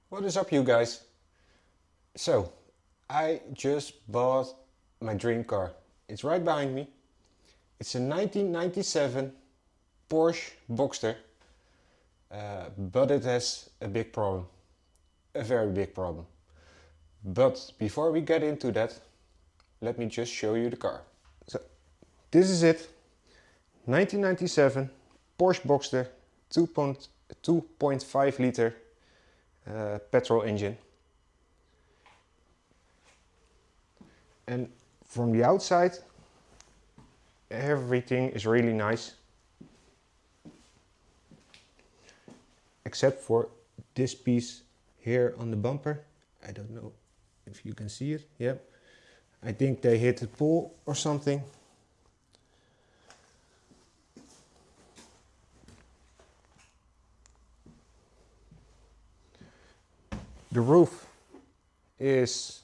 What is up, you guys? So, I just bought my dream car. It's right behind me. It's a 1997 Porsche Boxster, but it has a big problem, a very big problem. But before we get into that, let me just show you the car. So, this is it, 1997 Porsche Boxster 2.5 liter petrol engine. And from the outside, everything is really nice, except for this piece here on the bumper. I don't know if you can see it. Yep, I think they hit the pole or something. The roof is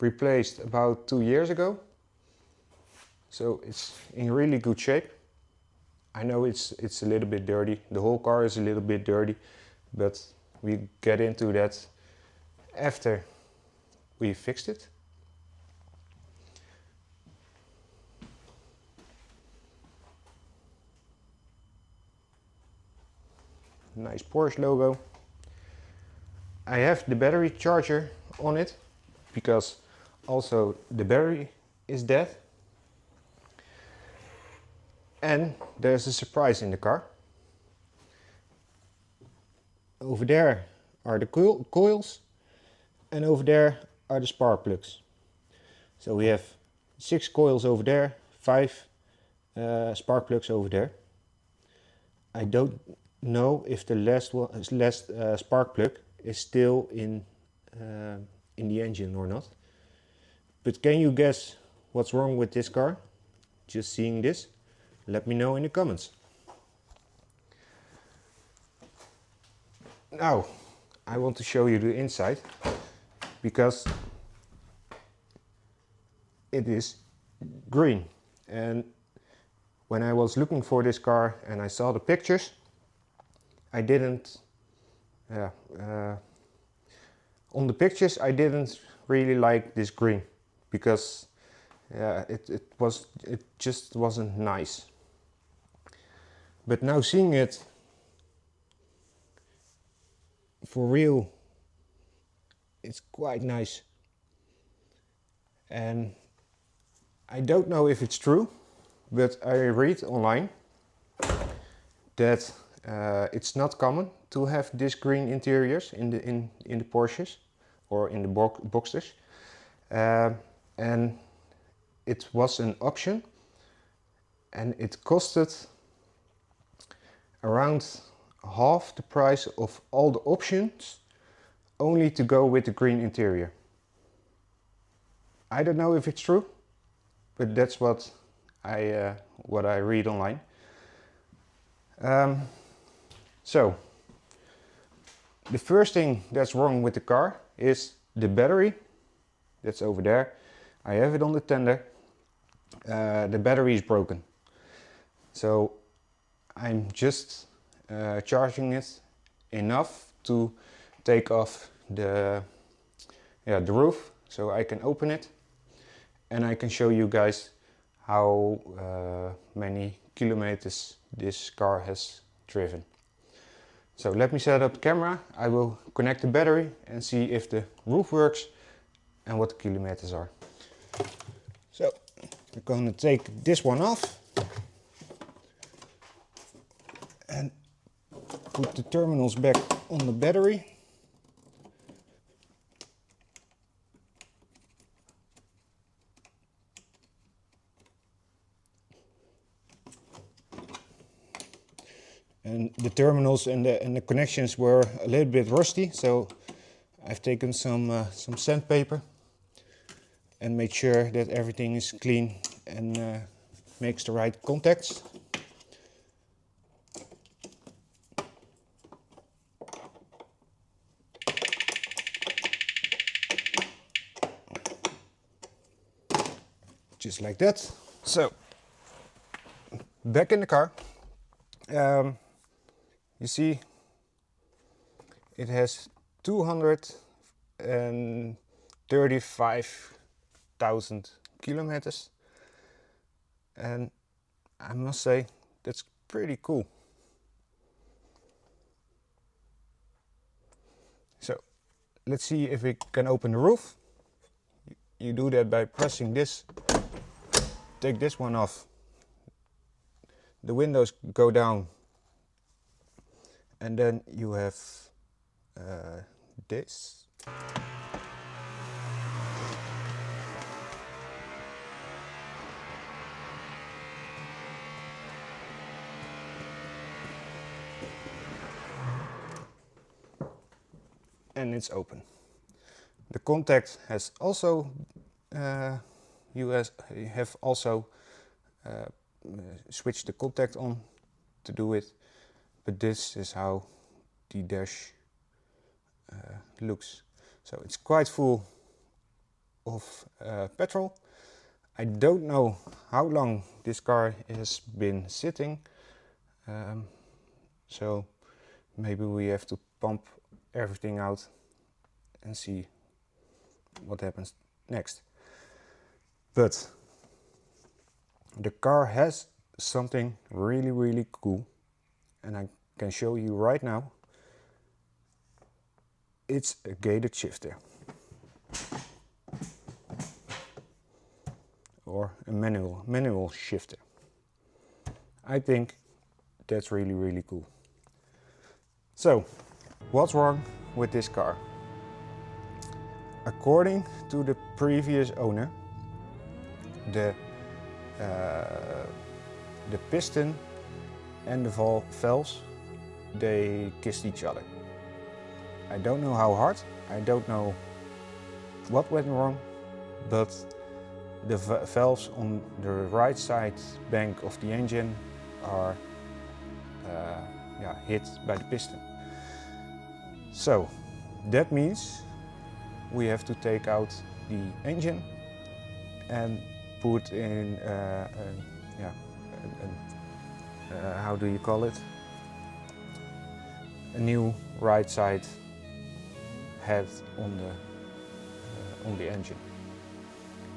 replaced about 2 years ago, so it's in really good shape. I know it's a little bit dirty, the whole car is a little bit dirty, but we get into that after we fixed it. Nice Porsche logo. I have the battery charger on it because also the battery is dead. And there's a surprise in the car. Over there are the coils and over there are the spark plugs. So we have 6 coils over there, 5 spark plugs over there. I don't know if the last spark plug is still in the engine or not. But can you guess what's wrong with this car? Just seeing this? Let me know in the comments. Now, I want to show you the inside, because it is green. And when I was looking for this car and I saw the pictures, I didn't, on the pictures I didn't really like this green, because it just wasn't nice. But now seeing it for real, it's quite nice. And I don't know if it's true, but I read online that it's not common to have this green interiors in the Porsches or in the Boxsters, and it was an option, and it costed around half the price of all the options only to go with the green interior. I don't know if it's true, but that's what I read online. So the first thing that's wrong with the car is the battery. That's over there. I have it on the tender. The battery is broken. So I'm just charging it enough to take off the roof, so I can open it and I can show you guys how many kilometers this car has driven. So let me set up the camera, I will connect the battery and see if the roof works and what the kilometers are. So I'm going to take this one off and put the terminals back on the battery. And the terminals and the connections were a little bit rusty, so I've taken some sandpaper and made sure that everything is clean and makes the right contacts. Just like that. So, back in the car. You see it has 235,000 kilometers, and I must say that's pretty cool. So let's see if we can open the roof. You do that by pressing this, take this one off. The windows go down, and then you have this. And it's open. The contact has also, you have also switched the contact on to do it, but this is how the dash looks. So it's quite full of petrol. I don't know how long this car has been sitting, so maybe we have to pump everything out and see what happens next. But the car has something really cool, and I can show you right now. It's a gated shifter, or a manual shifter. I think that's really cool. So, what's wrong with this car? According to the previous owner, the piston and the valves, they kissed each other. I don't know how hard, I don't know what went wrong, but the valves on the right side bank of the engine are hit by the piston. So that means we have to take out the engine and put in how do you call it? A new right side head on the engine,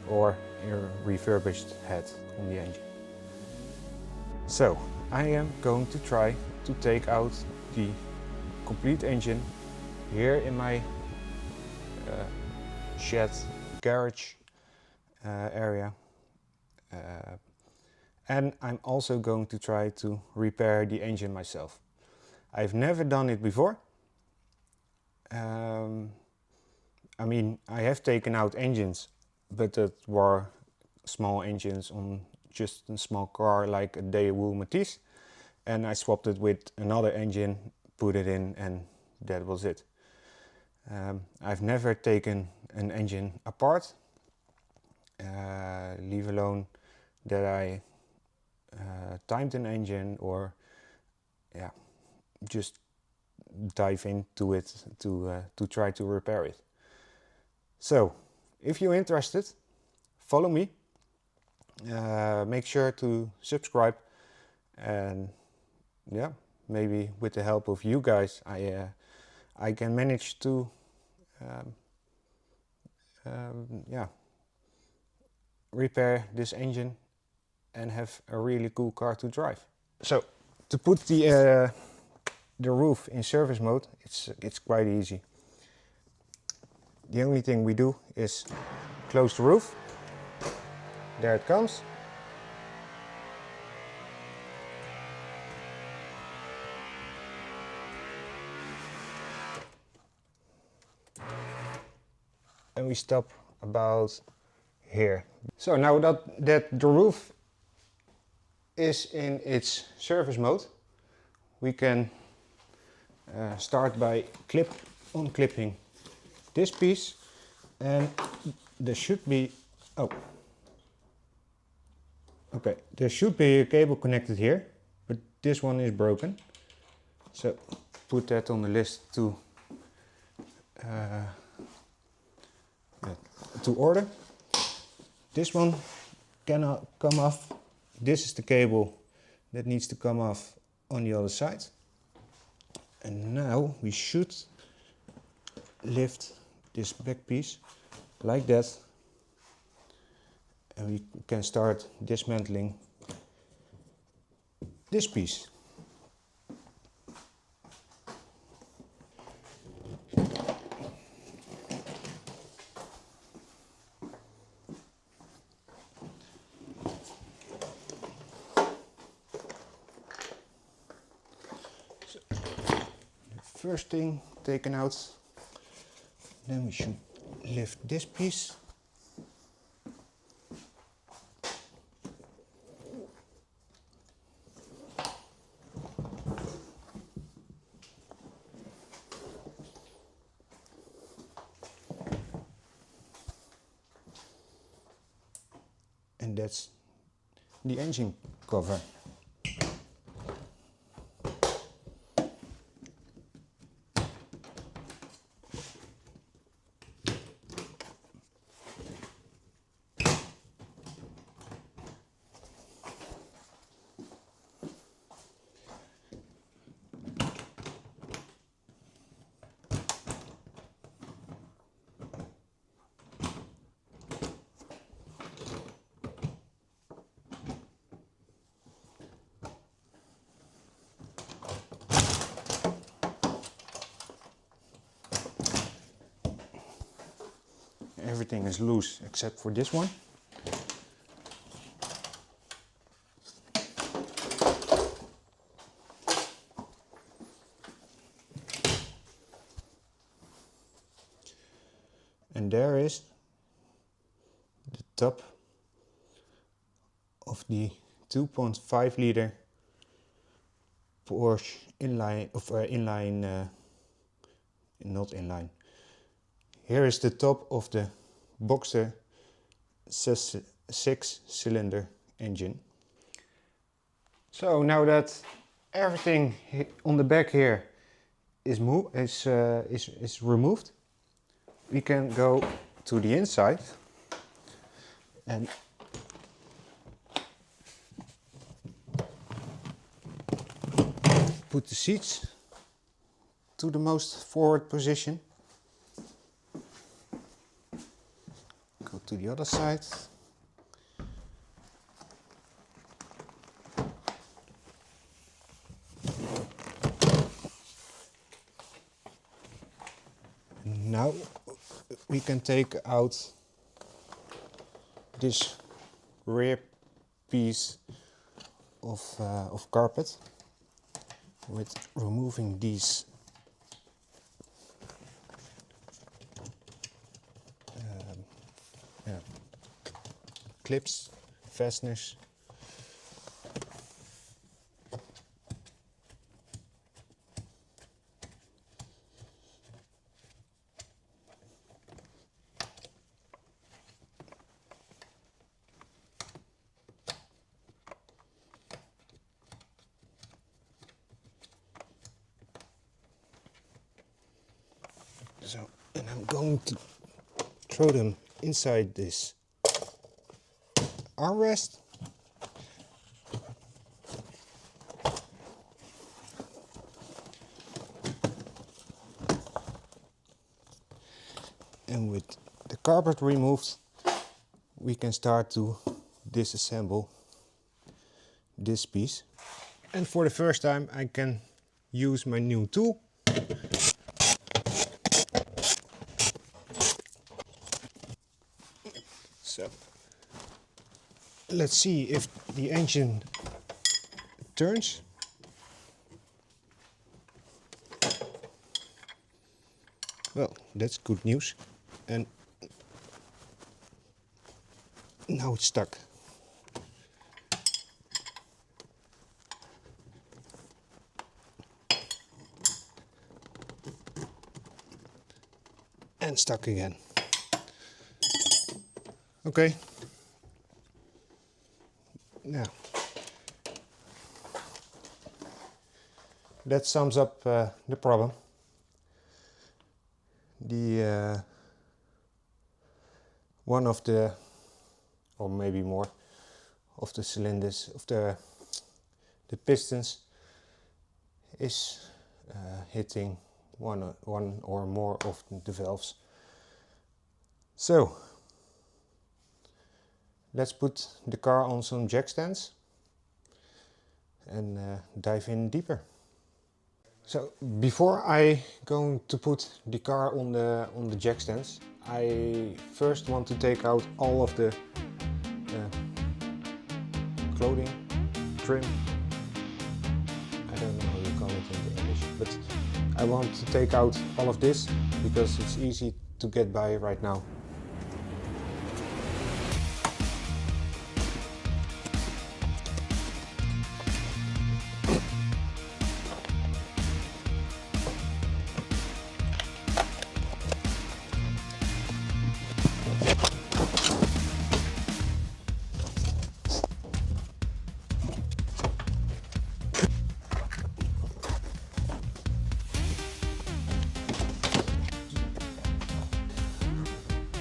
or a refurbished head on the engine. So I am going to try to take out the complete engine here in my shed garage area, and I'm also going to try to repair the engine myself. I've never done it before. I mean, I have taken out engines, but that were small engines on just a small car like a Daewoo Matisse, and I swapped it with another engine, put it in, and that was it. I've never taken an engine apart, leave alone that I timed an engine or just dive into it to try to repair it. So if you're interested, follow me, make sure to subscribe, and maybe with the help of you guys I can manage to repair this engine and have a really cool car to drive. So to put the roof in service mode, it's quite easy. The only thing we do is close the roof. There it comes. And we stop about here. So now that the roof is in its service mode, we can start by unclipping this piece, and there should be there should be a cable connected here, but this one is broken, so put that on the list to order. This one cannot come off. This is the cable that needs to come off on the other side. And now we should lift this back piece like that, and we can start dismantling this piece. First thing taken out, then we should lift this piece. And that's the engine cover. Everything is loose except for this one. And there is the top of the 2.5 liter Porsche not inline. Here is the top of the Boxster 6-cylinder engine. So now that everything on the back here is removed, we can go to the inside and put the seats to the most forward position. Go to the other side. And now we can take out this rear piece of carpet with removing these clips, fasteners. So, and I'm going to throw them inside this armrest. And with the carpet removed, we can start to disassemble this piece. And for the first time I can use my new tool. So let's see if the engine turns. Well, that's good news. And now it's stuck. And stuck again. Okay. Now, that sums up the problem. The one of the, or maybe more, of the cylinders of the pistons is hitting one or more of the valves. So let's put the car on some jack stands and dive in deeper. So before I going to put the car on the jack stands, I first want to take out all of the clothing, trim. I don't know how you call it in English, but I want to take out all of this because it's easy to get by right now.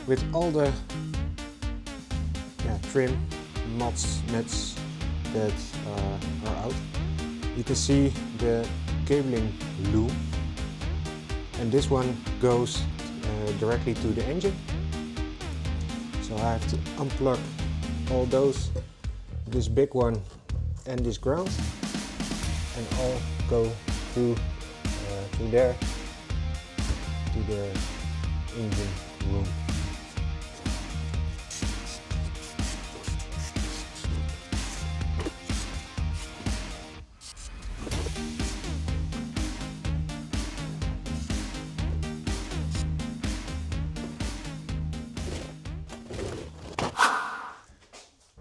With all the trim mats that are out, you can see the cabling loop, and this one goes directly to the engine. So I have to unplug all those, this big one and this ground, and all go through there to the engine room.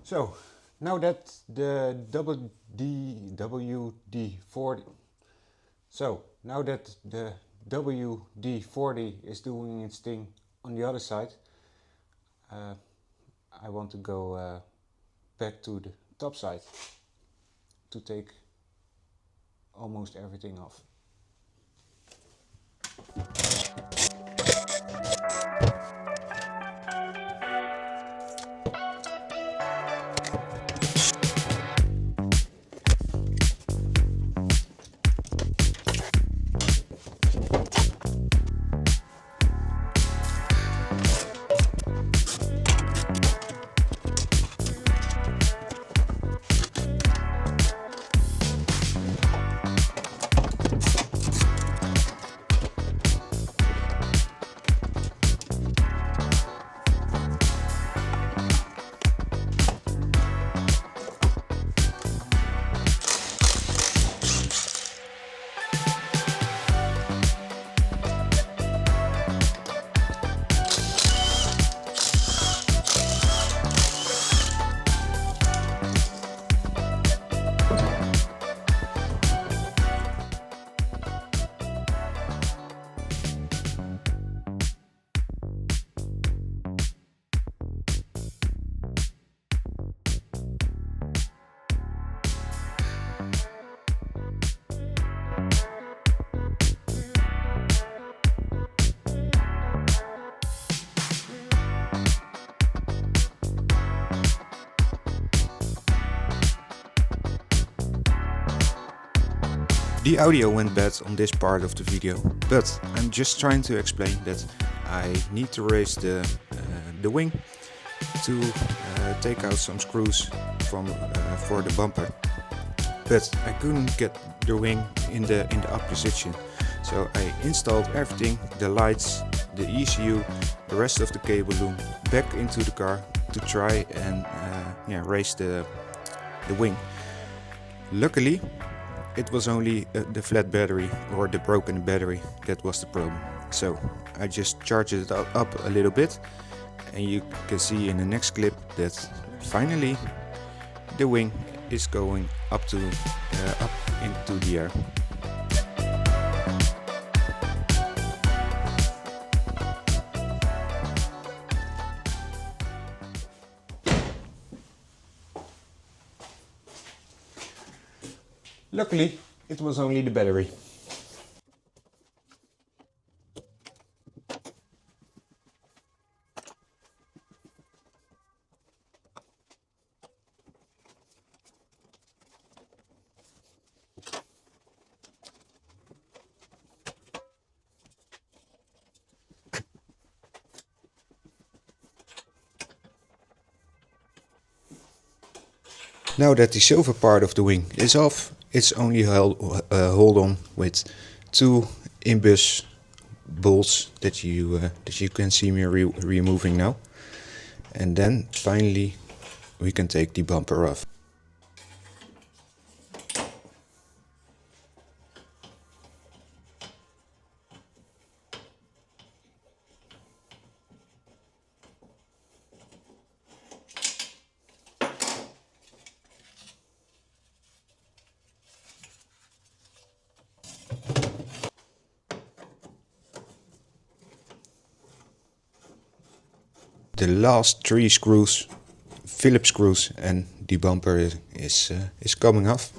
So now that the WD-40 is doing its thing on the other side, I want to go back to the top side to take almost everything off. The audio went bad on this part of the video, but I'm just trying to explain that I need to raise the wing to take out some screws from for the bumper, but I couldn't get the wing in the up position. So I installed everything, the lights, the ECU, the rest of the cable loom back into the car to try and raise the wing. Luckily, it was only the flat battery or the broken battery that was the problem. So I just charged it up a little bit, and you can see in the next clip that finally the wing is going up into the air. Luckily, it was only the battery. Now that the silver part of the wing is off, it's only hold on with 2 imbus bolts that you can see me removing now. And then finally we can take the bumper off. The last 3 screws, Phillips screws, and the bumper is coming off.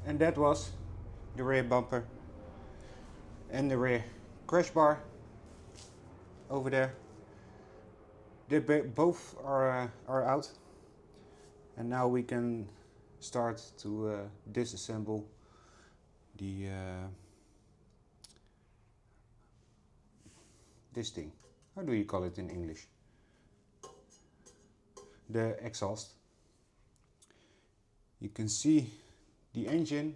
And that was the rear bumper and the rear crash bar over there. They both are out, and now we can start to disassemble the this thing. How do you call it in English? The exhaust. You can see the engine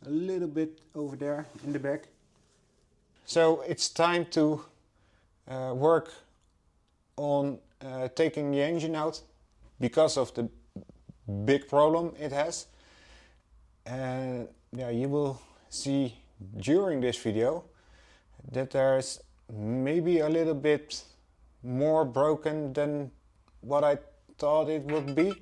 a little bit over there in the back. So it's time to work on taking the engine out because of the big problem it has. And yeah, you will see during this video that there's maybe a little bit more broken than what I thought it would be.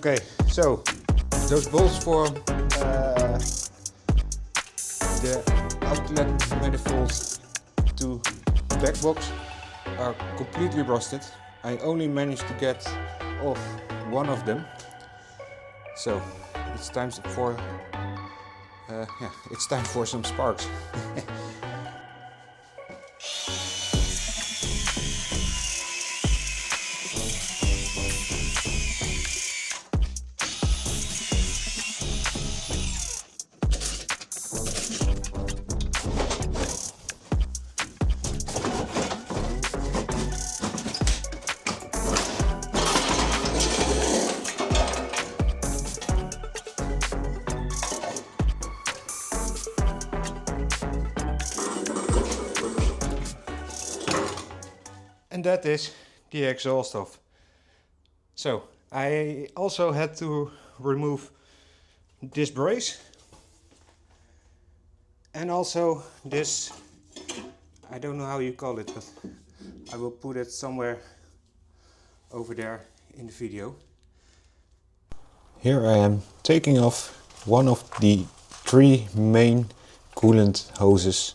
Okay, so those bolts for the outlet manifolds to back box are completely rusted. I only managed to get off one of them, so it's time for it's time for some sparks. And that is the exhaust off. So I also had to remove this brace and also this, I don't know how you call it, but I will put it somewhere over there in the video. Here I am taking off one of the 3 main coolant hoses.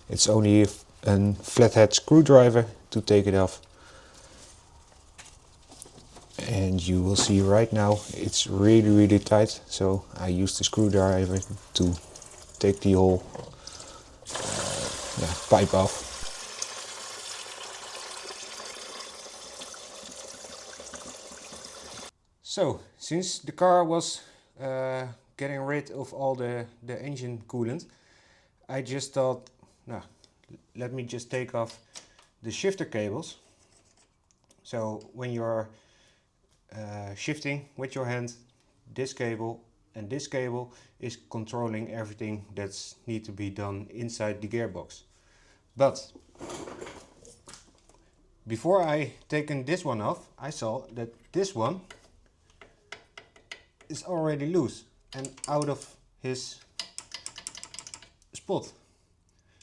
It's only a flathead screwdriver to take it off. And you will see right now it's really tight, so I use the screwdriver to take the whole pipe off. So, since the car was getting rid of all the engine coolant, I just thought, let me just take off the shifter cables. So when you're shifting with your hand, this cable and this cable is controlling everything that's need to be done inside the gearbox. But before I taken this one off, I saw that this one is already loose and out of his spot.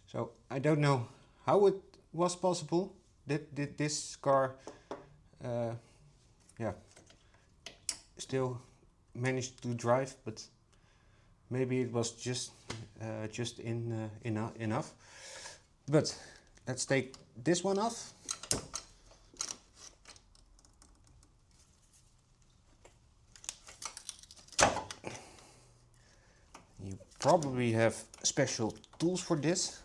So I don't know how it was possible that this car still managed to drive, but maybe it was just enough. But let's take this one off. You probably have special tools for this,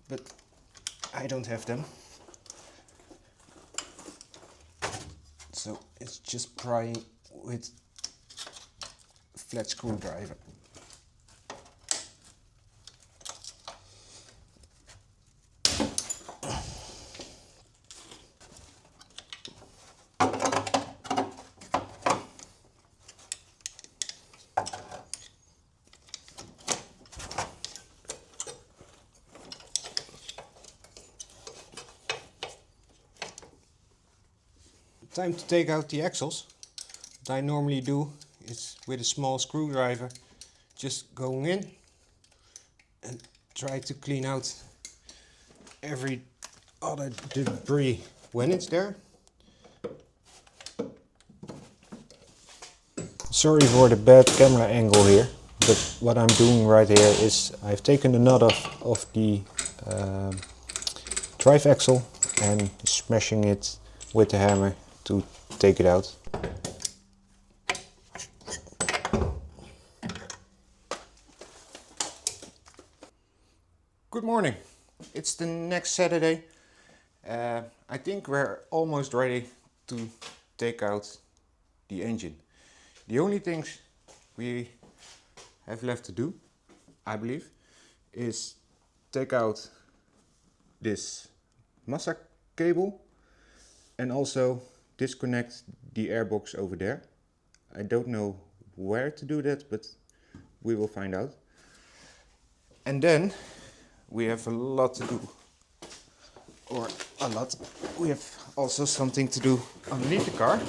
but I don't have them. So it's just prying with a flat screwdriver. Time to take out the axles. What I normally do is with a small screwdriver just going in and try to clean out every other debris when it's there. Sorry for the bad camera angle here, but what I'm doing right here is I've taken the nut of the drive axle and smashing it with the hammer to take it out. Good morning. It's the next Saturday. I think we're almost ready to take out the engine. The only things we have left to do, I believe, is take out this massa cable and also disconnect the airbox over there. I don't know where to do that, but we will find out. And then we have a lot to do. Or a lot. We have also something to do underneath the car.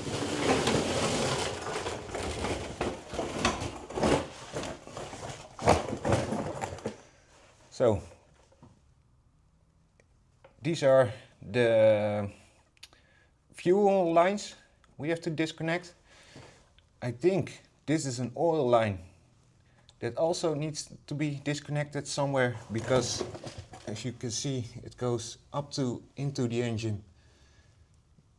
So these are the fuel lines we have to disconnect. I think this is an oil line that also needs to be disconnected somewhere, because as you can see it goes up to into the engine,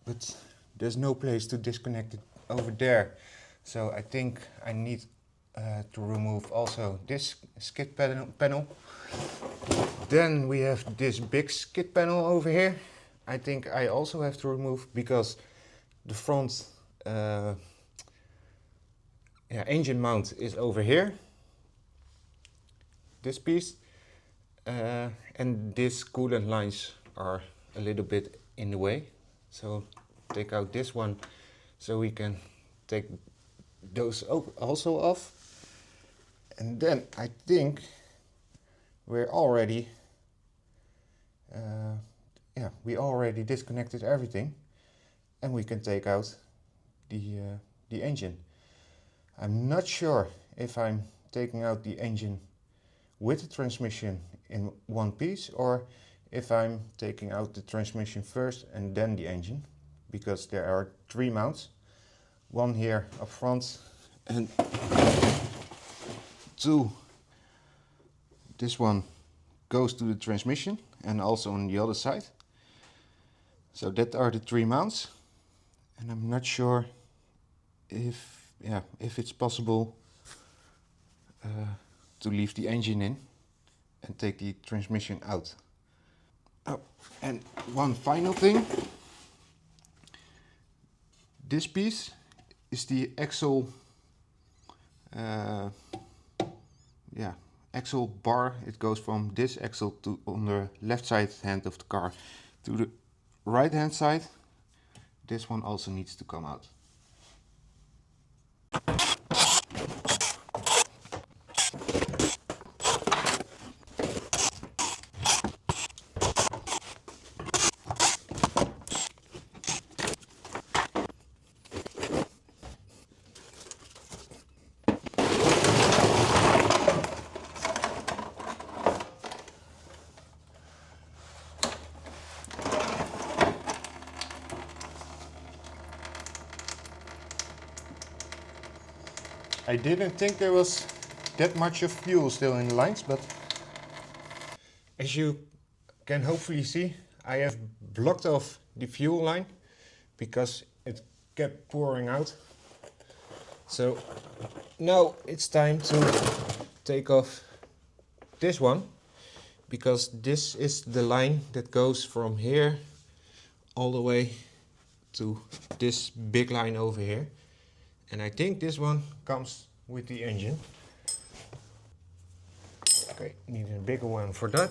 but there's no place to disconnect it over there. So I think I need to remove also this skid panel. Then we have this big skid panel over here. I think I also have to remove, because the front engine mount is over here, this piece, and these coolant lines are a little bit in the way, so take out this one so we can take those also off. And then I think we're already we already disconnected everything, and we can take out the engine. I'm not sure if I'm taking out the engine with the transmission in one piece, or if I'm taking out the transmission first and then the engine, because there are 3 mounts, one here up front and 2, this one goes to the transmission and also on the other side. So that are the 3 mounts, and I'm not sure if it's possible to leave the engine in and take the transmission out. Oh, and one final thing. This piece is the axle axle bar. It goes from this axle to on the left side hand of the car to the right hand side. This one also needs to come out. I didn't think there was that much of fuel still in the lines, but as you can hopefully see, I have blocked off the fuel line because it kept pouring out. So now it's time to take off this one, because this is the line that goes from here all the way to this big line over here. And I think this one comes with the engine. Okay, need a bigger one for that.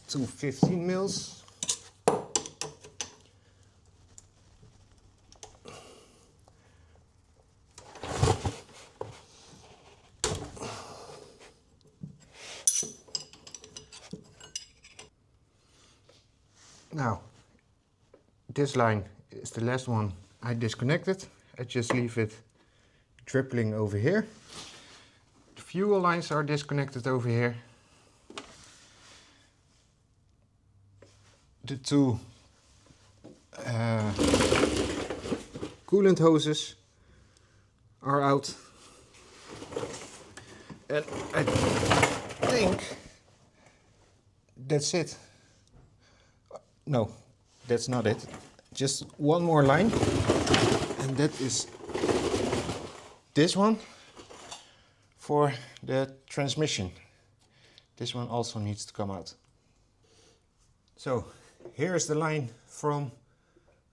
Two 15 mils. Now, this line is the last one I disconnected. I just leave it dribbling over here. The fuel lines are disconnected over here. The 2 coolant hoses are out. And I think that's it. No, that's not it. Just one more line, and that is this one for the transmission. This one also needs to come out. So here is the line from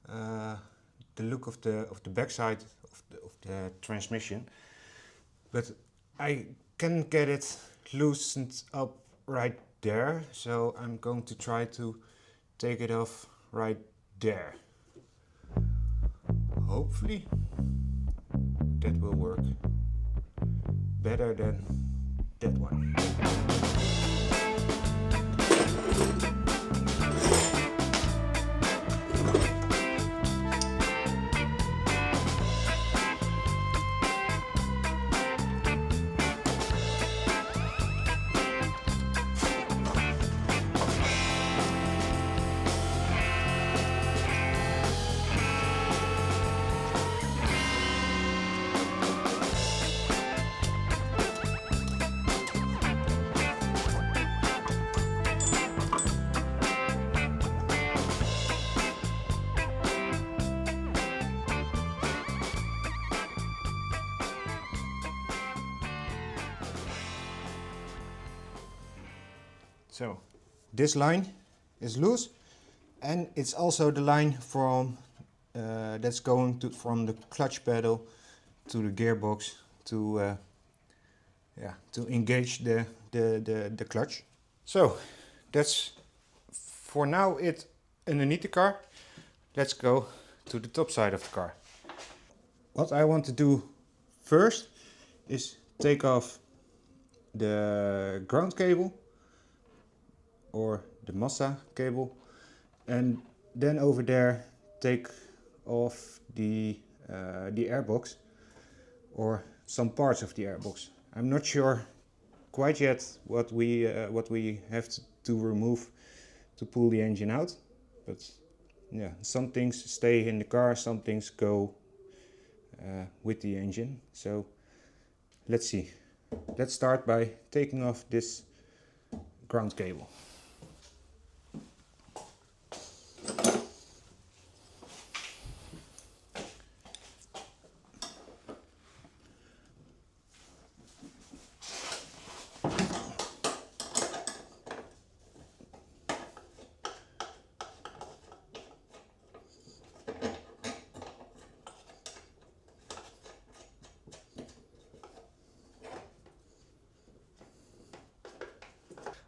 the look of the backside of the transmission, but I can get it loosened up right there. So I'm going to try to take it off right there. Hopefully that will work better than that one. So this line is loose, and it's also the line from that's going to from the clutch pedal to the gearbox to engage the clutch. So that's for now it underneath the car. Let's go to the top side of the car. What I want to do first is take off the ground cable or the massa cable, and then over there take off the airbox or some parts of the airbox. I'm not sure quite yet what we have to remove to pull the engine out, but yeah, some things stay in the car, some things go with the engine. So let's see. Let's start by taking off this ground cable.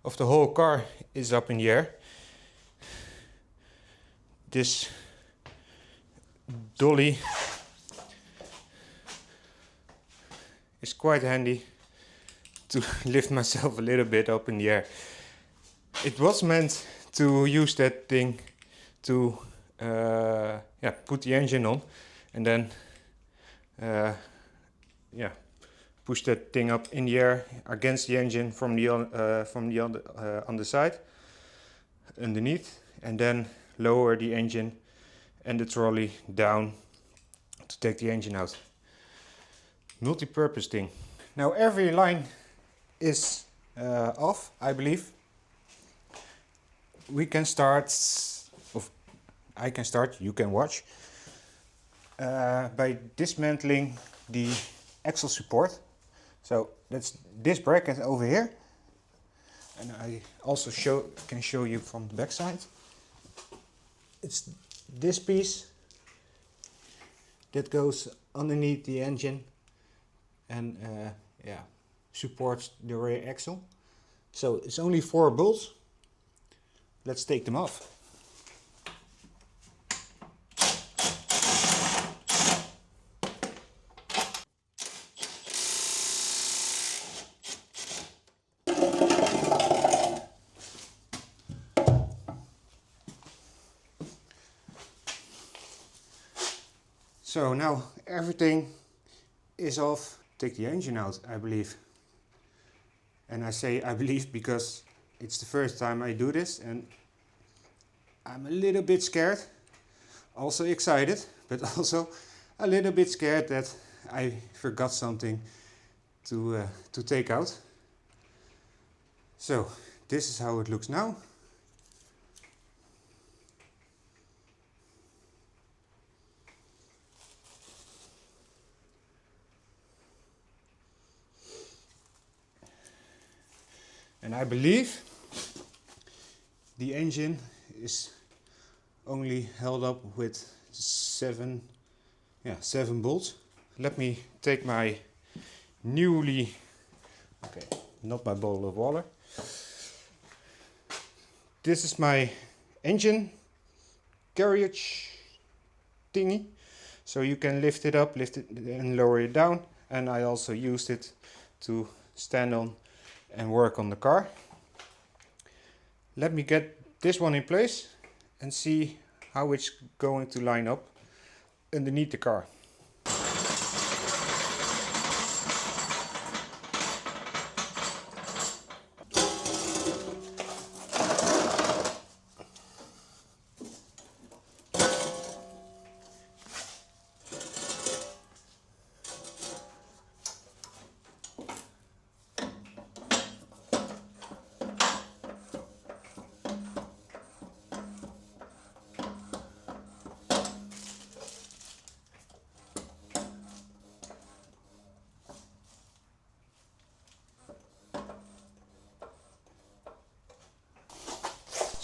Of the whole car is up in the air. This dolly is quite handy to lift myself a little bit up in the air. It was meant to use that thing to put the engine on and then push that thing up in the air against the engine from the underside, underneath, and then lower the engine and the trolley down to take the engine out. Multi-purpose thing. Now every line is off, I believe. We can start, I can start, you can watch, by dismantling the axle support. So that's this bracket over here, and I also can show you from the back side. It's this piece that goes underneath the engine and supports the rear axle. So it's only 4 bolts. Let's take them off. So now everything is off. Take the engine out, I believe. And I say I believe because it's the first time I do this and I'm a little bit scared. Also excited, but also a little bit scared that I forgot something to take out. So this is how it looks now. And I believe the engine is only held up with 7 bolts. Let me take my not my bottle of water. This is my engine carriage thingy. So you can lift it up, lift it and lower it down. And I also used it to stand on and work on the car. Let me get this one in place and see how it's going to line up underneath the car.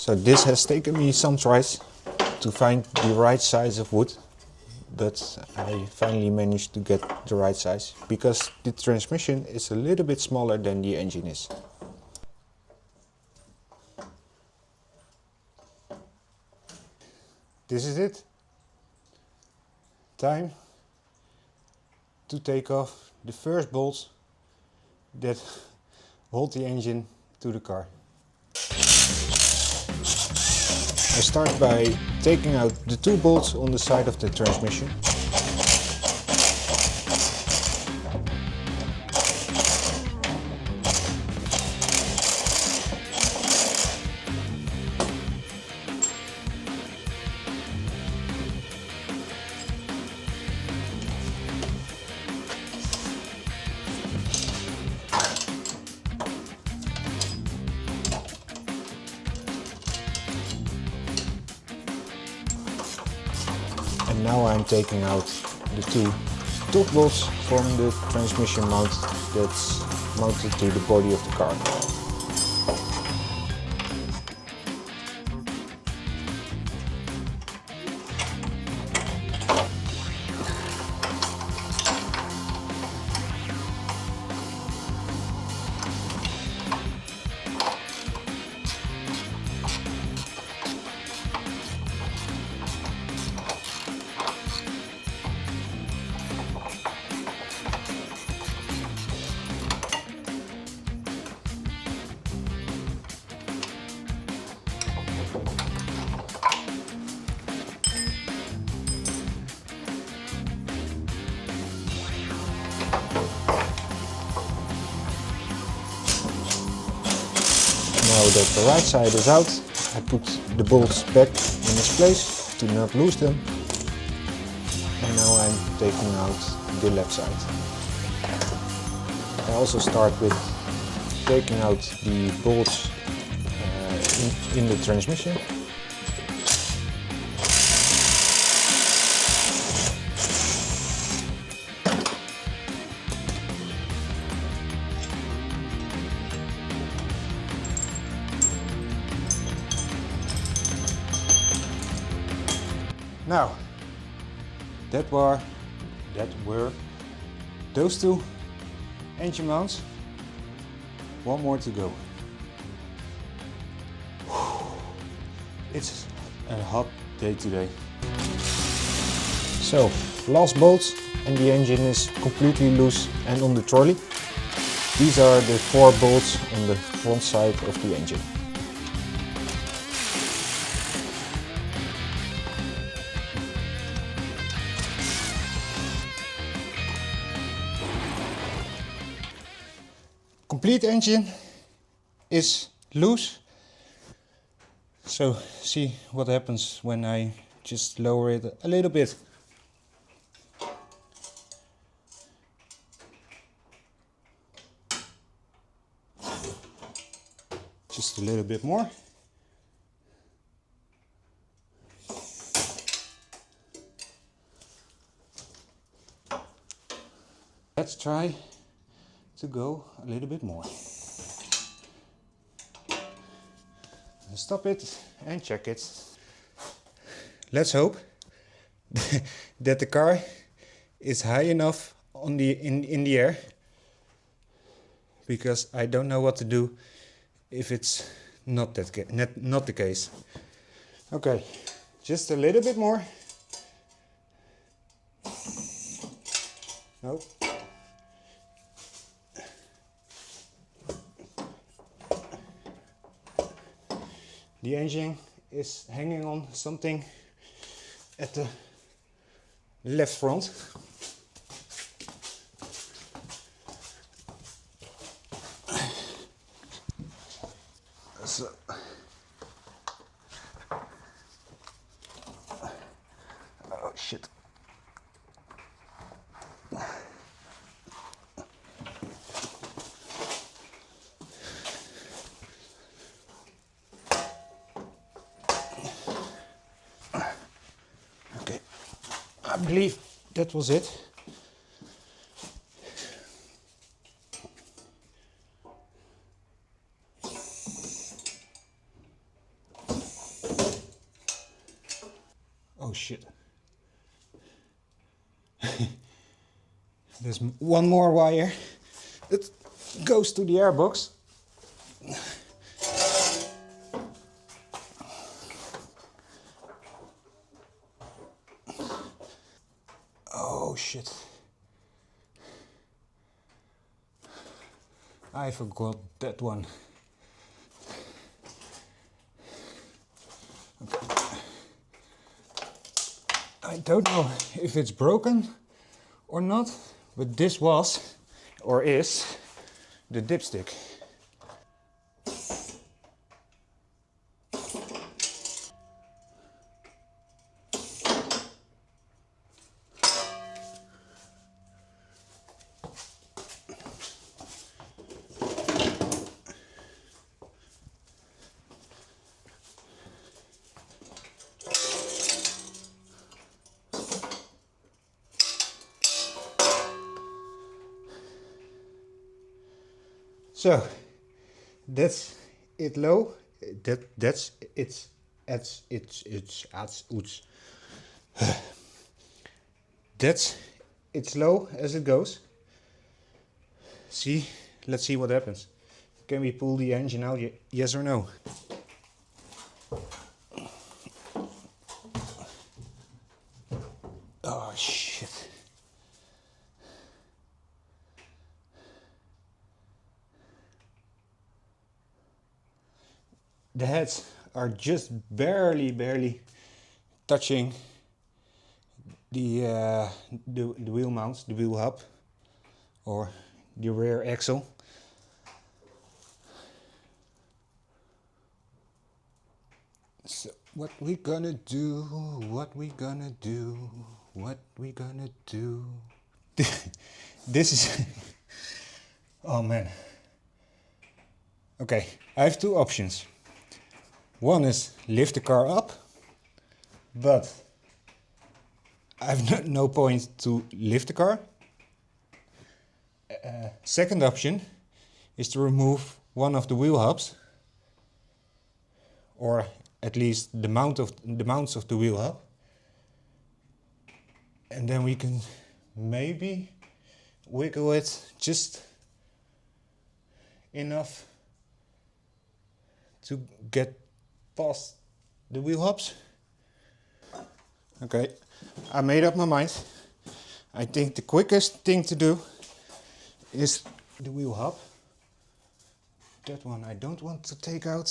So this has taken me some tries to find the right size of wood, but I finally managed to get the right size because the transmission is a little bit smaller than the engine is. This is it. Time to take off the first bolts that hold the engine to the car. I start by taking out the 2 bolts on the side of the transmission. And now I'm taking out the two top bolts from the transmission mount that's mounted to the body of the car. Now that the right side is out, I put the bolts back in its place to not lose them. And now I'm taking out the left side. I also start with taking out the bolts in the transmission. Now, that were those two engine mounts. One more to go. It's a hot day today. So, last bolts and the engine is completely loose and on the trolley. These are the 4 bolts on the front side of the engine. Complete engine is loose. So see what happens when I just lower it a little bit. Just a little bit more. Let's try to go a little bit more. Stop it and check it. Let's hope that the car is high enough on in the air, because I don't know what to do if it's not the case. Okay, just a little bit more. No. The engine is hanging on something at the left front. So oh shit. I believe that was it. Oh shit. There's one more wire that goes to the airbox. Oh shit. I forgot that one. Okay. I don't know if it's broken or not, but this was, or is, the dipstick. So that's it low. That's it's That's it's low as it goes. See, let's see what happens. Can we pull the engine out? Yes or no? Oh shit. The heads are just barely touching the wheel mounts, the wheel hub, or the rear axle. So what we gonna do? What we gonna do? What we gonna do? This is oh man. Okay, I have two options. One is lift the car up, but I've no point to lift the car. Second option is to remove one of the wheel hubs, or at least the mounts of the wheel hub, and then we can maybe wiggle it just enough to get past the wheel hubs. Okay, I made up my mind. I think the quickest thing to do is the wheel hub. That one I don't want to take out.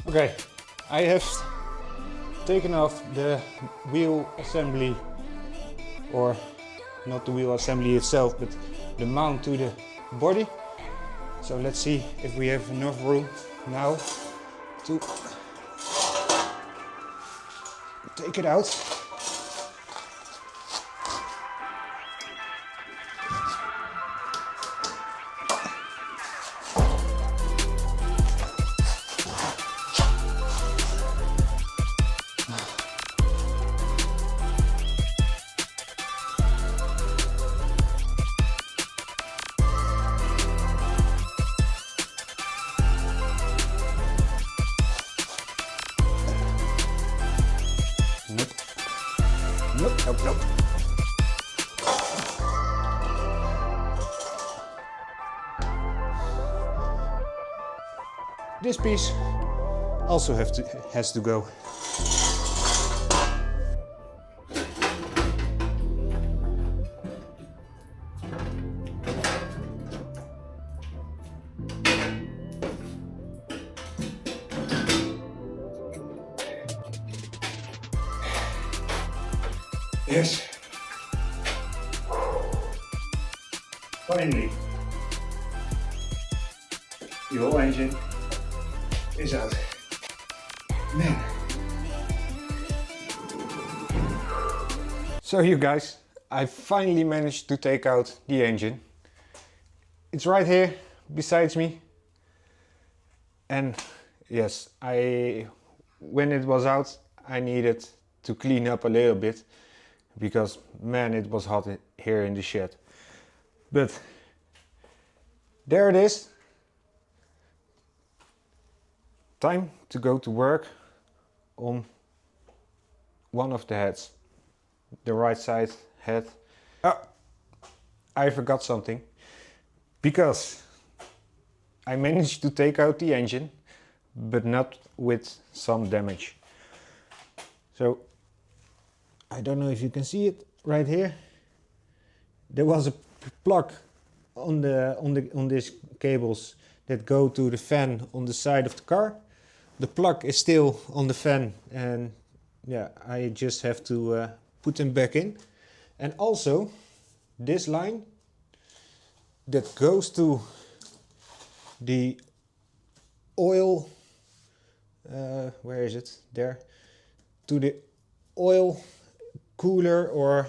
Okay, I have taken off the wheel assembly, or not the wheel assembly itself, but the mount to the body. So let's see if we have enough room now to take it out. Nope. This piece also has to go. Yes. Finally, the whole engine is out. Man. So you guys, I finally managed to take out the engine. It's right here besides me. And yes, when it was out, I needed to clean up a little bit, because man, it was hot here in the shed. But there it is. Time to go to work on one of the heads, the right side head. Oh, I forgot something, because I managed to take out the engine, but not with some damage. So I don't know if you can see it right here. There was a plug on these cables that go to the fan on the side of the car. The plug is still on the fan, and yeah, I just have to put them back in. And also this line that goes to the oil, where is it? There. To the oil cooler or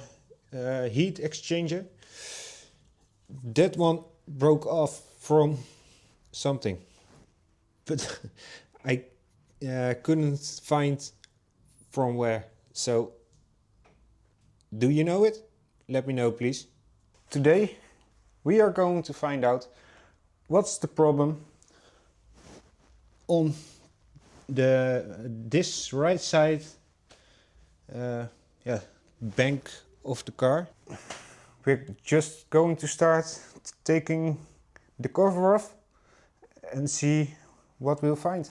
heat exchanger. That one broke off from something, but I couldn't find from where. So, do you know it? Let me know, please. Today we are going to find out what's the problem on this right side bank of the car. We're just going to start taking the cover off and see what we'll find.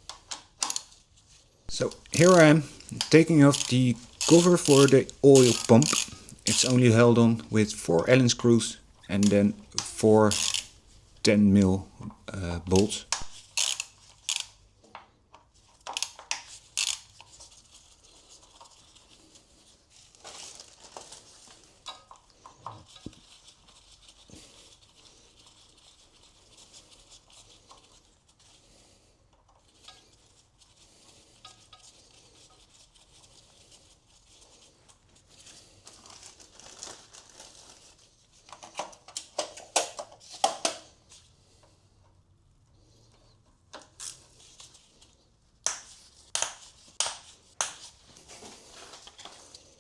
So here I am taking off the cover for the oil pump. It's only held on with 4 Allen screws and then 4 10mm bolts.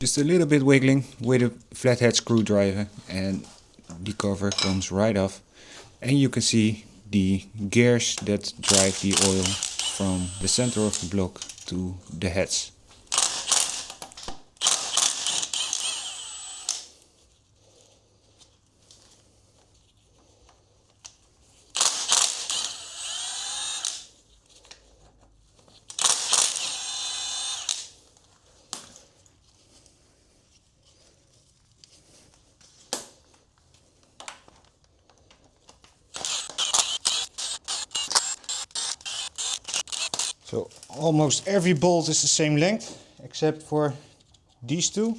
Just a little bit wiggling with a flathead screwdriver and the cover comes right off, and you can see the gears that drive the oil from the center of the block to the heads. So almost every bolt is the same length, except for these two.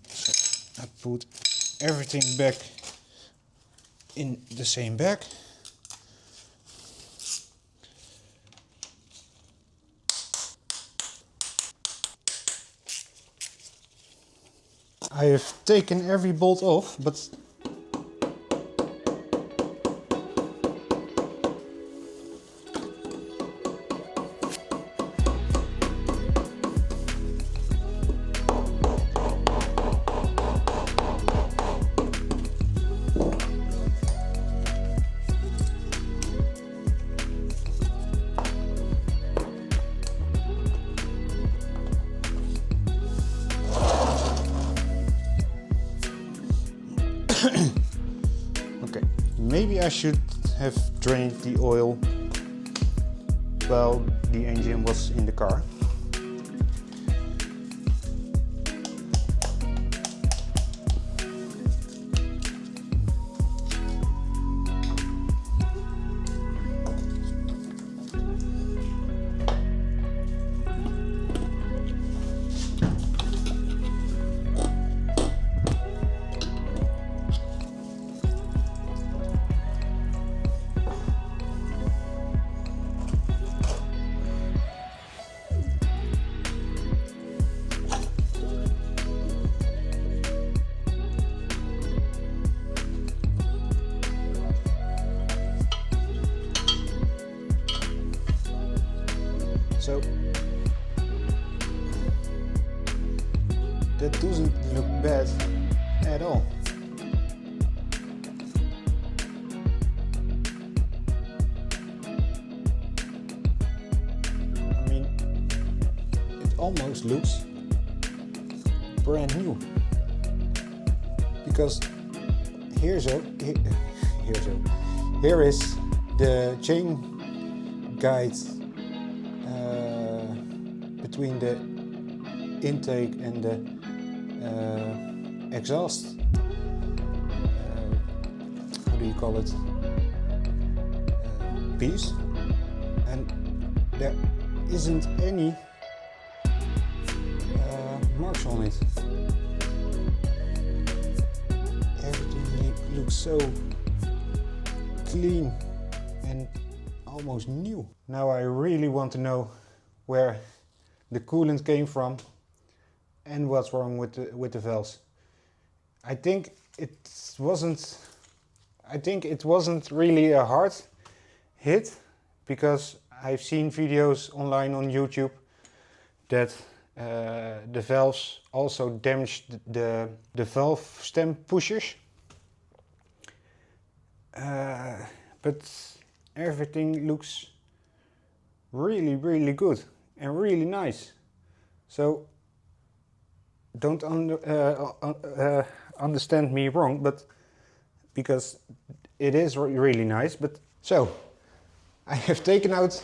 So I put everything back in the same bag. I have taken every bolt off, but okay, maybe I should have drained the oil while the engine was in the car. So that doesn't look bad at all. I mean, it almost looks brand new, because here is the chain guide between the intake and the exhaust, how do you call it, piece, and there isn't any marks on it. Everything looks so clean and almost new. Now I really want to know where the coolant came from and what's wrong with the valves. I think it wasn't really a hard hit, because I've seen videos online on YouTube that the valves also damaged the valve stem pushers. But everything looks really good and really nice. So don't understand me wrong, but because it is really nice. But so I have taken out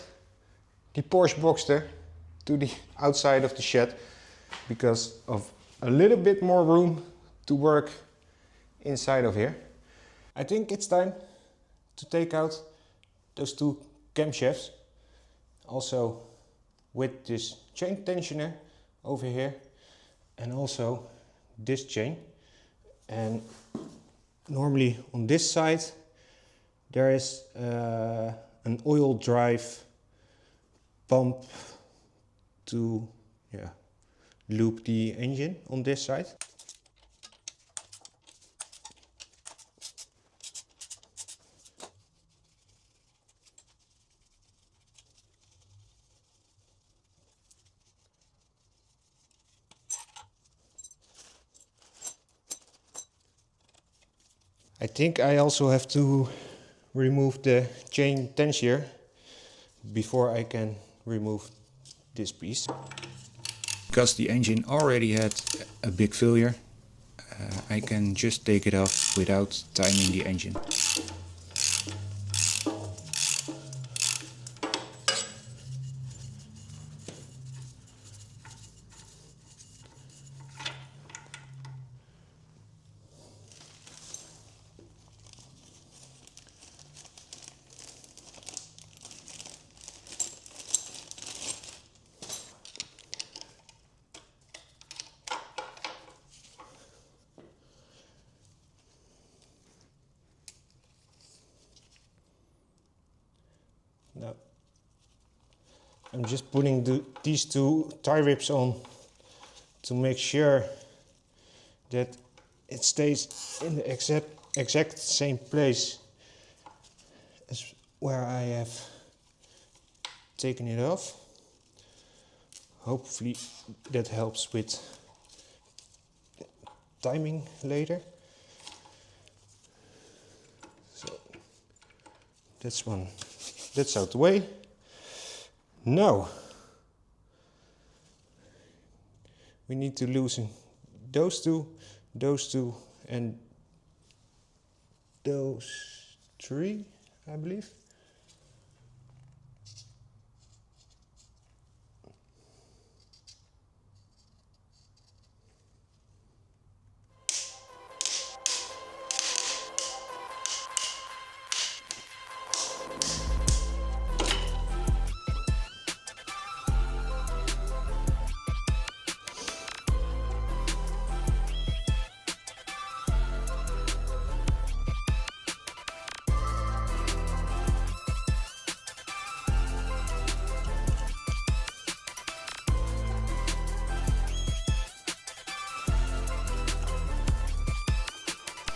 the Porsche Boxster to the outside of the shed because of a little bit more room to work inside of here. I think it's time to take out those two camshafts, also with this chain tensioner over here and also this chain. And normally on this side there is an oil drive pump to loop the engine on this side. I think I also have to remove the chain tensioner before I can remove this piece. Because the engine already had a big failure, I can just take it off without timing the engine. Now, I'm just putting these two tie ribs on to make sure that it stays in the exact same place as where I have taken it off. Hopefully that helps with timing later. So that's out the way. Now we need to loosen those two, and those three, I believe.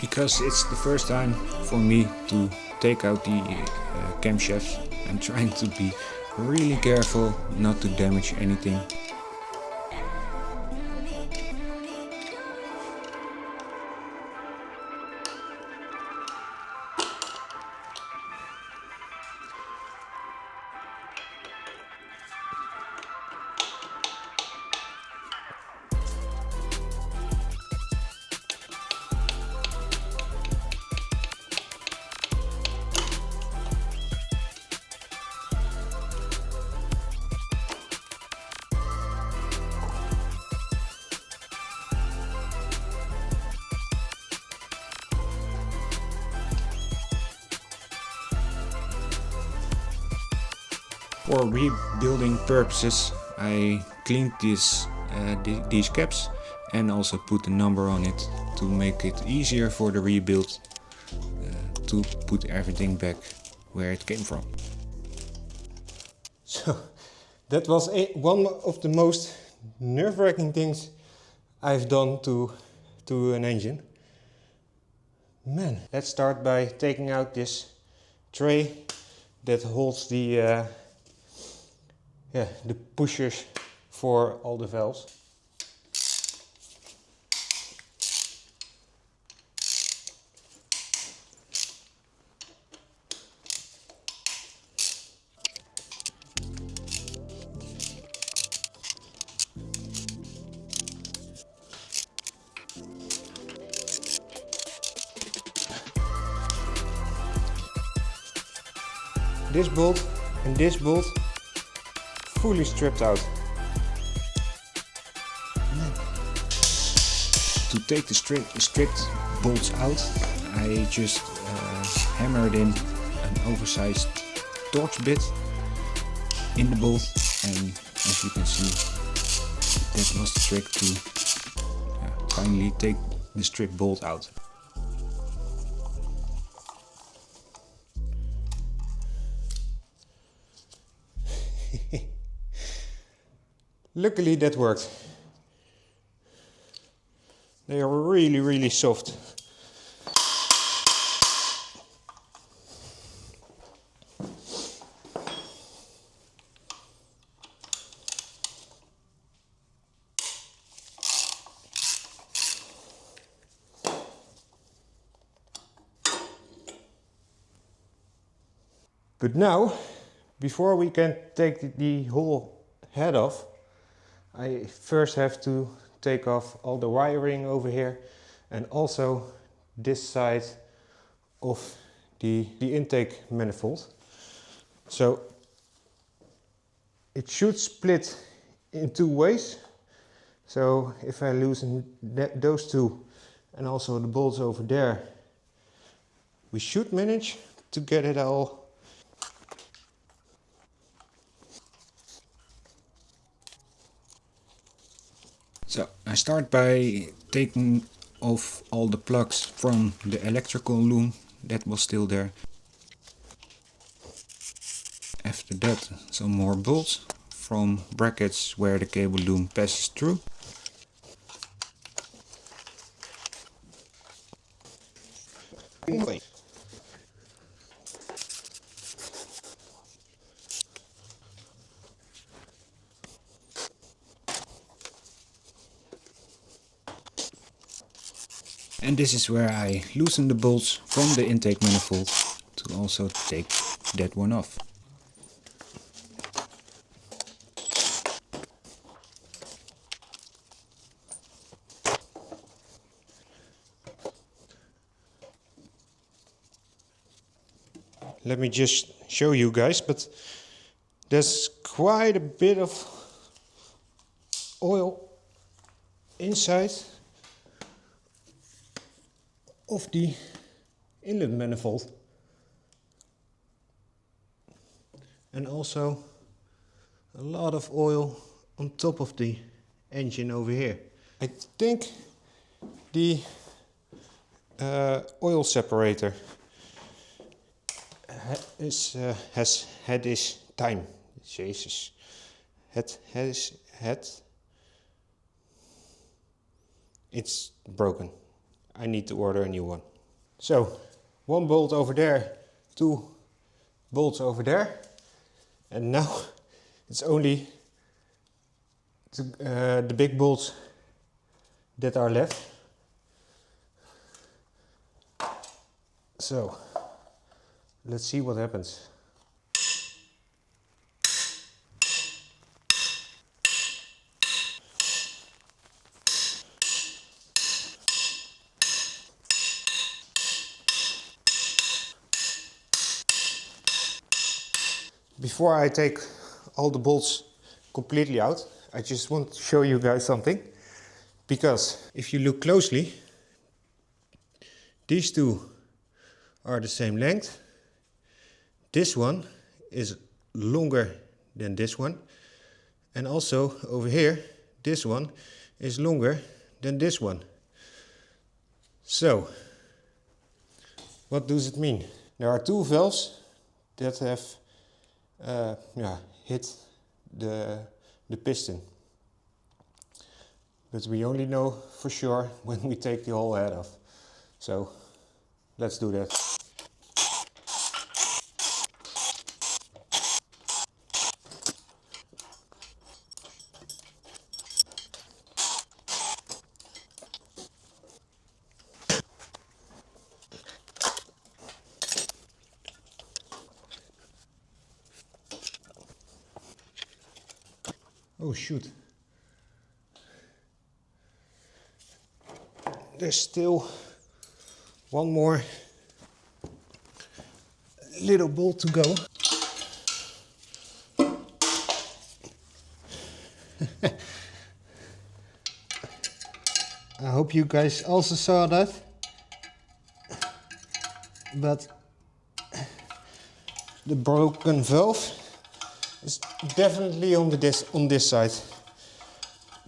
Because it's the first time for me to take out the camshafts, I'm trying to be really careful not to damage anything. For rebuilding purposes, I cleaned this these caps, and also put a number on it to make it easier for the rebuild to put everything back where it came from. So that was one of the most nerve-wracking things I've done to an engine. Man, let's start by taking out this tray that holds the pushers for all the valves. This bolt and this bolt fully stripped out. To take the stripped bolts out, I just hammered in an oversized torx bit in the bolt, and as you can see, that was the trick to finally take the stripped bolt out. Luckily that worked. They are really soft. But now, before we can take the whole head off, I first have to take off all the wiring over here and also this side of the intake manifold. So it should split in two ways. So if I loosen those two and also the bolts over there, we should manage to get it all. So I start by taking off all the plugs from the electrical loom that was still there. After that, some more bolts from brackets where the cable loom passes through. And this is where I loosen the bolts from the intake manifold to also take that one off. Let me just show you guys, but there's quite a bit of oil inside of the inlet manifold, and also a lot of oil on top of the engine over here. I think the oil separator has had his time. Jesus, it's broken. I need to order a new one. So, one bolt over there, two bolts over there, and now it's only the big bolts that are left. So, let's see what happens. Before I take all the bolts completely out, I just want to show you guys something. Because if you look closely, these two are the same length. This one is longer than this one. And also over here, this one is longer than this one. So, what does it mean? There are two valves that have hit the piston. But we only know for sure when we take the whole head off. So, let's do that. Oh shoot. There's still one more little bolt to go. I hope you guys also saw that. But the broken valve is definitely on this side.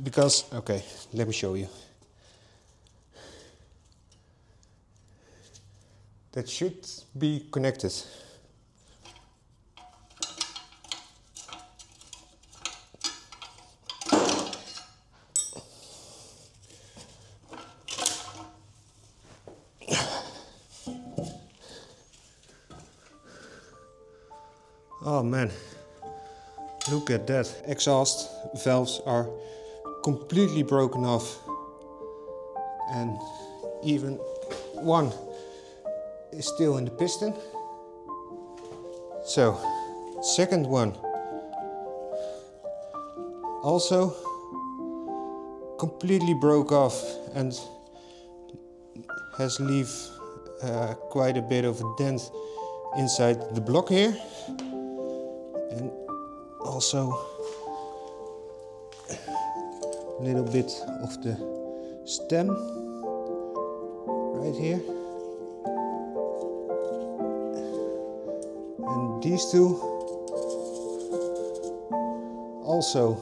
Because, okay, let me show you. That should be connected. Oh man, look at that. Exhaust valves are completely broken off. And even one is still in the piston. So, second one also completely broke off and has left quite a bit of a dent inside the block here, and also a little bit of the stem right here. And these two also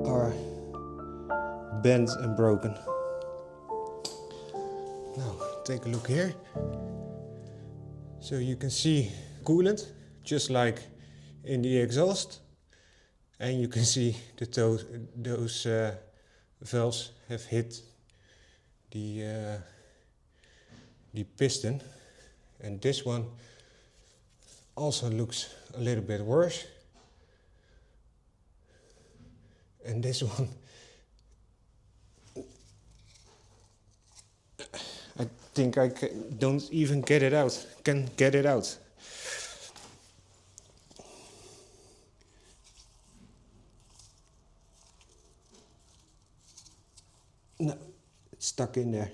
are bent and broken. Now take a look here. So you can see coolant just like in the exhaust, and you can see that those valves have hit the piston. And this one also looks a little bit worse. And this one, I think I don't even get it out. Can get it out. No, it's stuck in there.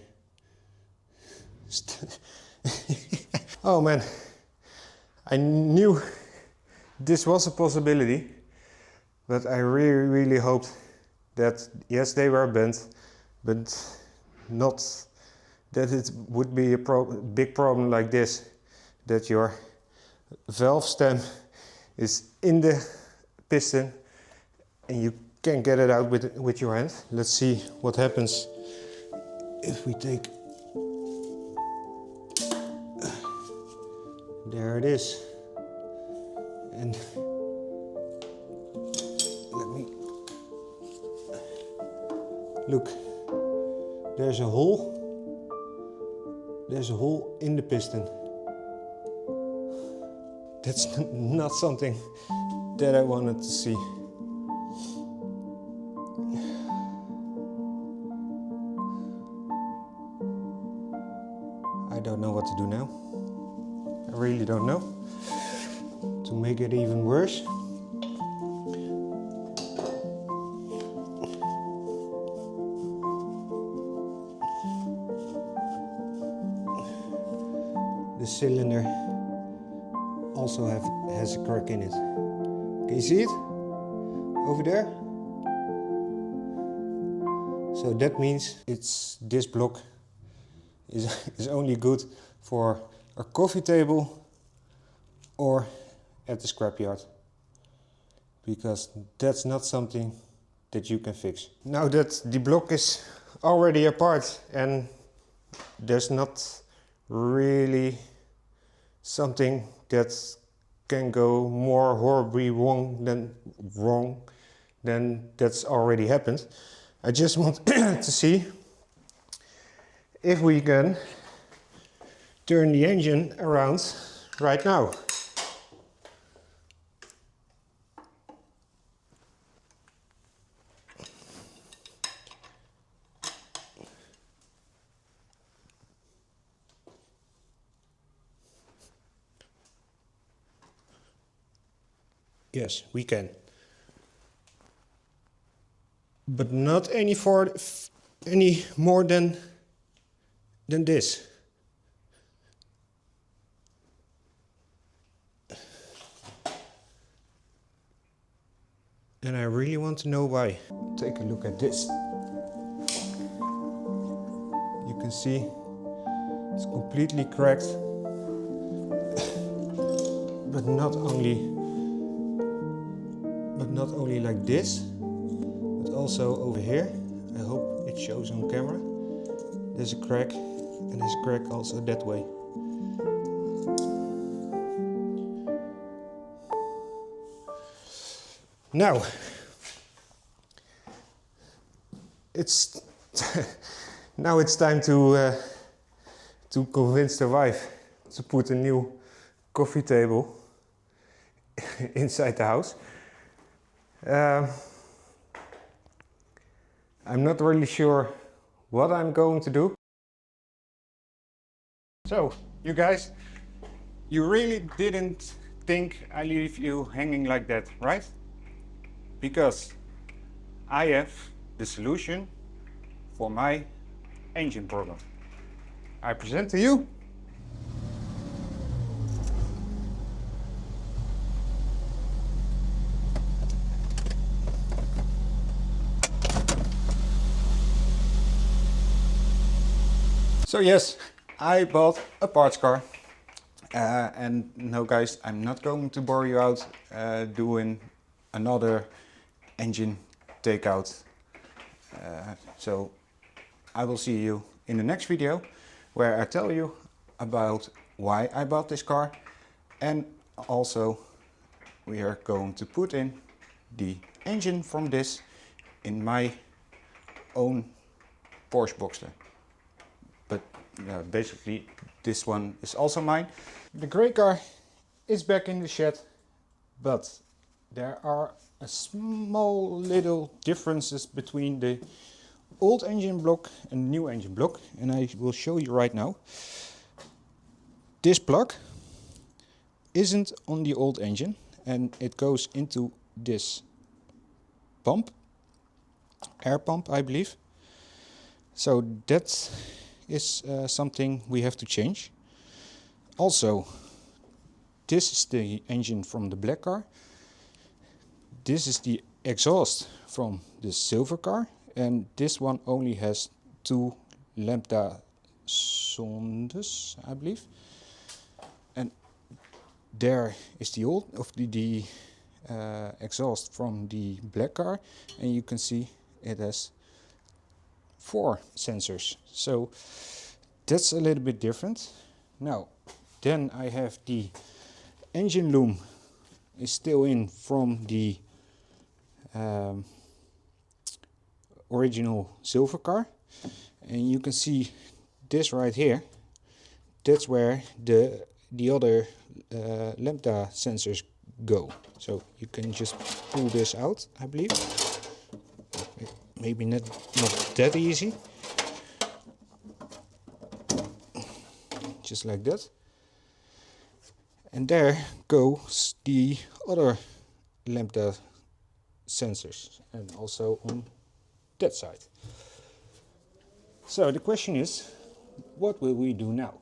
Oh man, I knew this was a possibility, but I really hoped that, yes, they were bent, but not that it would be a big problem like this, that your valve stem is in the piston and you can't get it out with your hand. Let's see what happens if we take... There it is. And let me look. There's a hole. There's a hole in the piston. That's not something that I wanted to see. I don't know what to do now. I really don't know. To make it even worse, the cylinder also has a crack in it. Can you see it? Over there? So that means this block is only good for a coffee table or at the scrapyard, because that's not something that you can fix. Now that the block is already apart and there's not really something that can go more horribly wrong than that's already happened, I just want to see if we can turn the engine around right now. Yes, we can. But not any more than this. And I really want to know why. Take a look at this. You can see it's completely cracked. But not only like this, but also over here. I hope it shows on camera. There's a crack, and there's a crack also that way. Now, it's now it's time to convince the wife to put a new coffee table inside the house. I'm not really sure what I'm going to do. So, you guys, you really didn't think I leave you hanging like that, right? Because I have the solution for my engine problem. I present to you So yes, I bought a parts car. And no guys, I'm not going to bore you out doing another engine takeout. So I will see you in the next video where I tell you about why I bought this car, and also we are going to put in the engine from this in my own Porsche Boxster. But basically this one is also mine. The grey car is back in the shed, but there are a small little differences between the old engine block and the new engine block, and I will show you right now. This plug isn't on the old engine, and it goes into this pump, air pump I believe. So that is something we have to change. Also, this is the engine from the black car. This is the exhaust from the silver car, and this one only has 2 lambda sondes, I believe. And there is the old of the exhaust from the black car, and you can see it has 4 sensors. So that's a little bit different. Now, then I have the engine loom is still in from the original silver car, and you can see this right here. That's where the other lambda sensors go. So you can just pull this out, I believe. Maybe not that easy. Just like that. And there goes the other lambda sensors, and also on that side. So the question is, what will we do now?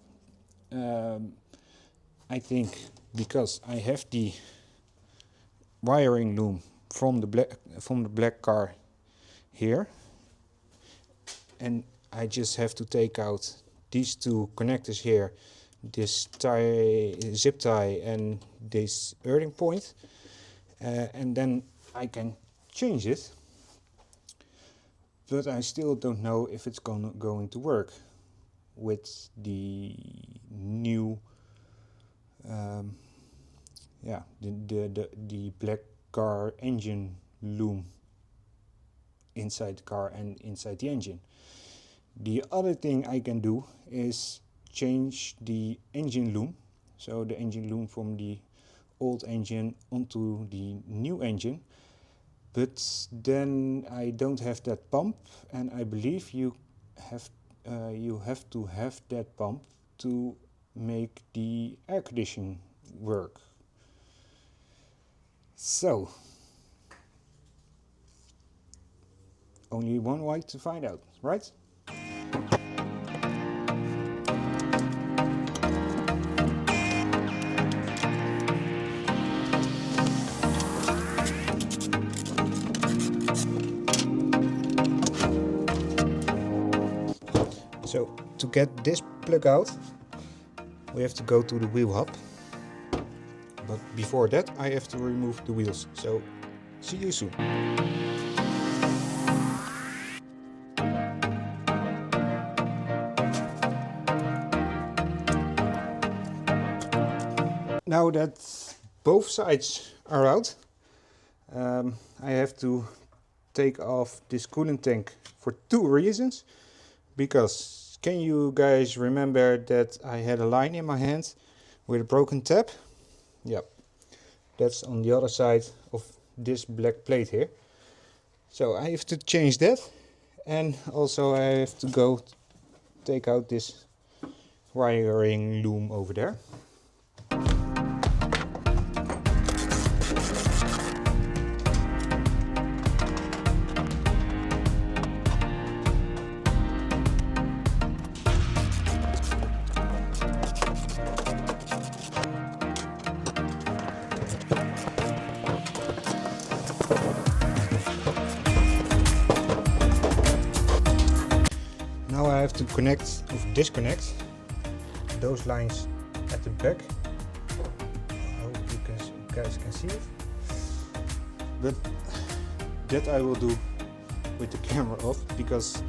I think because I have the wiring loom from the black car here, and I just have to take out these 2 connectors here, this zip tie and this earthing point, and then I can change it. but I still don't know if it's going to work with the new the black car engine loom inside the car and inside the engine. The other thing I can do is change the engine loom, so the engine loom from the old engine onto the new engine, but then I don't have that pump, and I believe you have to have that pump to make the air conditioning work. So only one way to find out, right? So to get this plug out, we have to go to the wheel hub. But before that, I have to remove the wheels. So see you soon. Now that both sides are out, I have to take off this coolant tank for two reasons. Because can you guys remember that I had a line in my hand with a broken tab? Yep, that's on the other side of this black plate here. So I have to change that, and also I have to go take out this wiring loom over there. Now I have to connect or disconnect those lines at the back. I hope you guys can see it. But that I will do with the camera off, because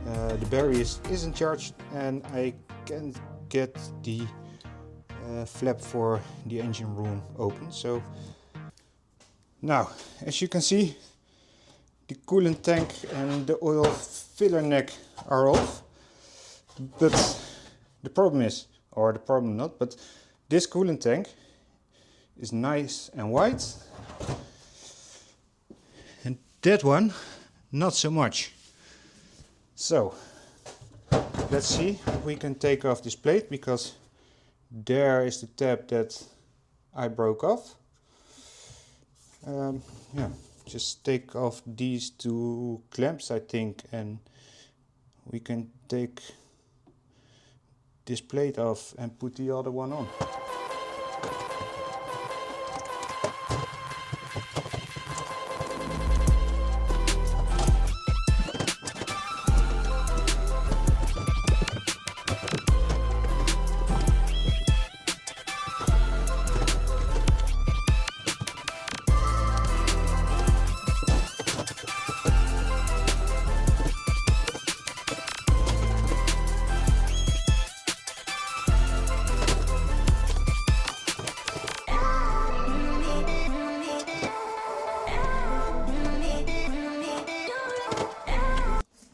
the battery isn't charged and I can't get the flap for the engine room open. So now, as you can see, the coolant tank and the oil filler neck are off, but the problem is, or the problem not, but this coolant tank is nice and white, and that one not so much. So let's see if we can take off this plate, because there is the tab that I broke off. Yeah, just take off these two clamps, I think, and we can take this plate off and put the other one on.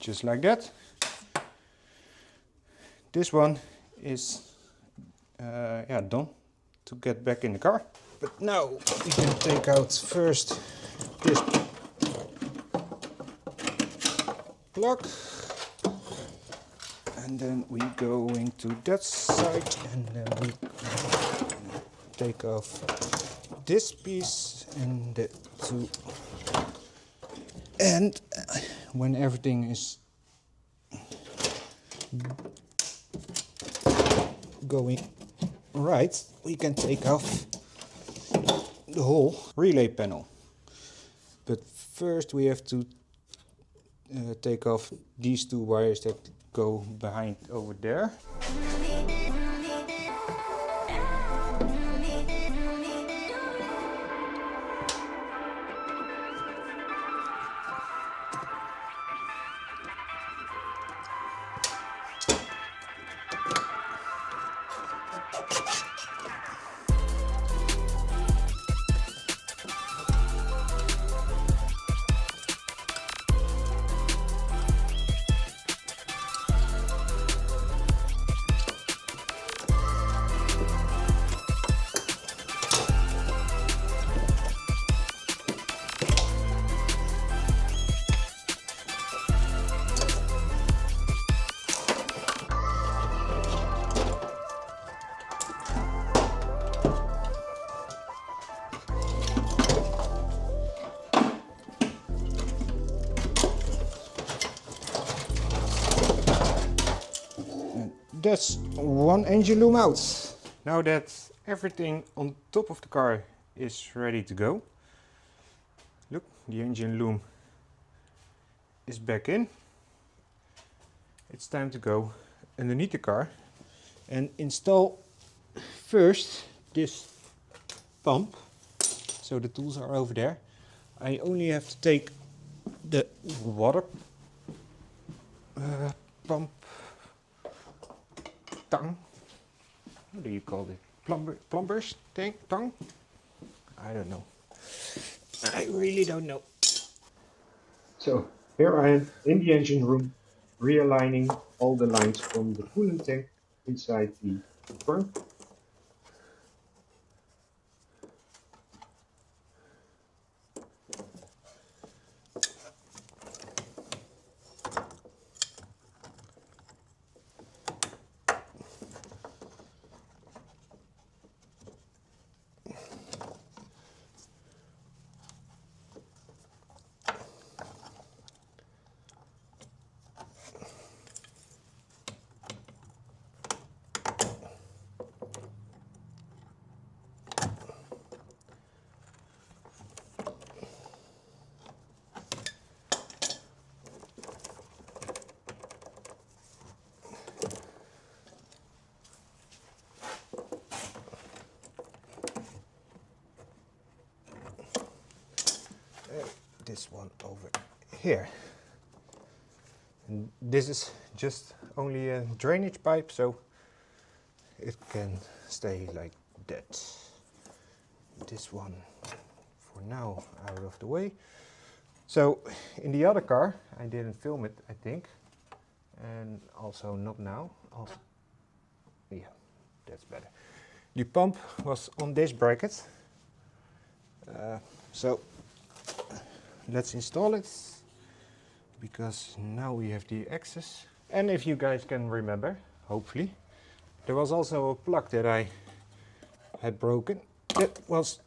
Just like that. This one is done to get back in the car. But now we can take out first this plug, and then we go into that side, and then we take off this piece and the two. And when everything is going right, we can take off the whole relay panel. But first we have to take off these two wires that go behind over there. that's one engine loom out. Now that everything on top of the car is ready to go, look, the engine loom is back in. It's time to go underneath the car and install first this pump. So the tools are over there. I only have to take the water pump tongue. How do you call it? Plumber's tongue? I don't know. I really don't know. So here I am in the engine room, realigning all the lines from the coolant tank inside the front. This one over here. And this is just only a drainage pipe, so it can stay like that. This one for now out of the way. So in the other car, I didn't film it, I think, and also not now. Also, yeah, that's better. The pump was on this bracket, so let's install it, because now we have the access. And if you guys can remember, hopefully, there was also a plug that I had broken. That was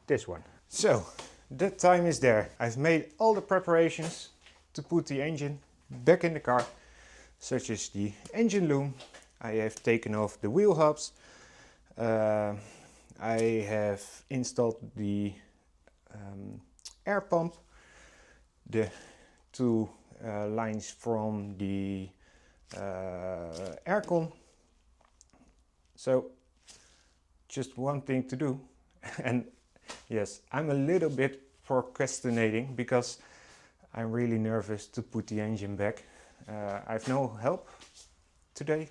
this one. So that time is there. I've made all the preparations to put the engine back in the car, such as the engine loom. I have taken off the wheel hubs. I have installed the air pump, the two lines from the aircon. So just one thing to do. And yes, I'm a little bit procrastinating because I'm really nervous to put the engine back. I've no help today,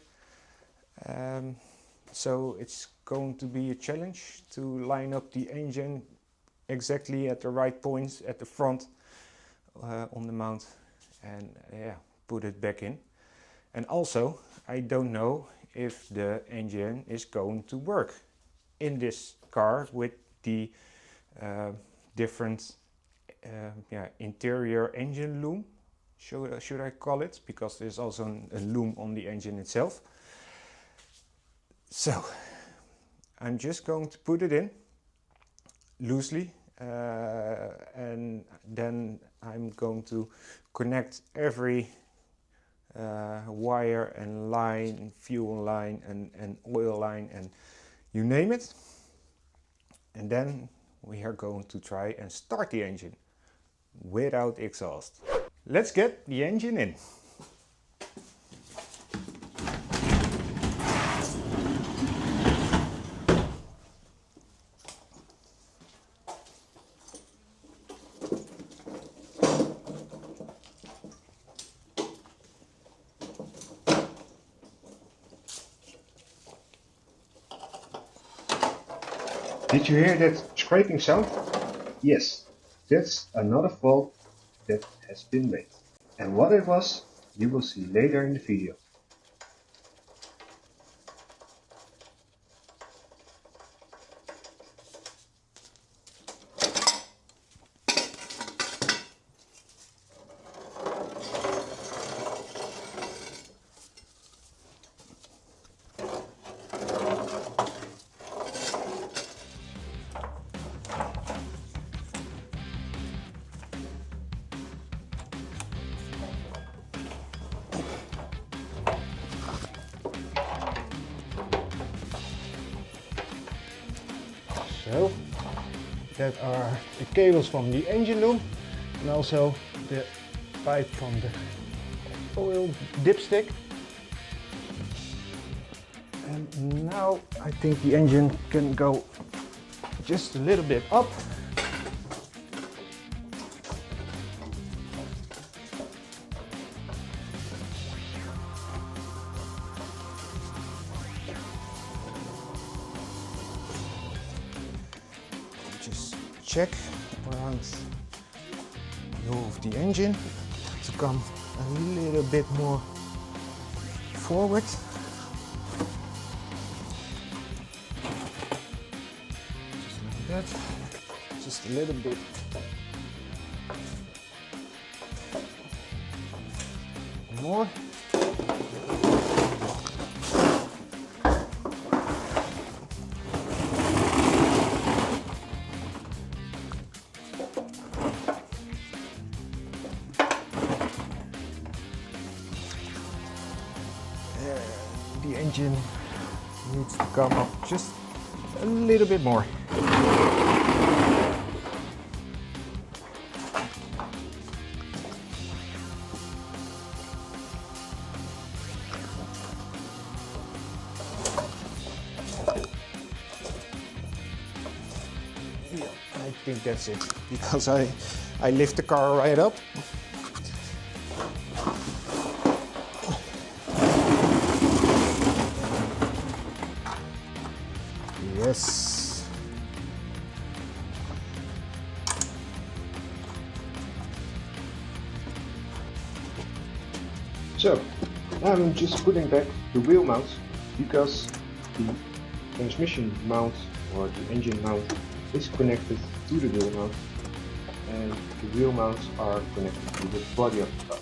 so it's going to be a challenge to line up the engine exactly at the right points at the front on the mount, and yeah, put it back in. And also, I don't know if the engine is going to work in this car with the different interior engine loom, should I call it, because there's also a loom on the engine itself. So I'm just going to put it in loosely, and then I'm going to connect every wire and line, fuel line and oil line and you name it. And then we are going to try and start the engine without exhaust. Let's get the engine in. Did you hear that scraping sound? Yes, that's another fault that has been made. And what it was, you will see later in the video. that are the cables from the engine loom and also the pipe from the oil dipstick. And now I think the engine can go just a little bit up. Just check around move the engine to come a little bit more forward. Just like that. Just a little bit. More. The engine needs to come up just a little bit more. Yeah, I think that's it, because I lift the car right up. Yes. So, now I'm just putting back the wheel mounts, because the transmission mount or the engine mount is connected to the wheel mount, and the wheel mounts are connected to the body of the car.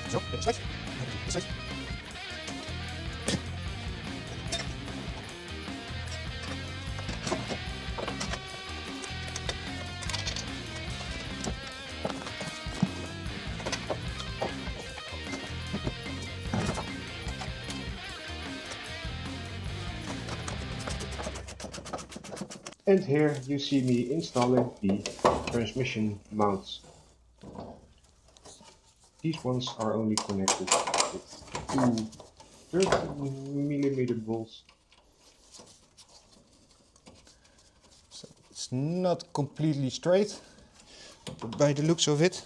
Zo, dit is het. And here you see me installing the transmission mounts. These ones are only connected with two 30mm bolts. So it's not completely straight, but by the looks of it.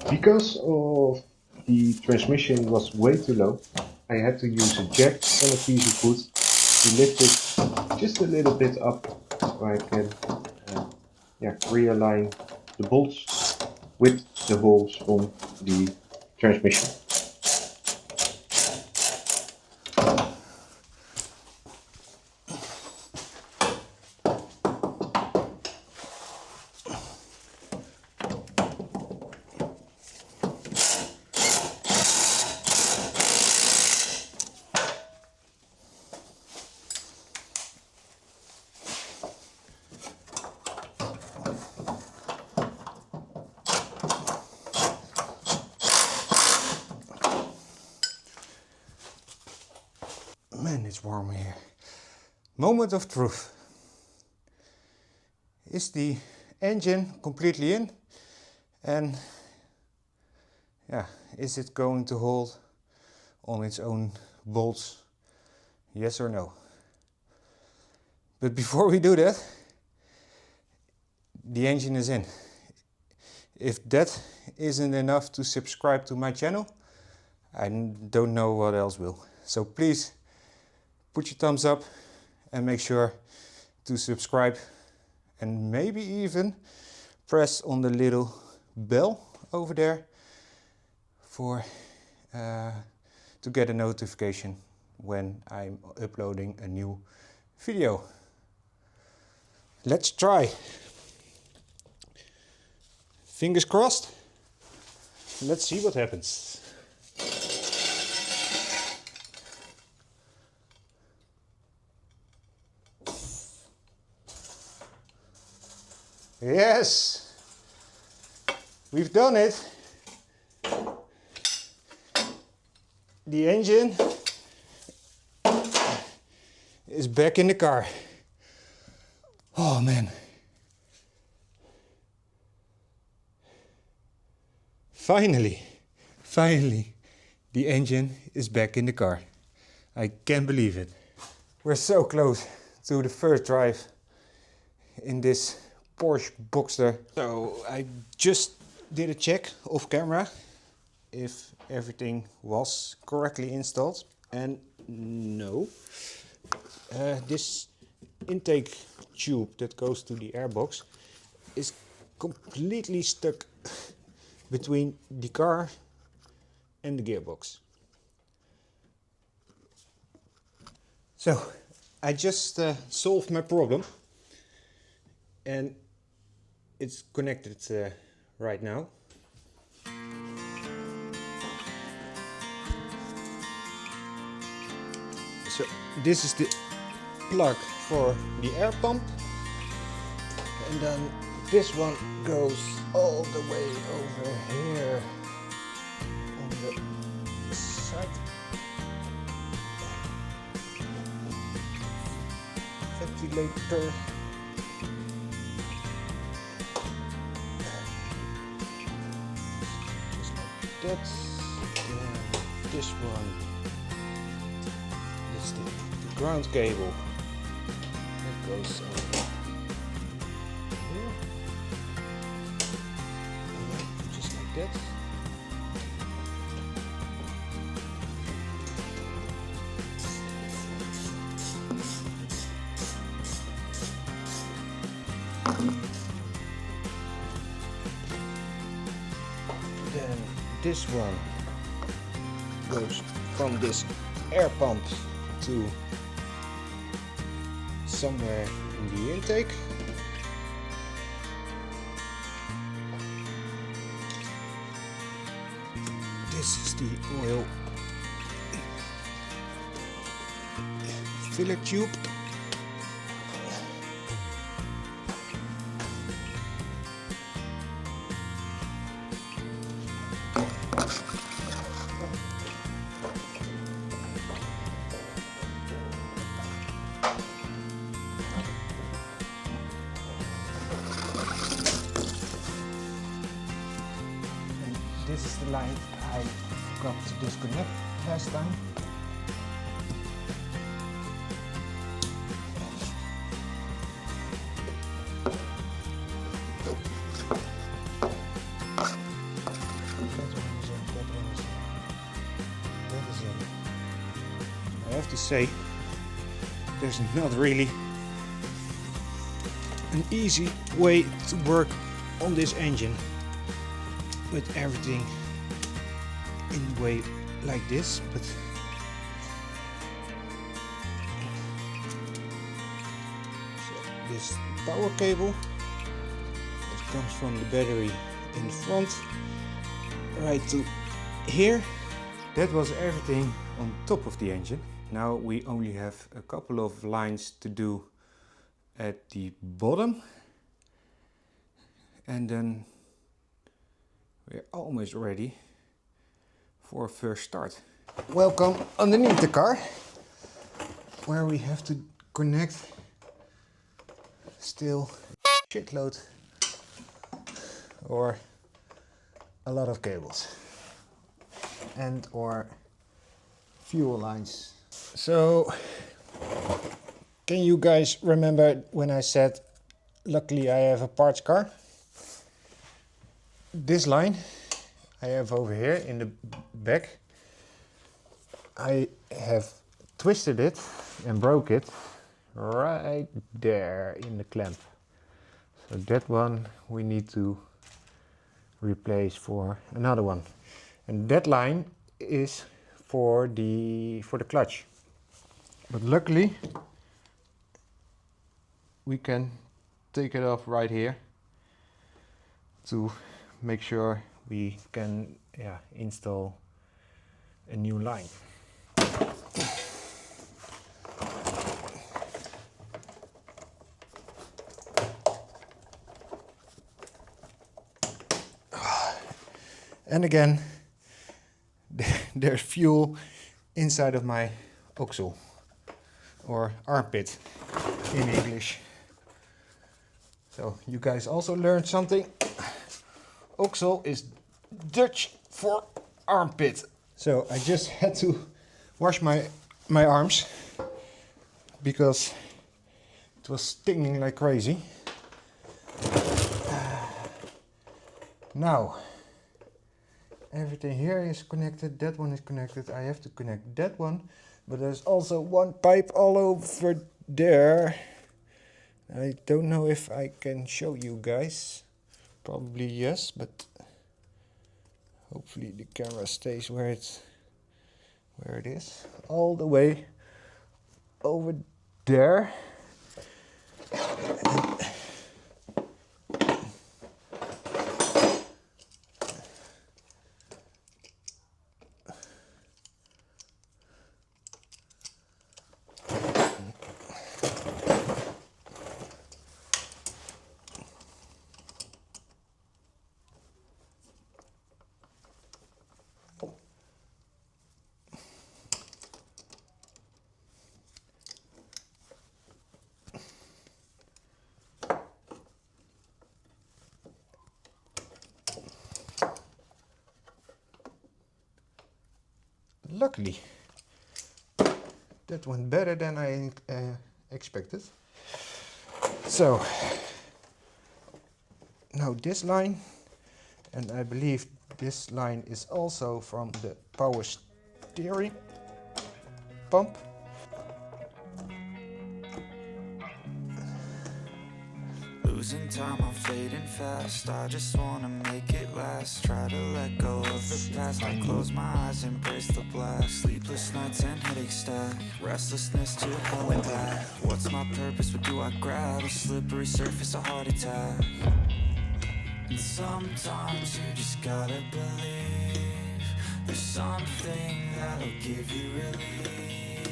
Because of the transmission was way too low, I had to use a jack and a piece of wood to lift it just a little bit up, so I can realign the bolts with the holes from the transmission. Man, it's warm here. Moment of truth. is the engine completely in? And yeah, is it going to hold on its own bolts? Yes or no? But before we do that, the engine is in. If that isn't enough to subscribe to my channel, I don't know what else will. So please put your thumbs up and make sure to subscribe, and maybe even press on the little bell over there for to get a notification when I'm uploading a new video. Let's try. Fingers crossed. Let's see what happens. Yes, we've done it. The engine is back in the car. Oh man. Finally, the engine is back in the car. I can't believe it. We're so close to the first drive in this Porsche Boxster. So I just did a check off camera if everything was correctly installed, and no. This intake tube that goes to the airbox is completely stuck between the car and the gearbox. So I just solved my problem, and it's connected right now. So this is the plug for the air pump, and then this one goes all the way over here on the side. Ventilator. Just like that. And this one. That's the ground cable. That goes over here. And just like that. Then this one goes from this air pump to somewhere in the intake. This is the oil filler tube. This is the line I forgot to disconnect last time. That is in. I have to say, there's not really an easy way to work on this engine with everything in a way like this, but so this power cable that comes from the battery in the front right to here. That was everything on top of the engine. Now we only have a couple of lines to do at the bottom, and then we're almost ready for a first start. Welcome underneath the car, where we have to connect still shitload or a lot of cables and or fuel lines. So can you guys remember when I said luckily I have a parts car? This line I have over here in the back, I have twisted it and broke it right there in the clamp. So that one we need to replace for another one. And that line is for the clutch. But luckily we can take it off right here to make sure we can install a new line. And again, there's fuel inside of my oxel, or armpit in English. So you guys also learned something. Oxel is Dutch for armpit. So I just had to wash my arms because it was stinging like crazy. Now everything here is connected, that one is connected. I have to connect that one, but there's also one pipe all over there. I don't know if I can show you guys. Probably yes, but hopefully the camera stays where it is. All the way over there. Luckily, that went better than I expected. So, now this line, and I believe this line is also from the power steering pump. Losing time, I'm fading fast. I just wanna make it last. Try to let go of the past. I close my eyes, embrace the blast. Sleepless nights and headache stack. Restlessness to hell and back. What's my purpose? What do I grab? A slippery surface, a heart attack. And sometimes you just gotta believe there's something that'll give you relief.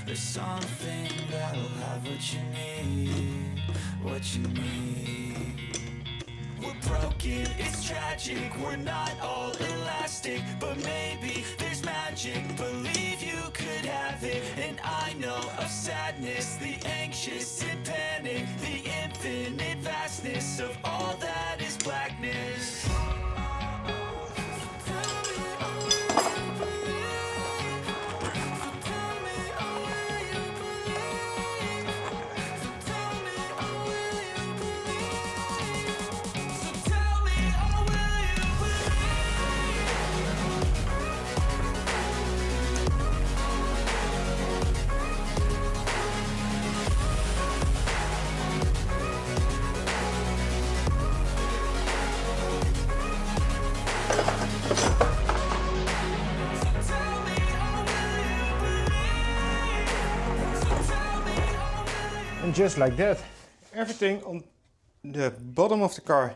There's something that'll have what you need, what you need. We're broken, it's tragic, we're not all elastic, but maybe there's magic. Believe you could have it, and I know of sadness, the anxious and panic, the infinite vastness of all that is blackness. And just like that, everything on the bottom of the car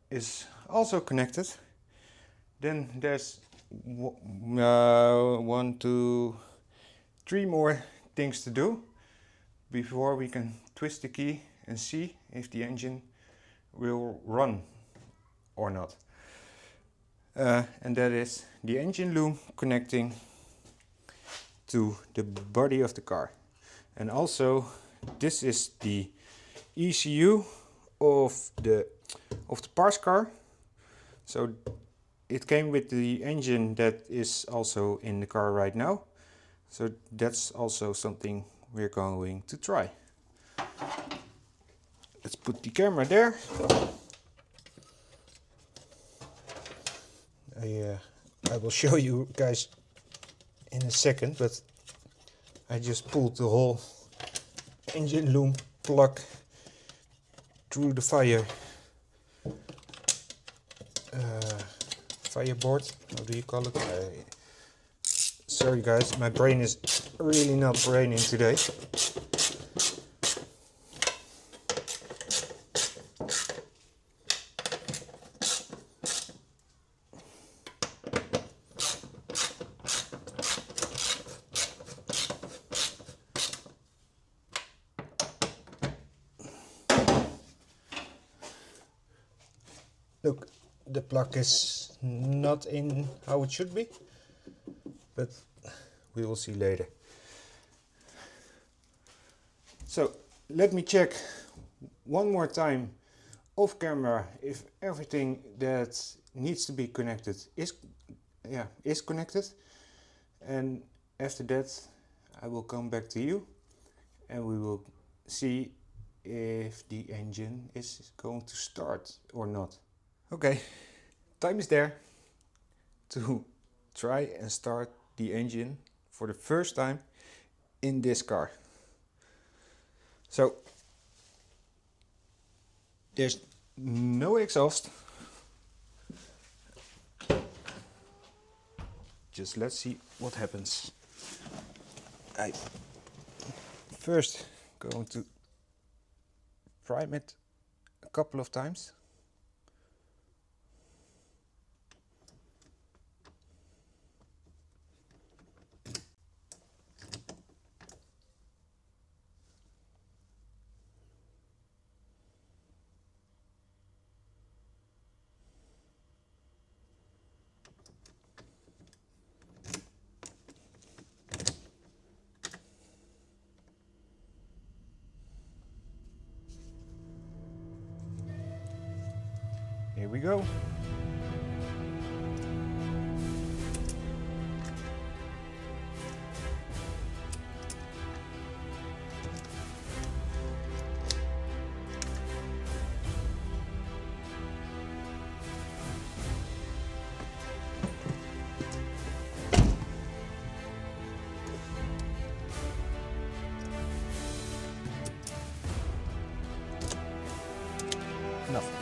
is also connected. Then there's 1, 2, 3 more things to do before we can twist the key and see if the engine will run or not. And that is the engine loom connecting to the body of the car. And also this is the ECU of the parts car. So it came with the engine that is also in the car right now. So that's also something we're going to try. Let's put the camera there. I will show you guys in a second, but I just pulled the whole engine loom plug through the fireboard. How do you call it? Sorry guys, my brain is really not braining today. Look, the plug is not in how it should be, but we will see later. So let me check one more time off camera if everything that needs to be connected is connected, and after that I will come back to you and we will see if the engine is going to start or not. Okay, time is there to try and start the engine for the first time in this car. So there's no exhaust. Just let's see what happens. I first going to prime it a couple of times. Here we go. Nothing.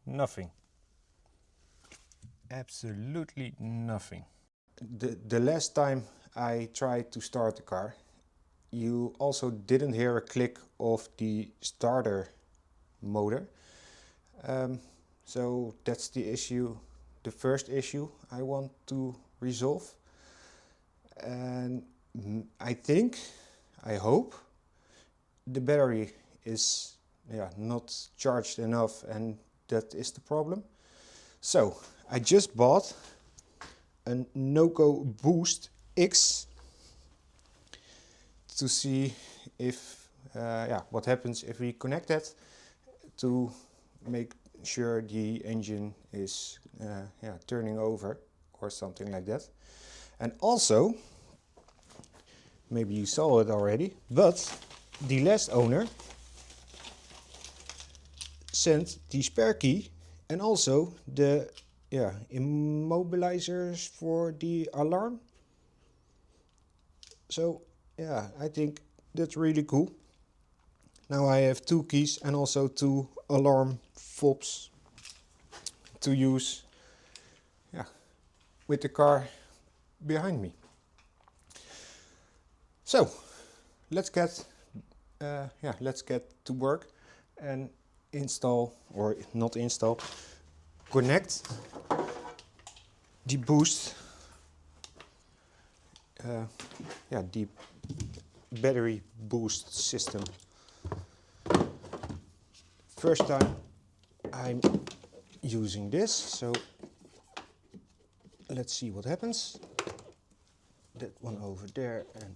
Nothing. Absolutely nothing. The last time I tried to start the car, you also didn't hear a click of the starter motor. So that's the issue, the first issue I want to resolve. And I hope the battery is not charged enough, and that is the problem. So I just bought a no-go boost X to see if what happens if we connect that to make sure the engine is turning over or something like that. And also, maybe you saw it already, but the last owner sent the spare key and also the immobilizers for the alarm. So yeah, I think that's really cool. Now I have 2 keys and also 2 alarm fobs to use with the car behind me. So let's get to work and install, or not install, connect the boost, the battery boost system. First time I'm using this, so let's see what happens. That one over there and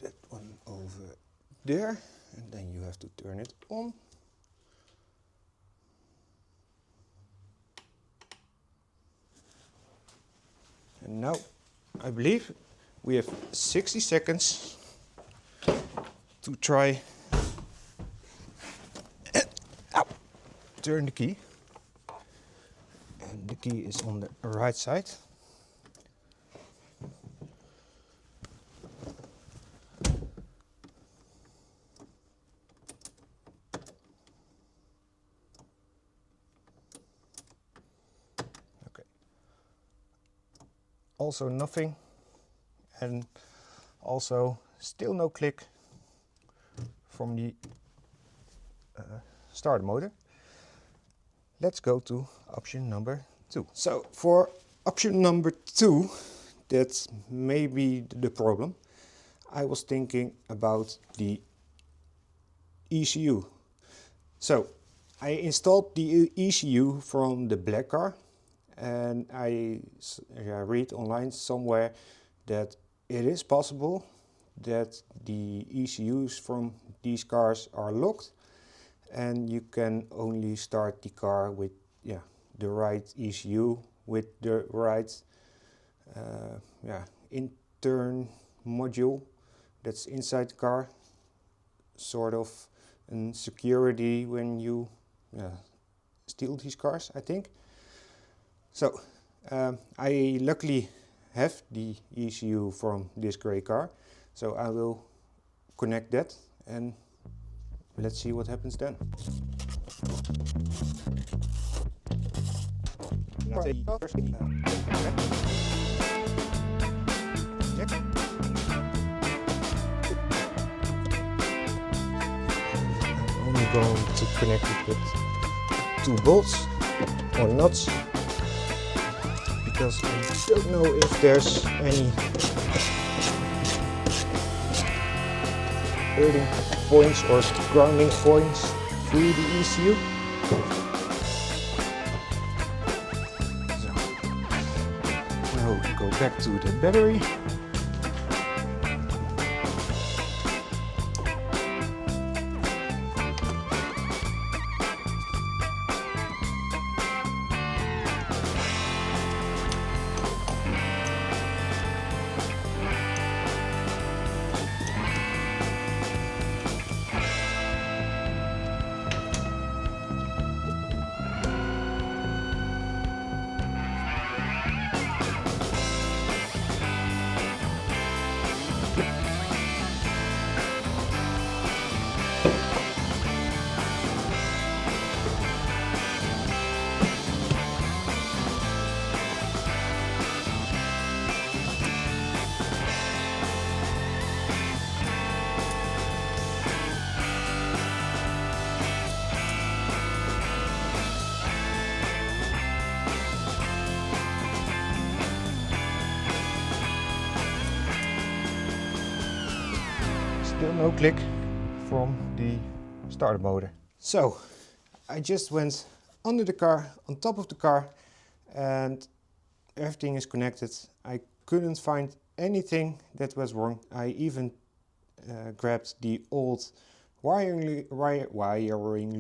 that one over there, and then you have to turn it on. And now I believe we have 60 seconds to try turn the key. And the key is on the right side. Okay. Also nothing, and also still no click from the start motor. Let's go to option number 2. So for option number 2, that's maybe the problem. I was thinking about the ECU. So I installed the ECU from the black car, and I read online somewhere that it is possible that the ECUs from these cars are locked, and you can only start the car with the right ECU with the right intern module that's inside the car, sort of a security when you steal these cars, I think. So I luckily have the ECU from this grey car, so I will connect that and let's see what happens then. I'm only going to connect it with 2 bolts or nuts, because I don't know if there's any earthing points or grounding points through the ECU. So now go back to the battery. Still no click from the starter motor. So I just went under the car, on top of the car, and everything is connected. I couldn't find anything that was wrong. I even grabbed the old wiring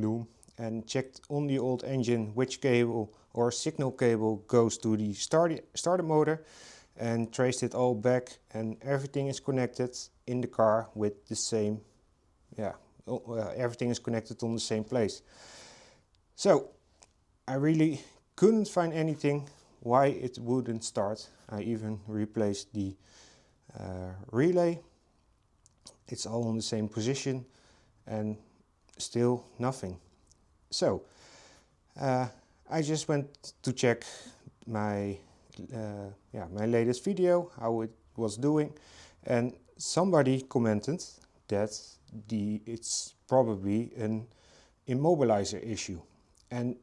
loom and checked on the old engine which cable or signal cable goes to the starter motor, and traced it all back, and everything is connected in the car with the same, everything is connected on the same place. So I really couldn't find anything why it wouldn't start. I even replaced the relay. It's all in the same position and still nothing. So I just went to check my my latest video, how it was doing, and somebody commented that it's probably an immobilizer issue. And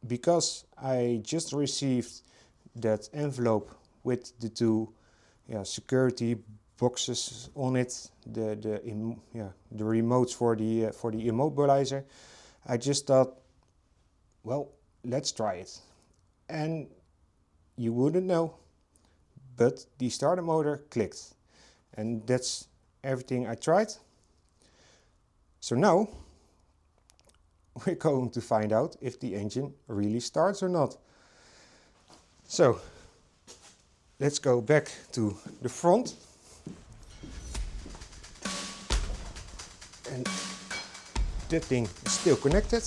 because I just received that envelope with the two security boxes on it, the remotes for the immobilizer, I just thought, well, let's try it. And you wouldn't know, but the starter motor clicked, and that's everything I tried. So now we're going to find out if the engine really starts or not. So let's go back to the front. And that thing is still connected.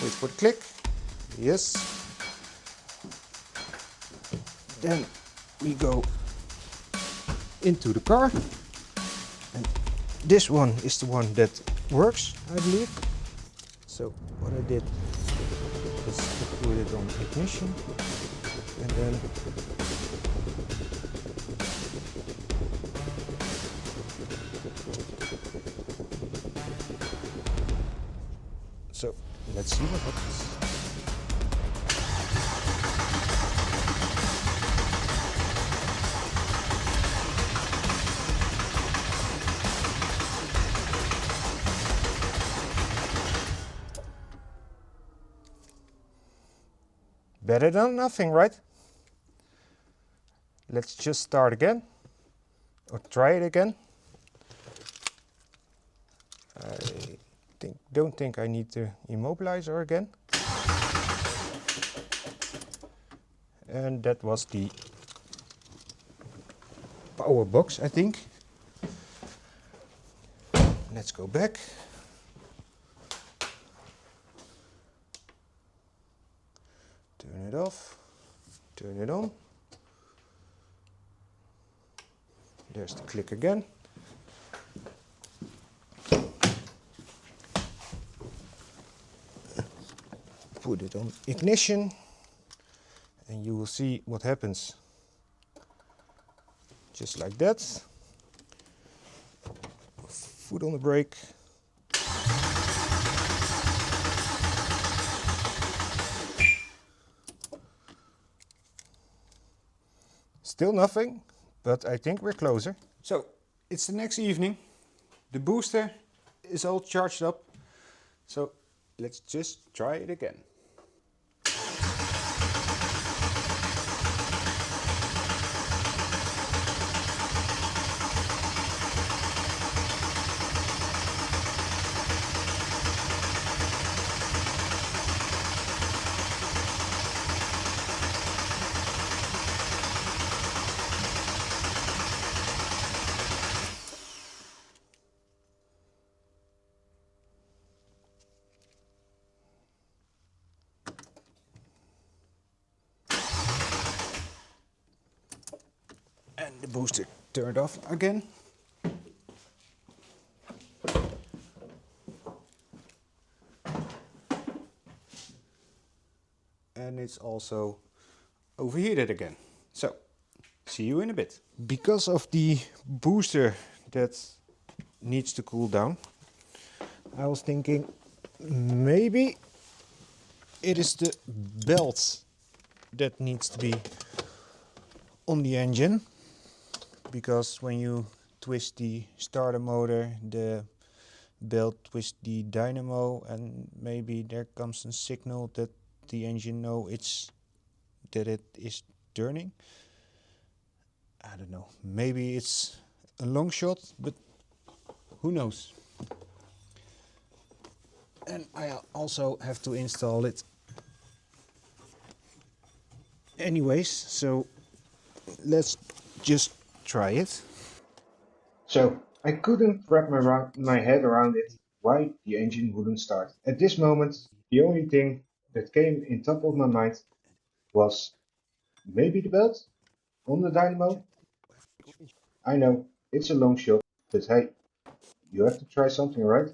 Wait for the click. Yes. Then we go into the car. And this one is the one that works, I believe. So what I did is I put it on ignition, and then so let's see what happens. Better than nothing, right? Let's just start again, or try it again. I don't think I need the immobilizer again. And that was the power box, I think. Let's go back. Turn it off, turn it on. There's the click again. Put it on ignition, and you will see what happens. Just like that. Foot on the brake. Still nothing, but I think we're closer. So it's the next evening. The booster is all charged up. So let's just try it again. And the booster turned off again. And it's also overheated again. So, see you in a bit. Because of the booster that needs to cool down, I was thinking maybe it is the belt that needs to be on the engine, because when you twist the starter motor, the belt with the dynamo, and maybe there comes a signal that the engine knows that it is turning. I don't know, maybe it's a long shot, but who knows. And I also have to install it anyways, so let's just try it. So I couldn't wrap my head around it, why the engine wouldn't start. At this moment, the only thing that came in top of my mind was maybe the belt on the dynamo. I know it's a long shot, but hey, you have to try something, right?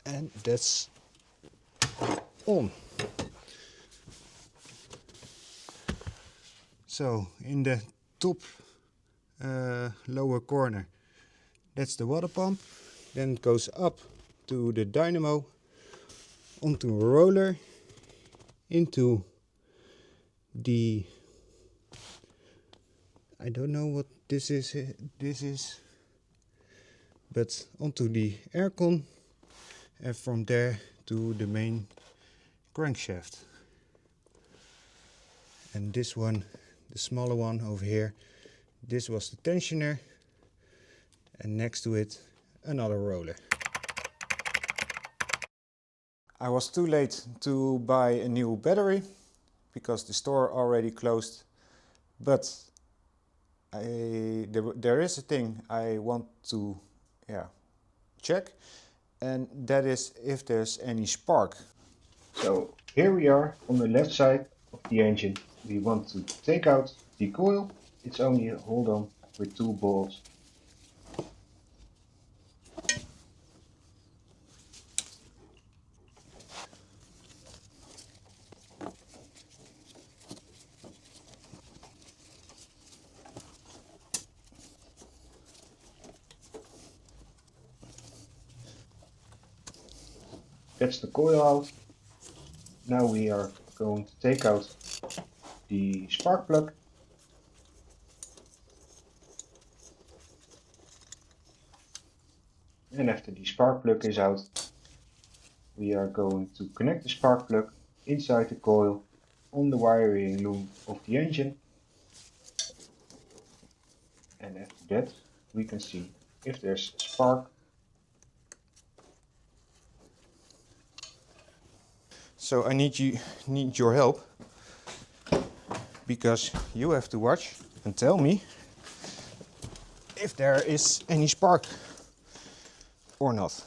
And that's on. So in the top lower corner, that's the water pump. Then it goes up to the dynamo, onto a roller, into the, I don't know what this is, but onto the aircon, and from there to the main crankshaft. And this one, the smaller one over here, this was the tensioner, and next to it another roller. I was too late to buy a new battery because the store already closed, but there is a thing I want to check, and that is if there's any spark. So here we are on the left side of the engine. We want to take out the coil. It's only a hold on with 2 bolts. That's the coil out. Now we are going to take out the spark plug. And after the spark plug is out, we are going to connect the spark plug inside the coil on the wiring loom of the engine. And after that, we can see if there's a spark. So I need your help, because you have to watch and tell me if there is any spark or not.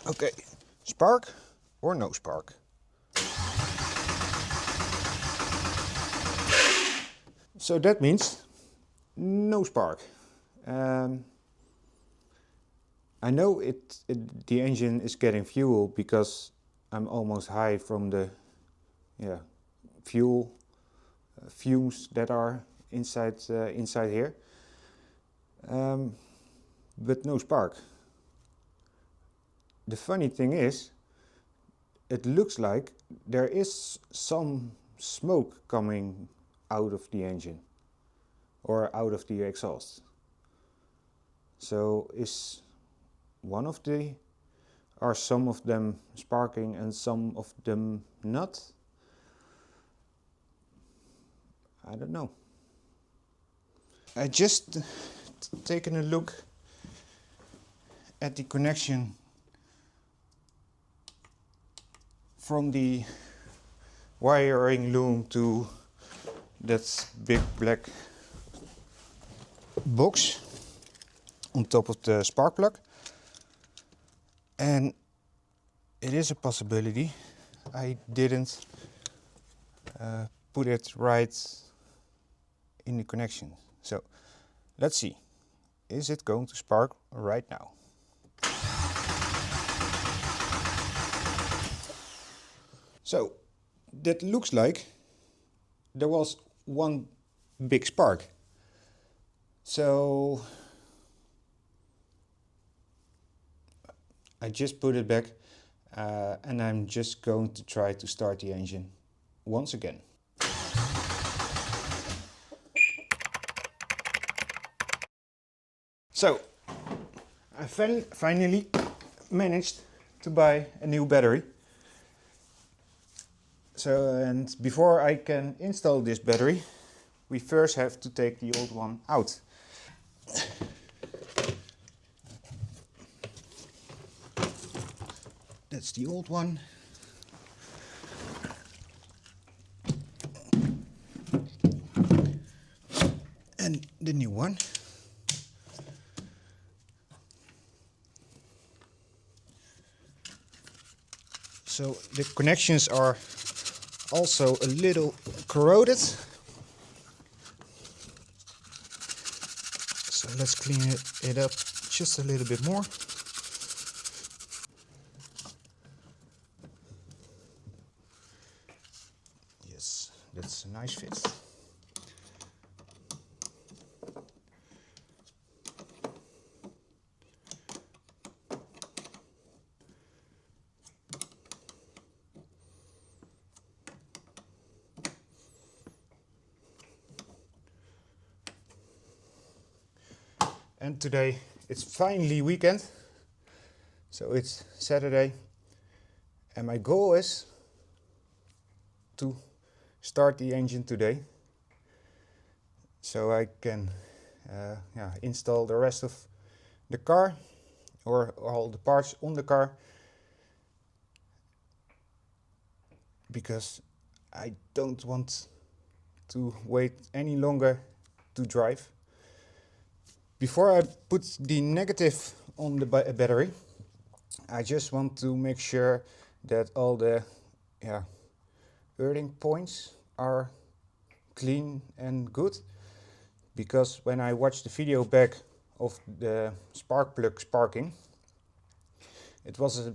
Okay, spark or no spark? So that means no spark. I know the engine is getting fuel because I'm almost high from the fuel fumes that are inside here, but no spark. The funny thing is, it looks like there is some smoke coming out of the engine or out of the exhaust. So are some of them sparking and some of them not? I don't know. I just taken a look at the connection from the wiring loom to that big black box on top of the spark plug, and it is a possibility I didn't put it right in the connection. So let's see, is it going to spark right now? So that looks like there was one big spark. So I just put it back and I'm just going to try to start the engine once again. So I finally managed to buy a new battery. So, and before I can install this battery, we first have to take the old one out. That's the old one. And the new one. So the connections are also a little corroded. So let's clean it up just a little bit more. Yes, that's a nice fit. And today it's finally weekend, so it's Saturday, and my goal is to start the engine today, so I can install the rest of the car or all the parts on the car, because I don't want to wait any longer to drive. Before I put the negative on the battery, I just want to make sure that all the earthing points are clean and good, because when I watched the video back of the spark plug sparking, it was a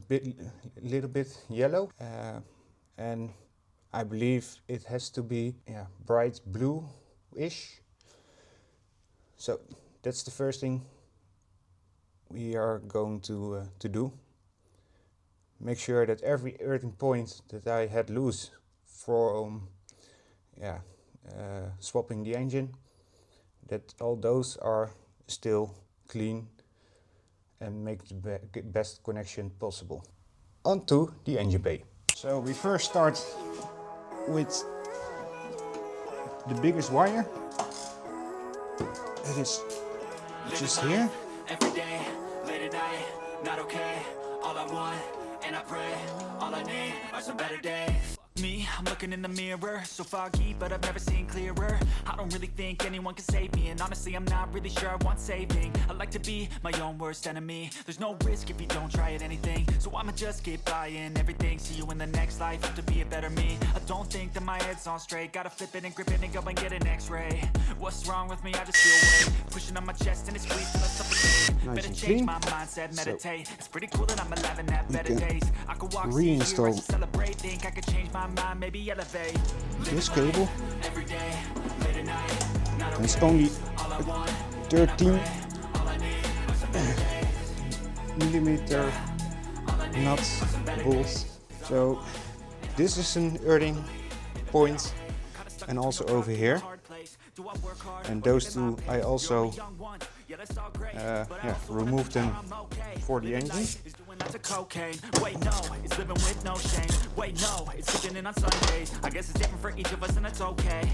little bit yellow, and I believe it has to be bright blue-ish. So that's the first thing we are going to do. Make sure that every earthing point that I had loose from swapping the engine, that all those are still clean and make the best connection possible. Onto the engine bay. So we first start with the biggest wire. It is just here. Every day, late at night, not okay. All I want, and I pray, all I need are some better days. Me, I'm looking in the mirror, so foggy, but I've never seen clearer. I don't really think anyone can save me, and honestly, I'm not really sure I want saving. I like to be my own worst enemy. There's no risk if you don't try at anything, so I'ma just keep buying everything. See you in the next life, have to be a better me. I don't think that my head's on straight. Gotta flip it and grip it and go and get an x-ray. What's wrong with me? I just feel weight pushing on my chest and it squeezes till I suffocate. Nice Better and change clean. my mindset, meditate. It's pretty cool that I'm alive and have better can days. I could walk, reinstall see, celebrate, think I could change my mind, maybe elevate. this cable. Every day, late at night, not And it's only all I want, 13 all I need are some better days. millimeter nuts bolts. So this is an earthing point, and also over here. And those two I also removed them for the engine. Wait, no, it's living with no shame. Wait, no, it's kicking in on Sundays. I guess it's different for each of us and it's okay.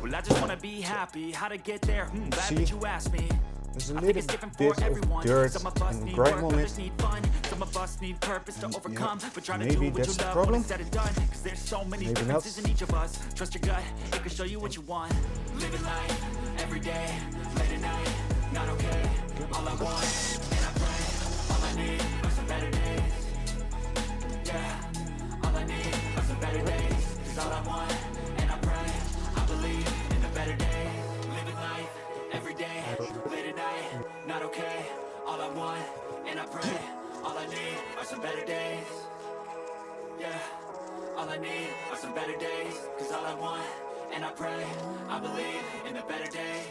Well, I just wanna be happy. How to get there? Glad See? that you asked me. There's a I think little it's different bit for everyone. of dirt Some of us and need grime work, on others it. need fun. Some of us need purpose to overcome. But try to do maybe what that's you the love problem. when it's said and done. Cause there's so many Maybe differences not. in each of us. Trust your gut, it can show you what you want. Living life, every day, late at night, not okay. All I want, and I pray, all I need are some better days. Yeah, all I need are some better days. Cause all I want, and I pray, I believe in the better days. Living life, every day, late at night, not okay. All I want, and I pray, all I need are some better days. Yeah, all I need are some better days. Cause all I want, and I pray, I believe in the better days.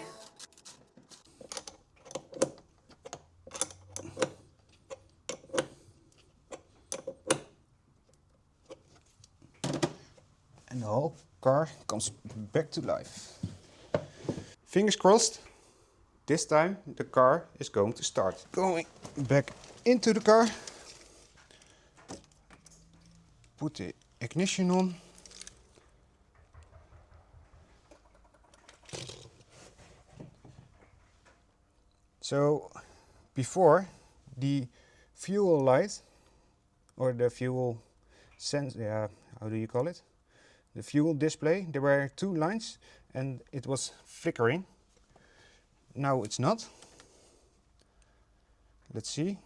and the whole car comes back to life. Fingers crossed, this time the car is going to start. Going back into the car, put the ignition on. So before, the fuel light or the fuel sense, how do you call it? The fuel display, there were two lines and it was flickering. Now it's not. Let's see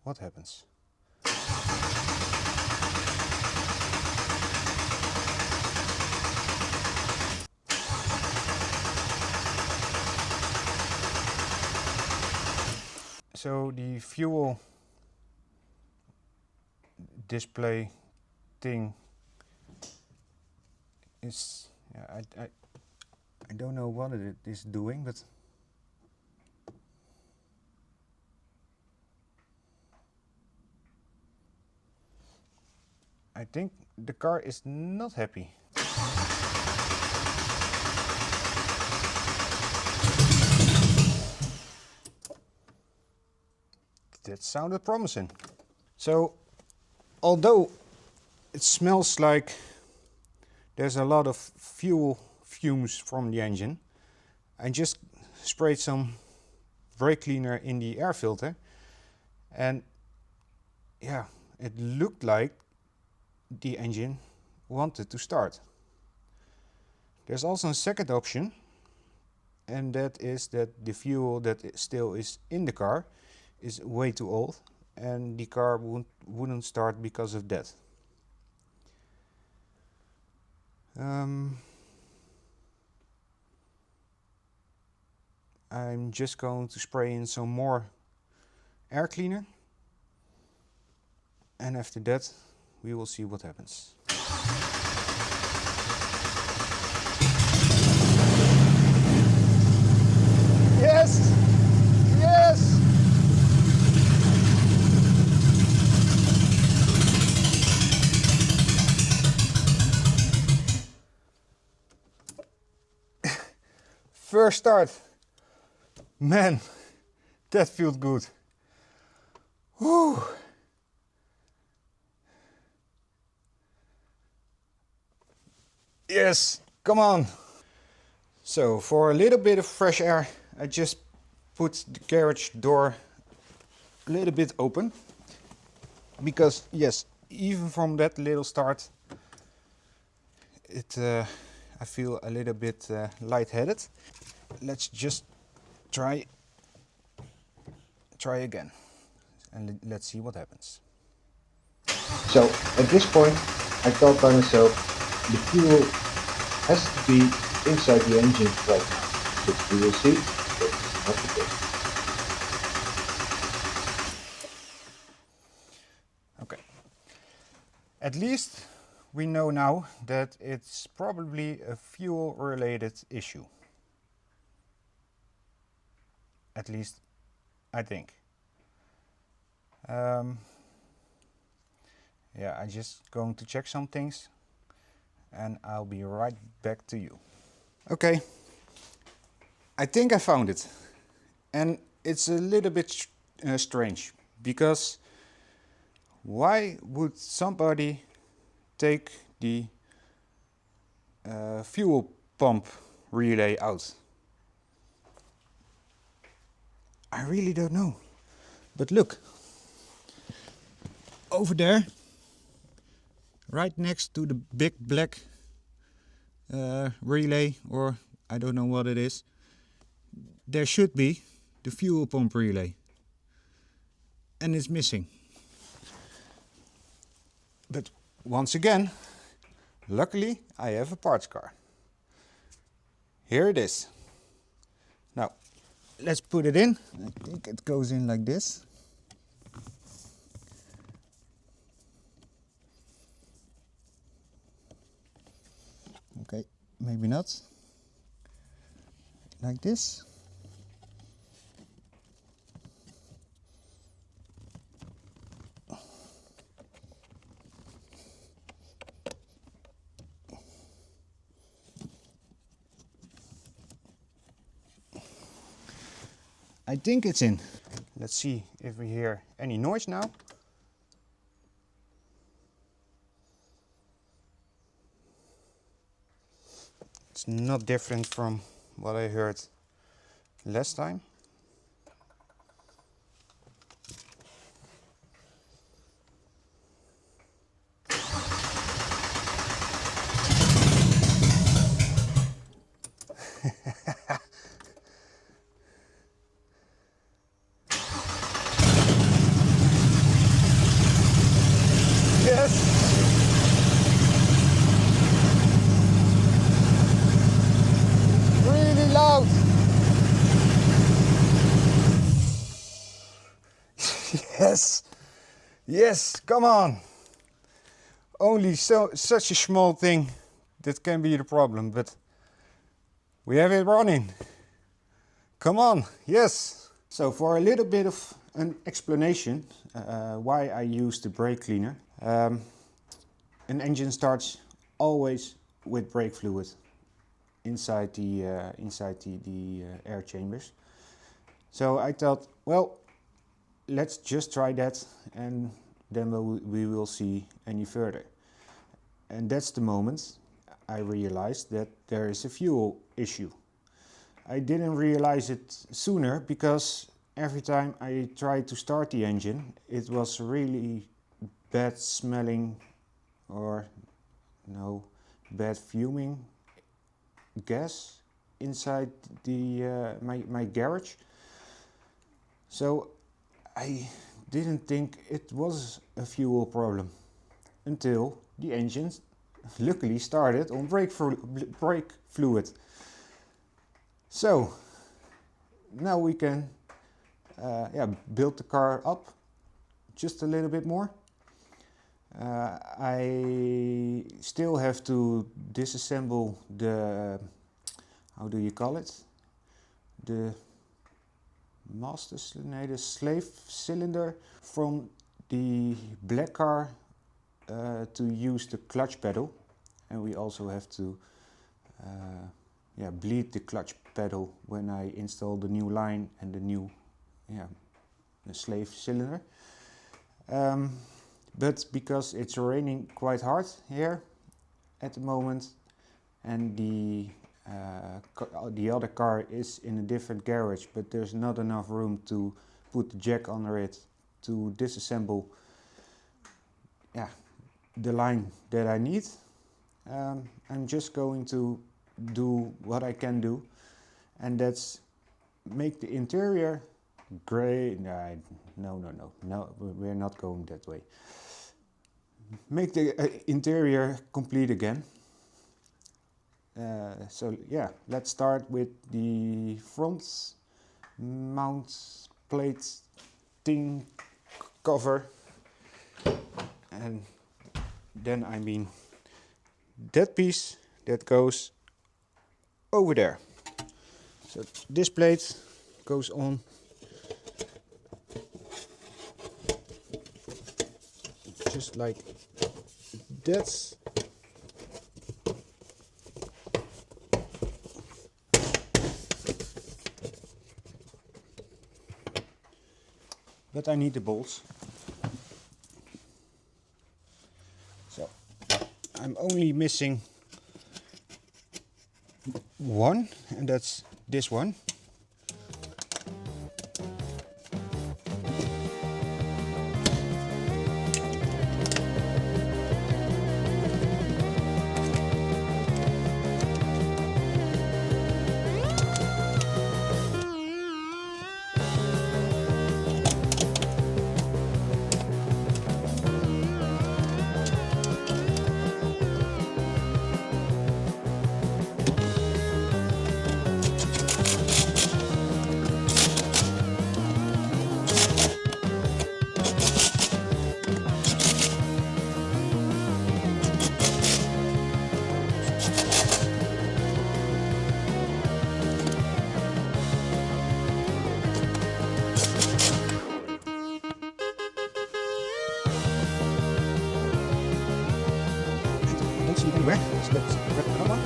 what happens. So the fuel display thing is, I don't know what it is doing, but I think the car is not happy. That sounded promising. So, although it smells like there's a lot of fuel fumes from the engine, I just sprayed some brake cleaner in the air filter, and yeah, it looked like the engine wanted to start. There's also a second option, and that is that the fuel that still is in the car is way too old and the car wouldn't start because of that. I'm just going to spray in some more air cleaner, and after that we will see what happens. Yes! Yes! First start. Man, that felt good. Whew. Yes, come on. So for a little bit of fresh air, I just put the garage door a little bit open. Because yes, even from that little start, I feel a little bit lightheaded. Let's just try again, and let's see what happens. So at this point, I thought by myself, the fuel has to be inside the engine right now. But we will see that it's not the case. Okay. At least we know now that it's probably a fuel-related issue. At least I think. Yeah, I'm just going to check some things and I'll be right back to you. Okay, I think I found it. And it's a little bit strange, because why would somebody take the fuel pump relay out? I really don't know. But look, over there, right next to the big black relay, or I don't know what it is, there should be the fuel pump relay. And it's missing. But once again, luckily I have a parts car. Here it is. Now, let's put it in. I think it goes in like this. Okay, maybe not. Like this. I think it's in. Let's see if we hear any noise now. It's not different from what I heard last time. Yes! Really loud! Yes! Yes, come on! Only such a small thing that can be the problem, but we have it running. Come on, yes! So for a little bit of an explanation why I use the brake cleaner. An engine starts always with brake fluid inside the air chambers. So I thought, well, let's just try that and then we will see any further. And that's the moment I realized that there is a fuel issue. I didn't realize it sooner because every time I tried to start the engine, it was really bad smelling or bad fuming gas inside the my garage. So I didn't think it was a fuel problem until the engine luckily started on brake fluid. So now we can build the car up just a little bit more. I still have to disassemble the, how do you call it? The the slave cylinder from the black car to use the clutch pedal. And we also have to bleed the clutch pedal when I install the new line and the new the slave cylinder. But because it's raining quite hard here at the moment and the other car is in a different garage, but there's not enough room to put the jack under it to disassemble the line that I need. I'm just going to do what I can do, and that's make the interior gray. No, we're not going that way. Make the interior complete again. So yeah, let's start with the front mount plate thing cover, and then I mean that piece that goes over there. So this plate goes on just like that. But I need the bolts. So I'm only missing one, and that's this one. Anywhere. So let's grab another one.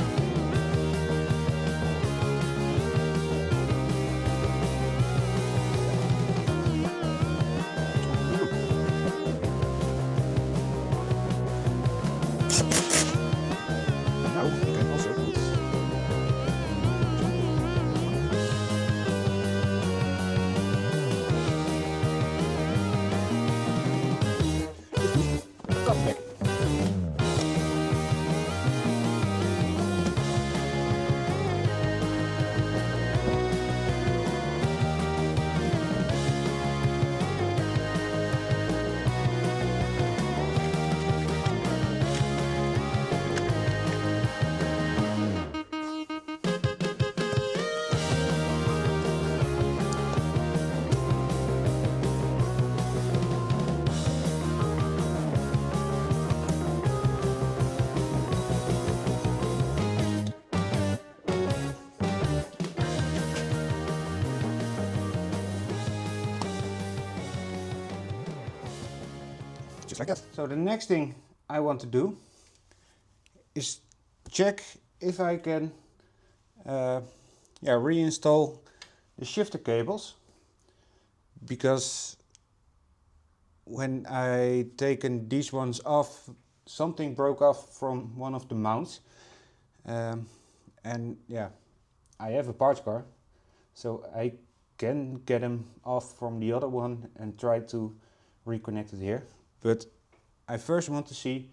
just like that. So the next thing I want to do is check if I can reinstall the shifter cables, because when I taken these ones off, something broke off from one of the mounts, and yeah, I have a parts car, so I can get them off from the other one and try to reconnect it here. But I first want to see,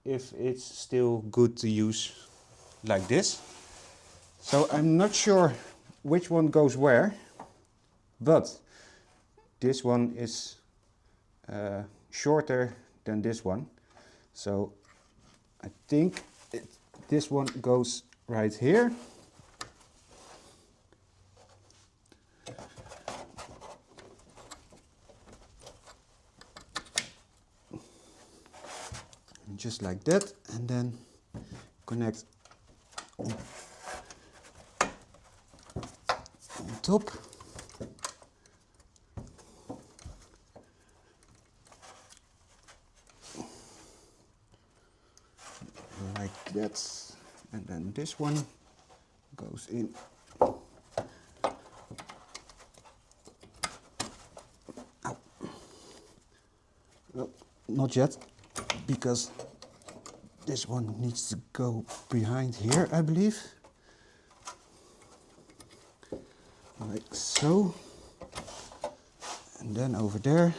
if it's still good to use like this. So I'm not sure which one goes where, but this one is shorter than this one. So I think this one goes right here. Just like that, and then connect on top. Like that, and then this one goes in. Ow. Well, not yet, because this one needs to go behind here, I believe. Like so. And then over there.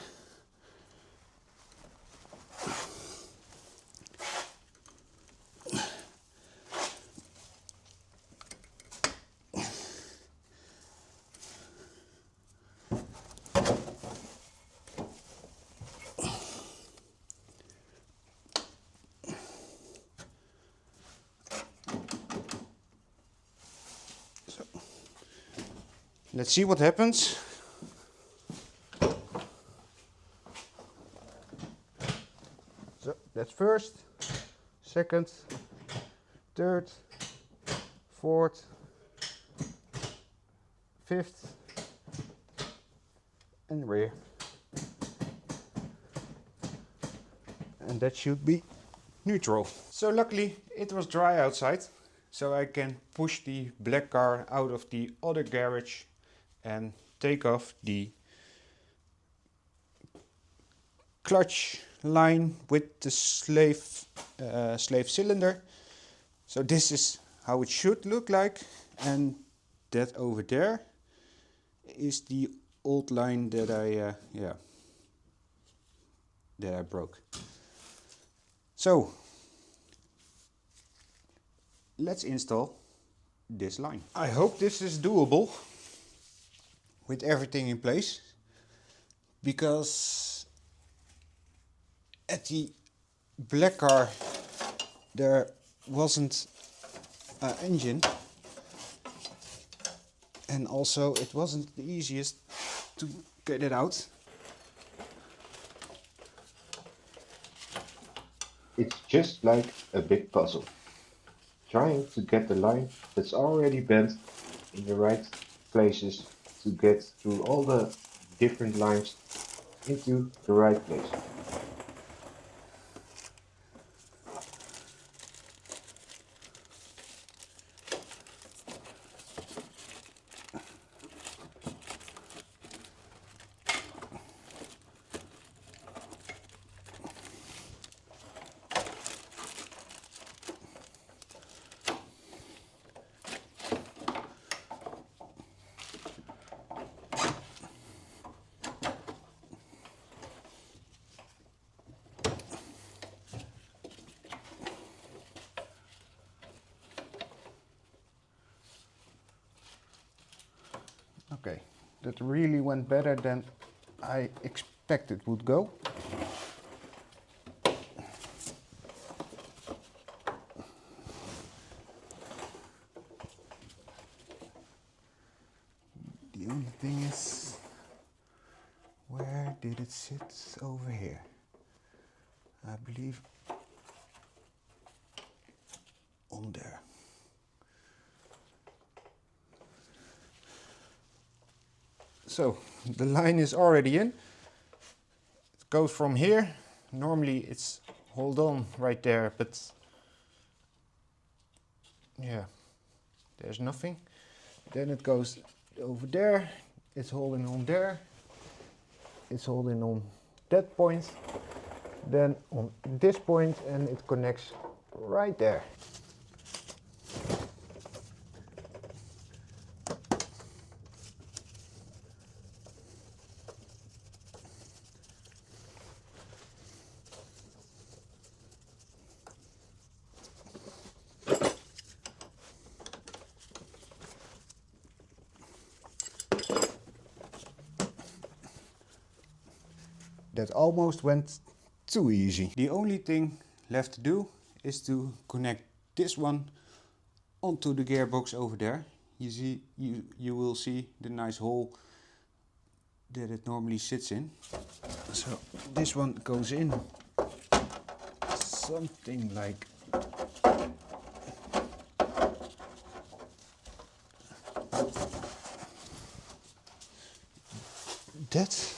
Let's see what happens. So that's first, second, third, fourth, fifth, and rear. And that should be neutral. So luckily it was dry outside, so I can push the black car out of the other garage and take off the clutch line with the slave cylinder. So this is how it should look like, and that over there is the old line that I broke. So let's install this line. I hope this is doable with everything in place, because at the black car there wasn't an engine, and also it wasn't the easiest to get it out. It's just like a big puzzle, trying to get the line that's already bent in the right places to get through all the different lines into the right place. Okay, that really went better than I expected would go. The only thing is, where did it sit over here? I believe on there. So the line is already in. It goes from here. Normally it's hold on right there, but yeah, there's nothing. Then it goes over there, it's holding on there, it's holding on that point, then on this point, and it connects right there. That almost went too easy. The only thing left to do is to connect this one onto the gearbox over there. You will see the nice hole that it normally sits in. So this one goes in something like that.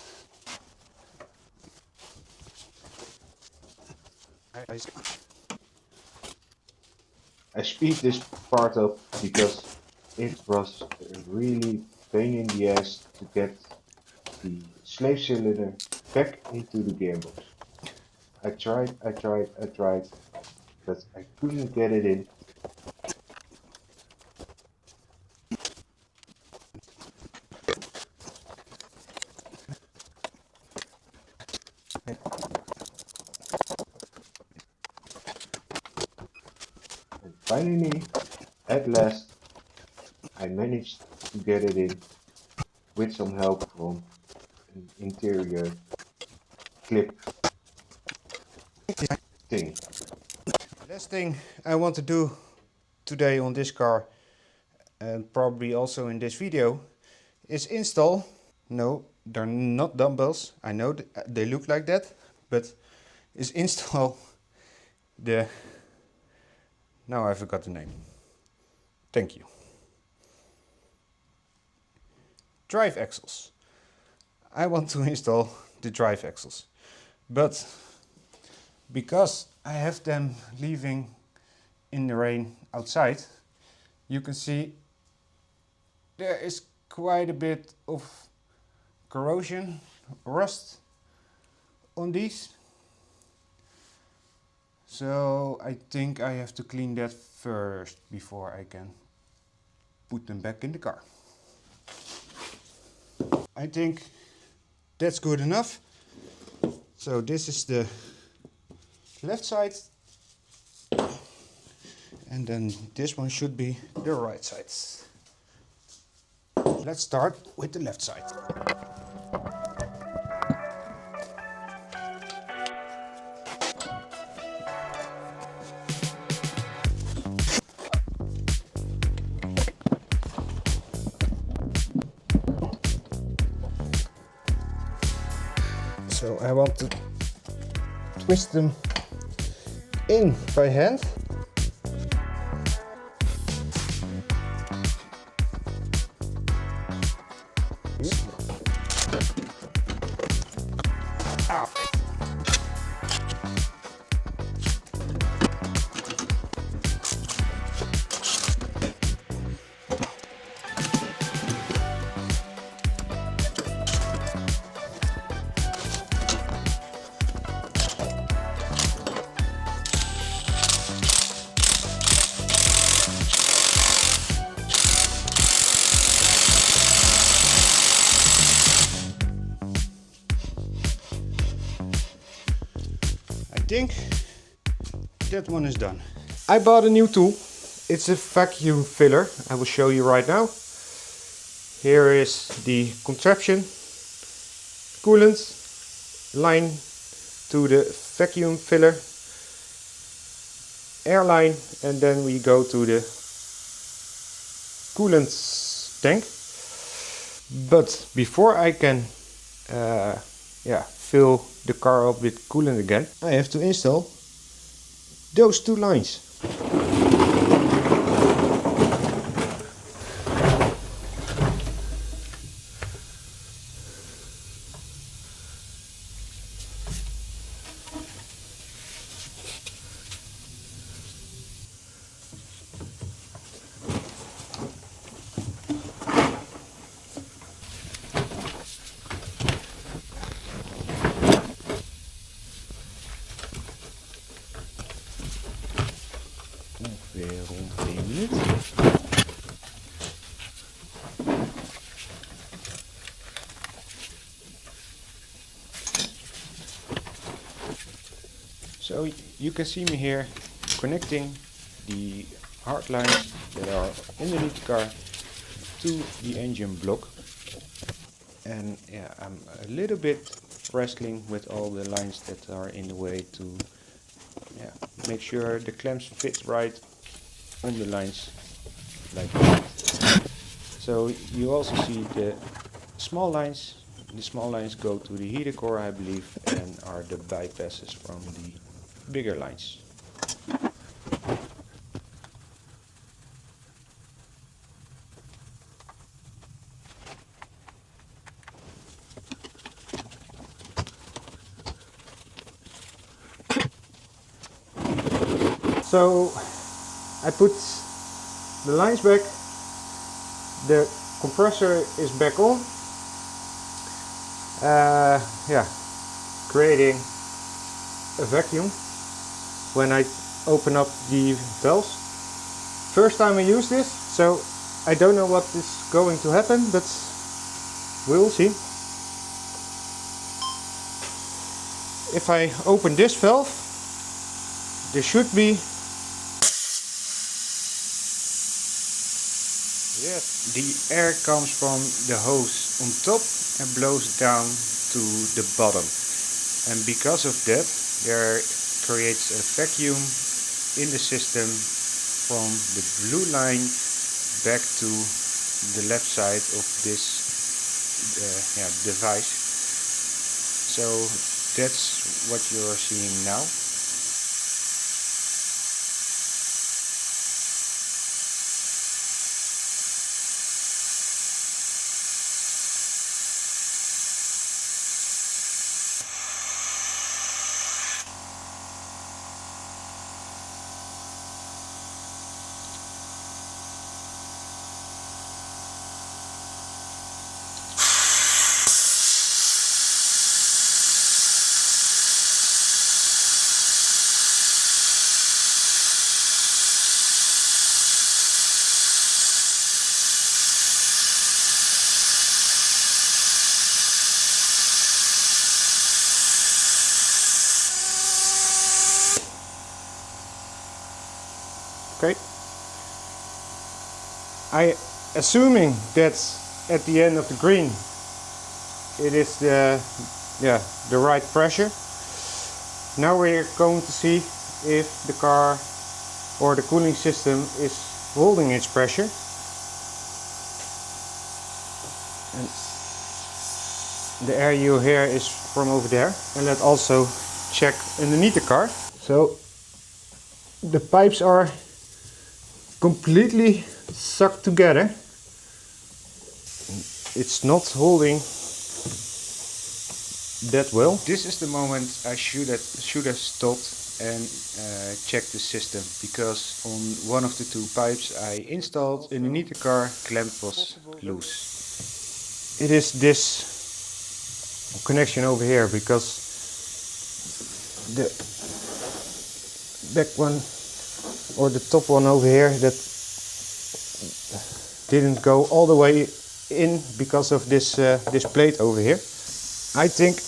I speed this part up because it was a really pain in the ass to get the slave cylinder back into the gearbox. I tried, but I couldn't get it in. And finally, at last, I managed to get it in with some help from an interior clip thing. Last thing I want to do today on this car, and probably also in this video, is install, no, they're not dumbbells, I know they look like that, but is install the, now I forgot the name, thank you, drive axles. I want to install the drive axles, but because I have them leaving in the rain outside, you can see there is quite a bit of corrosion, rust on these. So I think I have to clean that first before I can put them back in the car. I think that's good enough. So this is the left side, and then this one should be the right side. Let's start with the left side. So I want to twist them in by hand. I think that one is done. I bought a new tool. It's a vacuum filler. I will show you right now. Here is the contraption, coolant line to the vacuum filler, air line, and then we go to the coolant tank. But before I can fill the car up with coolant again, I have to install those two lines. ongeveer rond 1 minuut. So you can see me here connecting the hard lines that are underneath the car to the engine block. And yeah, I'm a little bit wrestling with all the lines that are in the way to make sure the clamps fit right on the lines like that. So you also see the small lines. The small lines go to the heater core, I believe, and are the bypasses from the bigger lines. So I put the lines back, the compressor is back on, creating a vacuum when I open up the valves. First time I use this, so I don't know what is going to happen, but we'll see. If I open this valve, there should be, yes, the air comes from the hose on top and blows down to the bottom, and because of that there creates a vacuum in the system from the blue line back to the left side of this device. So that's what you're seeing now. Okay. Assuming that at the end of the green it is the right pressure. Now we're going to see if the car or the cooling system is holding its pressure. And the air you hear is from over there. And let's also check underneath the car. So the pipes are completely sucked together. It's not holding that well. This is the moment I should have stopped and checked the system, because on one of the two pipes I installed underneath the car, clamp was loose. It is this connection over here, because the back one or the top one over here that didn't go all the way in because of this this plate over here. I think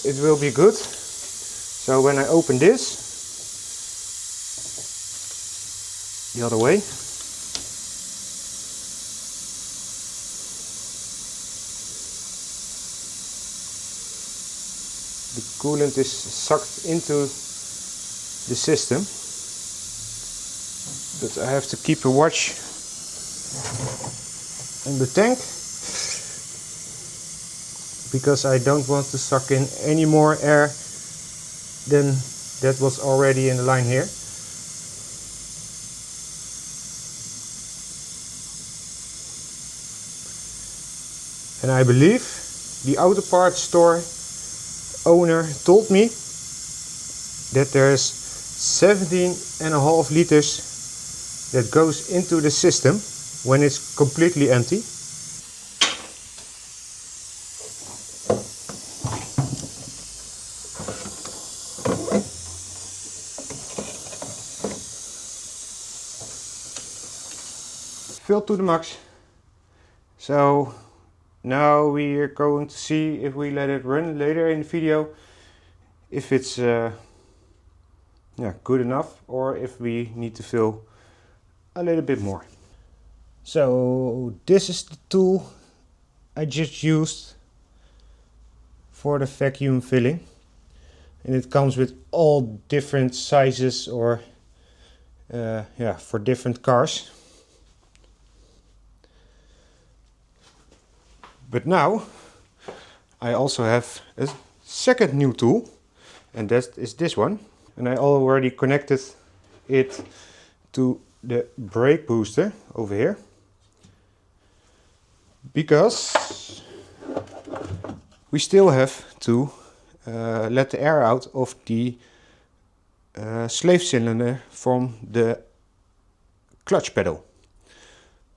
it will be good. So when I open this the other way, the coolant is sucked into the system. But I have to keep a watch on the tank, because I don't want to suck in any more air than that was already in the line here. And I believe the auto parts store owner told me that there's 17.5 liters that goes into the system when it's completely empty. filled to the max. So now we are going to see if we let it run later in the video, if it's good enough or if we need to fill a little bit more. So this is the tool I just used for the vacuum filling, and it comes with all different sizes or for different cars. But now I also have a second new tool, and that is this one. And I already connected it to the brake booster over here, because we still have to let the air out of the slave cylinder from the clutch pedal.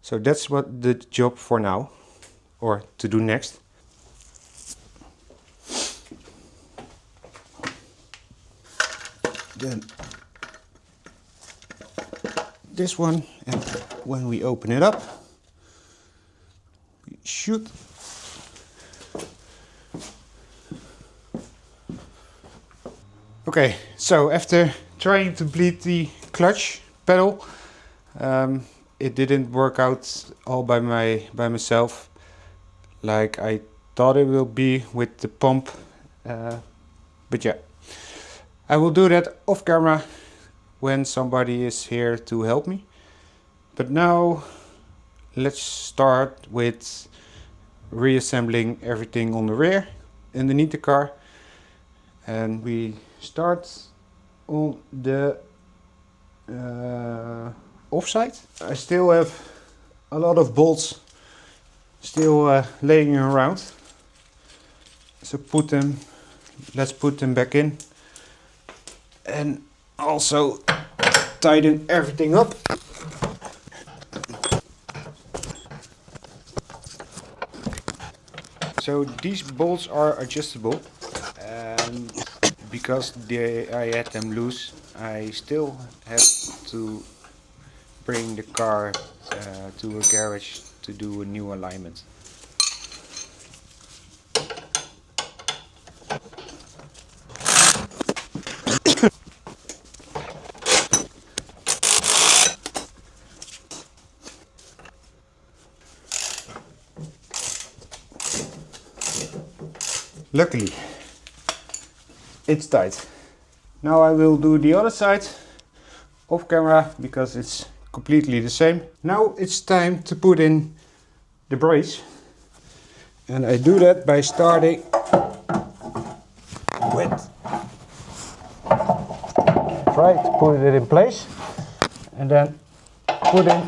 So that's what the job for now, or to do next. Then this one, and when we open it up, we should okay, so after trying to bleed the clutch pedal, it didn't work out all by myself like I thought it will be with the pump, but yeah, I will do that off camera when somebody is here to help me. But now let's start with reassembling everything on the rear underneath the car, and we start on the offside. I still have a lot of bolts still laying around, so let's put them back in and also tighten everything up. So these bolts are adjustable, and because I had them loose, I still have to bring the car to a garage to do a new alignment. Luckily, it's tight. Now I will do the other side off camera because it's completely the same. Now it's time to put in the brace, and I do that by starting with try to put it in place and then put in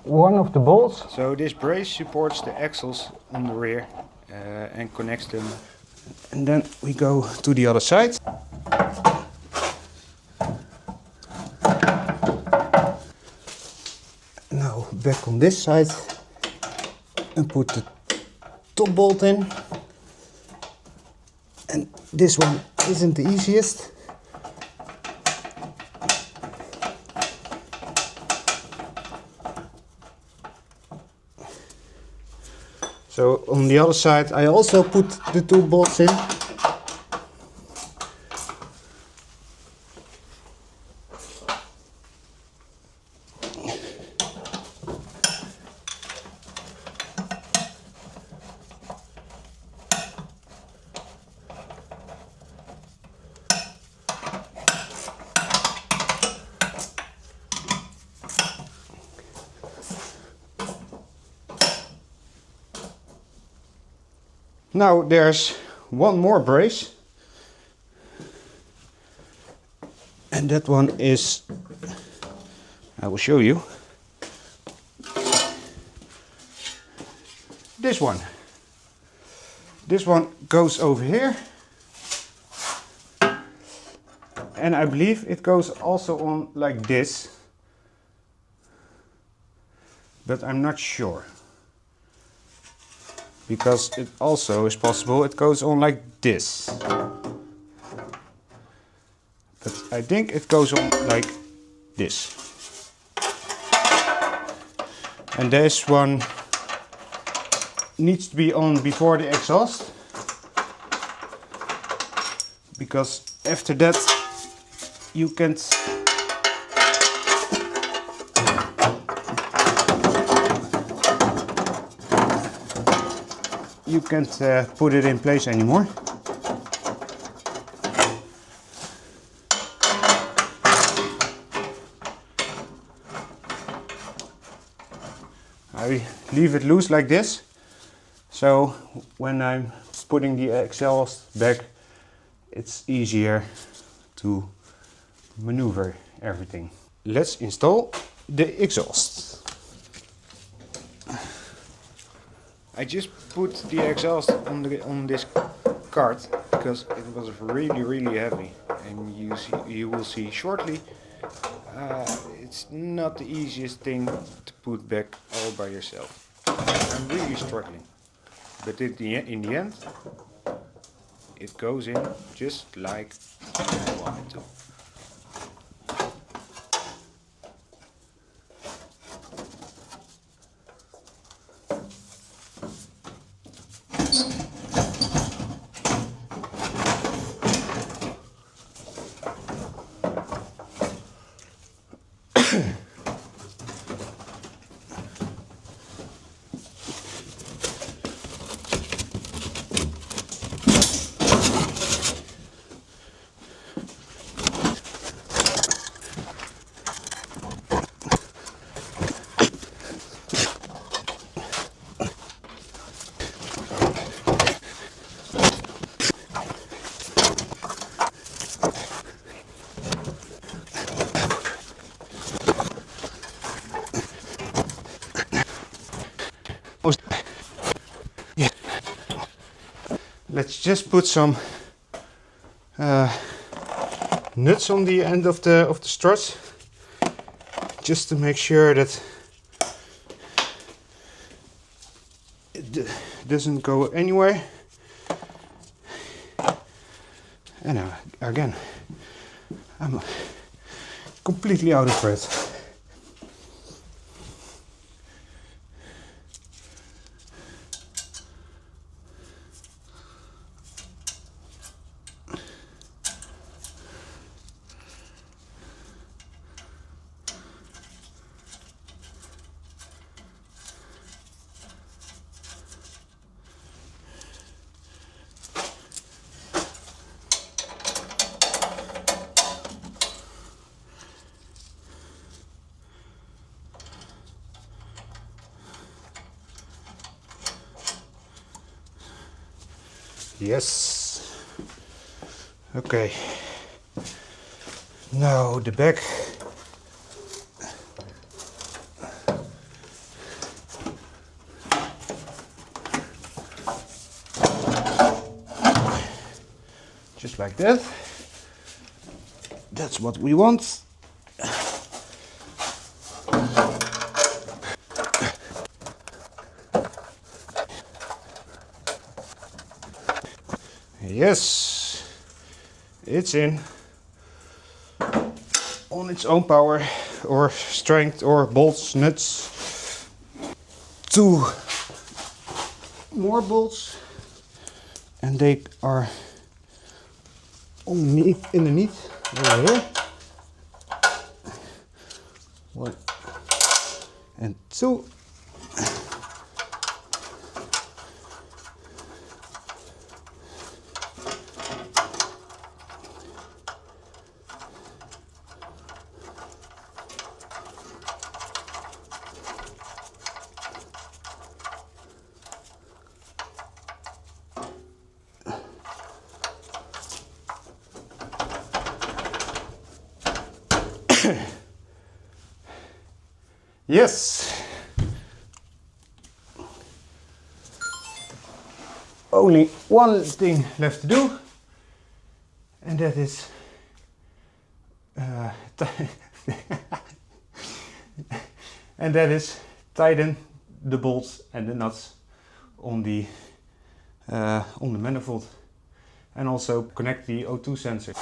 one of the bolts. So this brace supports the axles on the rear and connects them, and then we go to the other side. Now back on this side and put the top bolt in, and this one isn't the easiest. So on the other side I also put the two bolts in. Now there's one more brace, and that one is, I will show you, this one. This one goes over here, and I believe it goes also on like this, but I'm not sure. Because it also is possible it goes on like this. But I think it goes on like this. And this one needs to be on before the exhaust, because after that you can't put it in place anymore. I leave it loose like this, so when I'm putting the exhaust back, it's easier to maneuver everything. Let's install the exhaust. I just put the exhaust on this cart because it was really heavy, and you will see shortly. It's not the easiest thing to put back all by yourself. I'm really struggling, but in the end, it goes in just like I want it to. Yeah. Let's just put some nuts on the end of the struts, just to make sure that it doesn't go anywhere. And again, I'm completely out of breath. Yes. Okay. Now the back. Just like that. That's what we want. Yes, it's in on its own power or strength or bolts, nuts. 2 more bolts, and they are underneath over here. 1 and 2. Yes. Only one thing left to do, and that is tighten the bolts and the nuts on the manifold, and also connect the O2 sensor.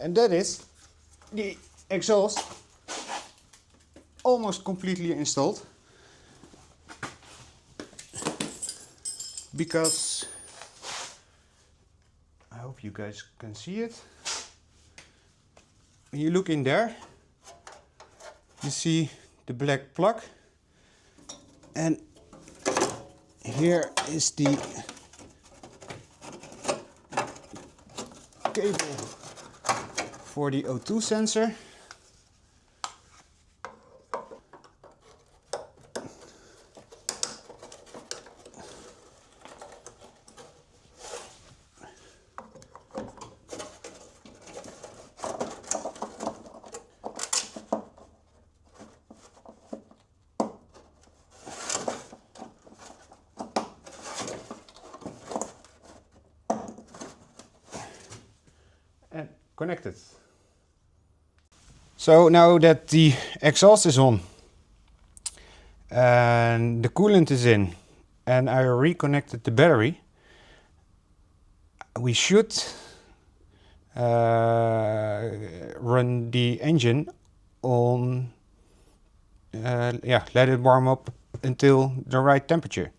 and that is the exhaust almost completely installed, because I hope you guys can see it. When you look in there, you see the black plug, and here is the cable for the O2 sensor. And connected. So now that the exhaust is on and the coolant is in and I reconnected the battery, we should run the engine on, let it warm up until the right temperature.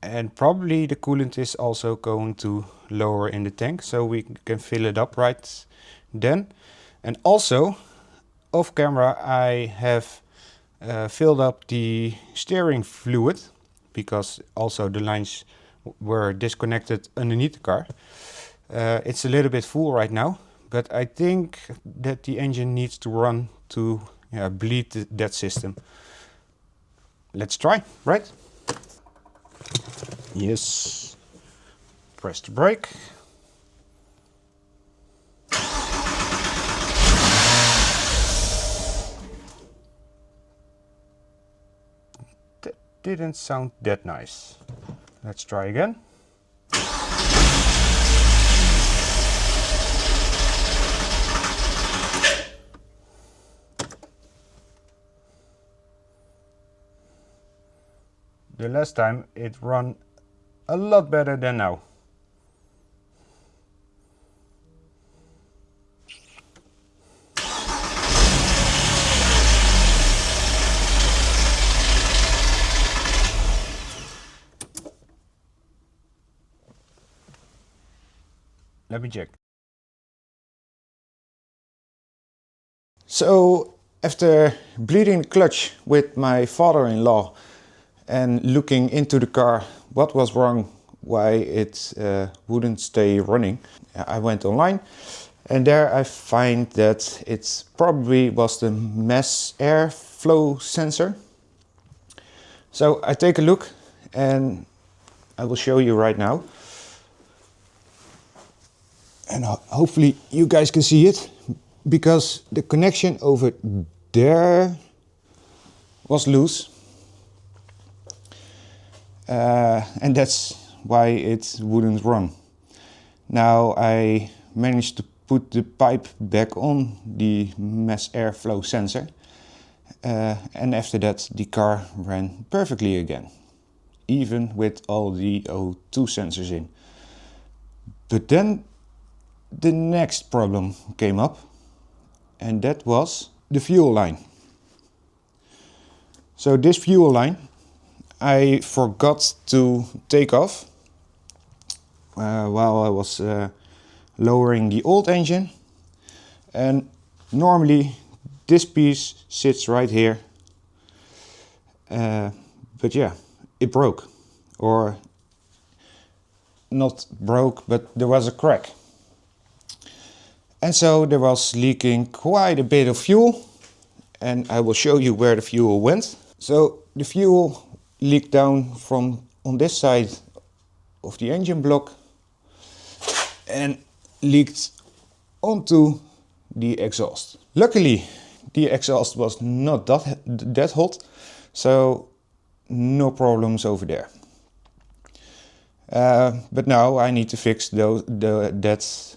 And probably the coolant is also going to lower in the tank, so we can fill it up right then. And also, off camera, I have filled up the steering fluid, because also the lines were disconnected underneath the car. It's a little bit full right now, but I think that the engine needs to run to bleed that system. Let's try, right? Yes. Press the brake. That didn't sound that nice. Let's try again. The last time it ran a lot better than now. Let me check. So after bleeding the clutch with my father-in-law and looking into the car, what was wrong, why it wouldn't stay running, I went online, and there I find that it probably was the mass air flow sensor. So I take a look and I will show you right now. And hopefully you guys can see it, because the connection over there was loose. And that's why it wouldn't run. Now I managed to put the pipe back on the mass airflow sensor, and after that the car ran perfectly again, even with all the O2 sensors in. But then the next problem came up, and that was the fuel line. So this fuel line I forgot to take off while I was lowering the old engine, and normally this piece sits right here, but yeah, it broke, or not broke, but there was a crack, and so there was leaking quite a bit of fuel, and I will show you where the fuel went. So the fuel leaked down from on this side of the engine block and leaked onto the exhaust. Luckily the exhaust was not that hot, so no problems over there. But now I need to fix that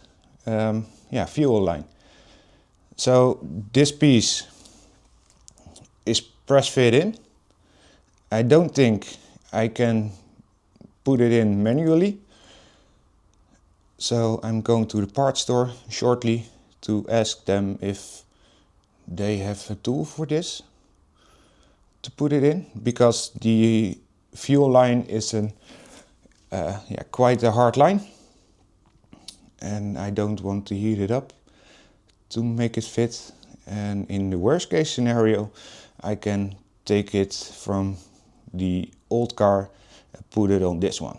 fuel line. So this piece is press fit in. I don't think I can put it in manually. So I'm going to the parts store shortly to ask them if they have a tool for this to put it in, because the fuel line is quite a hard line and I don't want to heat it up to make it fit, and in the worst case scenario I can take it from the old car and put it on this one.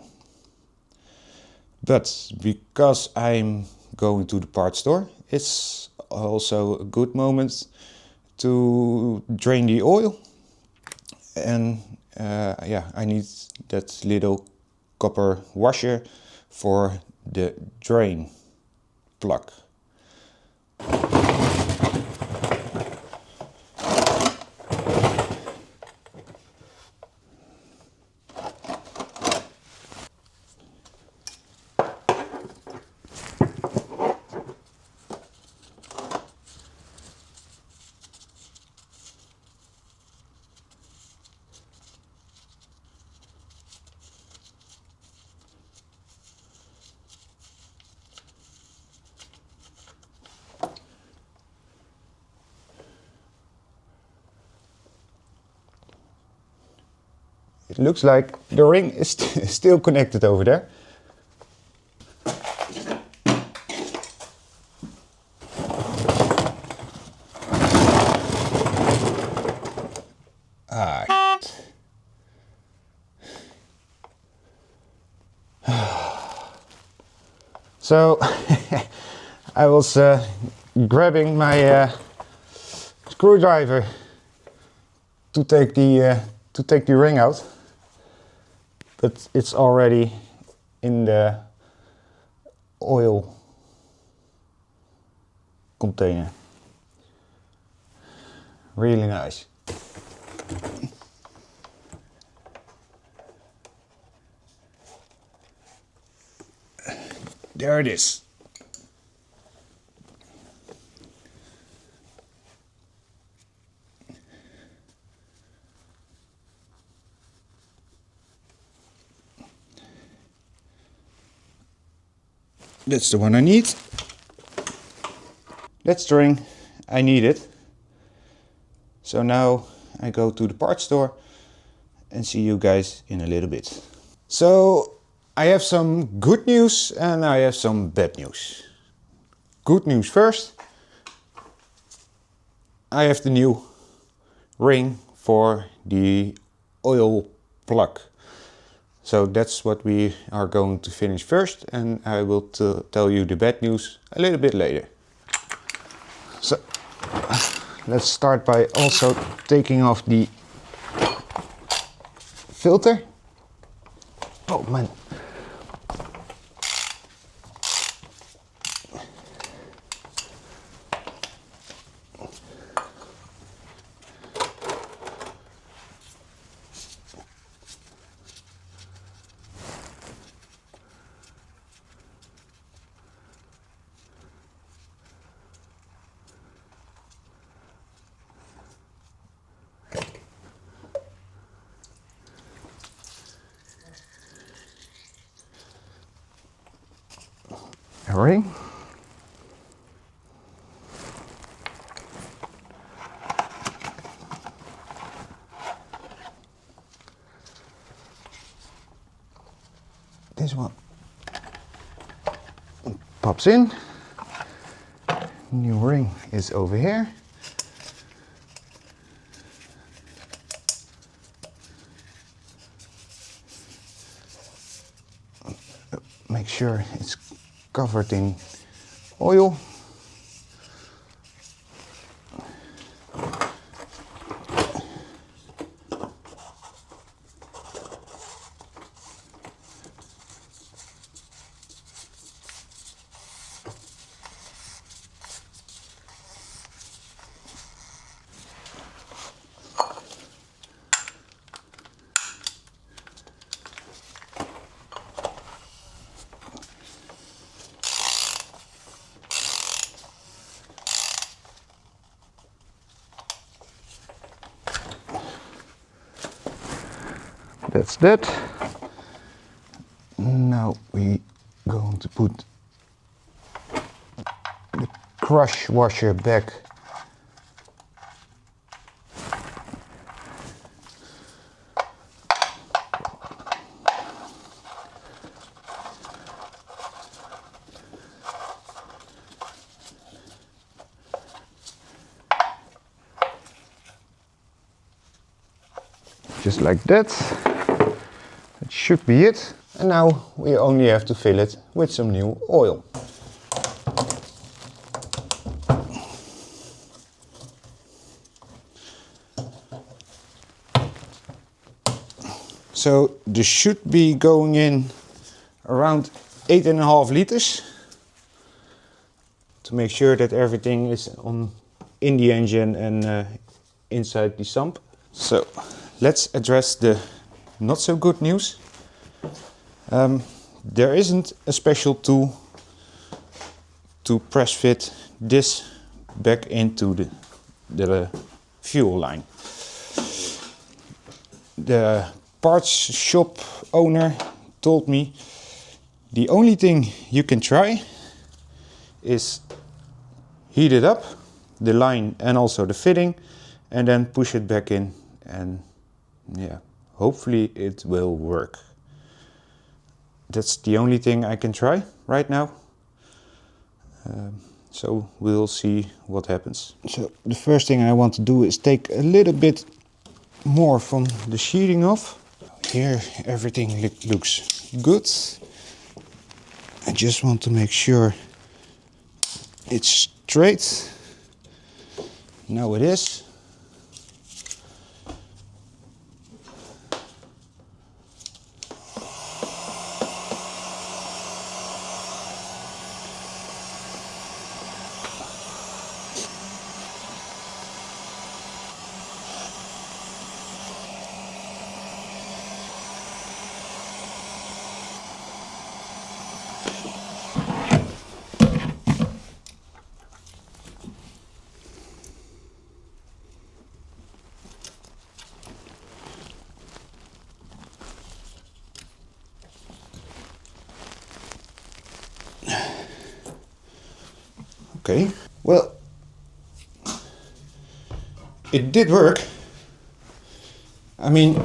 But because I'm going to the parts store, it's also a good moment to drain the oil, and I need that little copper washer for the drain plug. It looks like the ring is still connected over there. So I was grabbing my screwdriver to take the ring out, but it's already in the oil container. Really nice. There it is. That's the one I need. That's the ring I needed. So now I go to the parts store and see you guys in a little bit. So I have some good news and I have some bad news. Good news first. I have the new ring for the oil plug. So that's what we are going to finish first, and I will tell you the bad news a little bit later. So let's start by also taking off the filter. Oh man. Ring. This one pops in. New ring is over here. Make sure it's covered in oil. That's that. Now we going to put crush washer back. Just like that. That should be it. And now we only have to fill it with some new oil. So this should be going in around 8.5 liters to make sure that everything is in the engine and inside the sump. So let's address the not so good news. There isn't a special tool to press fit this back into the fuel line. The parts shop owner told me the only thing you can try is heat it up, the line and also the fitting, and then push it back in, and yeah, hopefully it will work. That's the only thing I can try right now. So we'll see what happens. So the first thing I want to do is take a little bit more from the sheeting off. Here everything looks good. I just want to make sure it's straight. Now it is. Okay, well, it did work. I mean,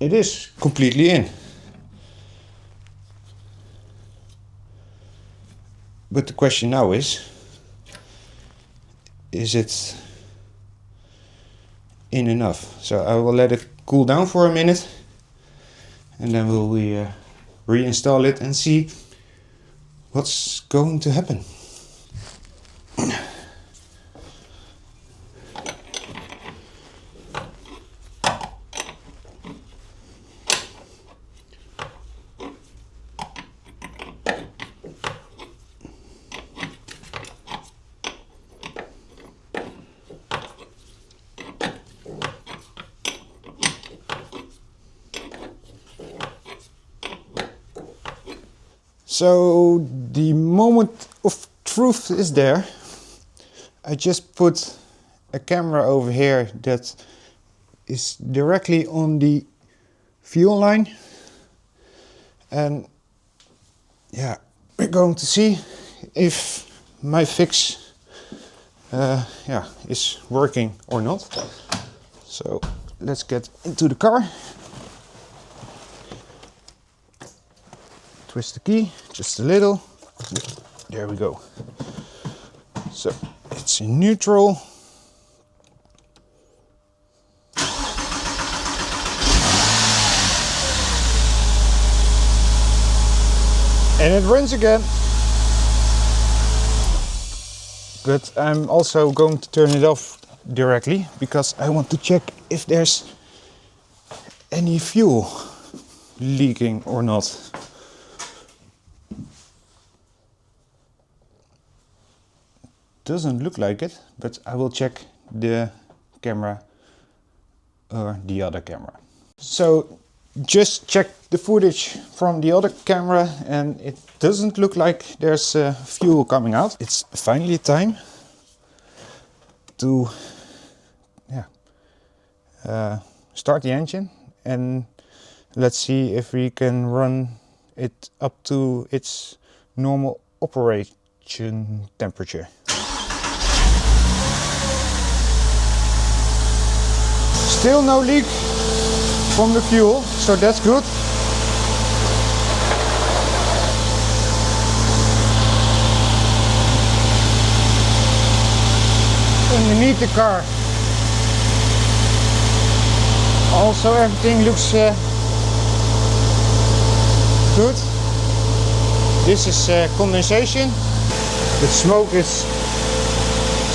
it is completely in. But the question now is it in enough? So I will let it cool down for a minute, and then we'll reinstall it and see what's going to happen. So the moment of truth is there. I just put a camera over here that is directly on the fuel line, and yeah, we're going to see if my fix is working or not. So let's get into the car. Twist the key just a little. There we go. So it's in neutral. And it runs again. But I'm also going to turn it off directly because I want to check if there's any fuel leaking or not. Doesn't look like it, but I will check the camera or the other camera. So just check the footage from the other camera and it doesn't look like there's fuel coming out. It's finally time to start the engine and let's see if we can run it up to its normal operation temperature. Still no leak from the fuel, so that's good. Underneath the car, also everything looks good. This is condensation. The smoke is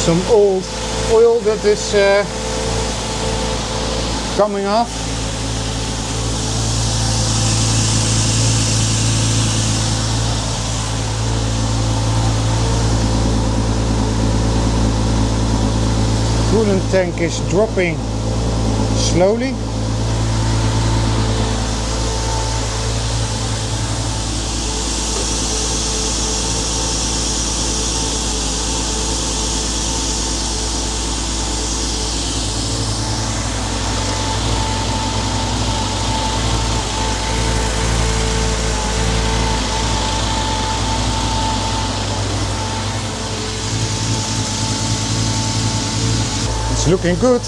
some old oil that is coming off. Coolant tank is dropping slowly. It's looking good.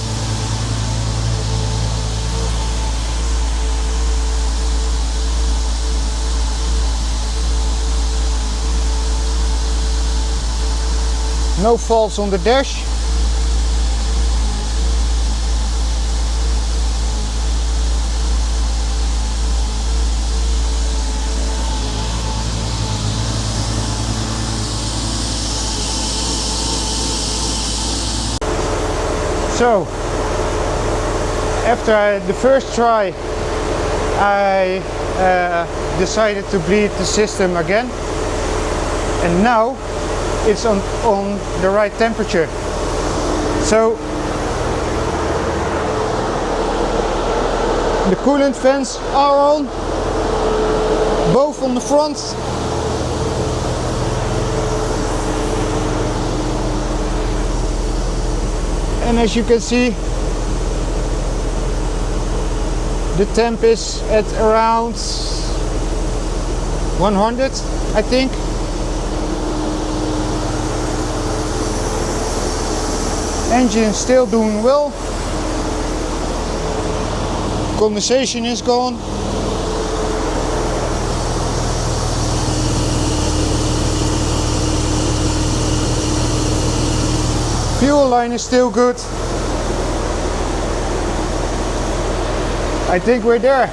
No faults on the dash. So, after the first try, I decided to bleed the system again, and now it's on the right temperature. So, the coolant fans are on, both on the front. And as you can see, the temp is at around 100, I think. Engine still doing well. Condensation is gone. Fuel line is still good. I think we're there.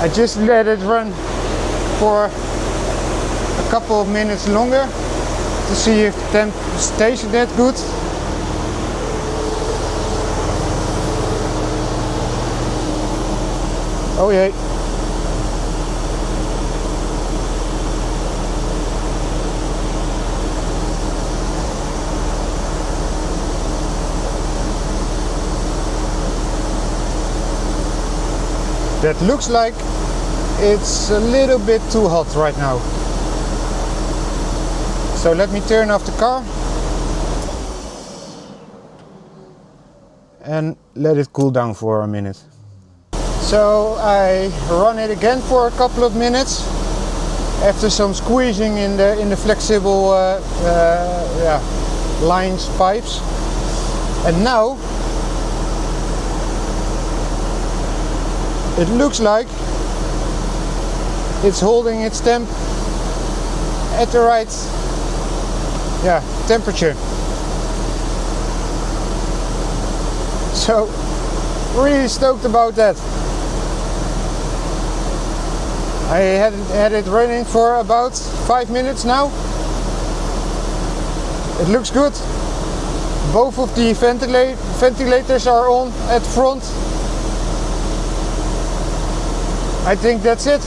I just let it run for a couple of minutes longer to see if the temp stays that good. Oh yeah. That looks like it's a little bit too hot right now. So let me turn off the car and let it cool down for a minute. So I run it again for a couple of minutes after some squeezing in the flexible lines, pipes, and now it looks like it's holding its temp at the right temperature. So really stoked about that. I had it running for about 5 minutes now. It looks good. Both of the ventilators are on at front. I think that's it.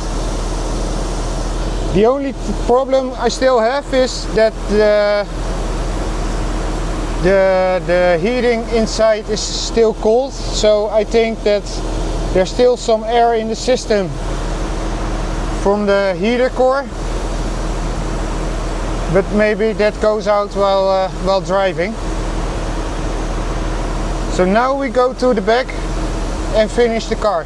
The only problem I still have is that the heating inside is still cold, so I think that there's still some air in the system from the heater core, but maybe that goes out while driving. So now we go to the back and finish the car.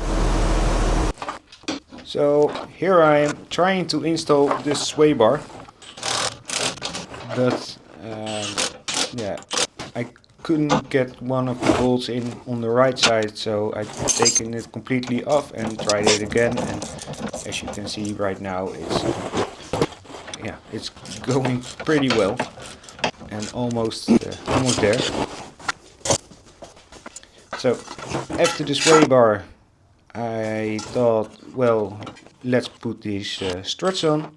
So here I am trying to install this sway bar, but yeah, I couldn't get one of the bolts in on the right side, so I've taken it completely off and tried it again, and as you can see right now it's going pretty well and almost there. So after the sway bar I thought, well, let's put these struts on.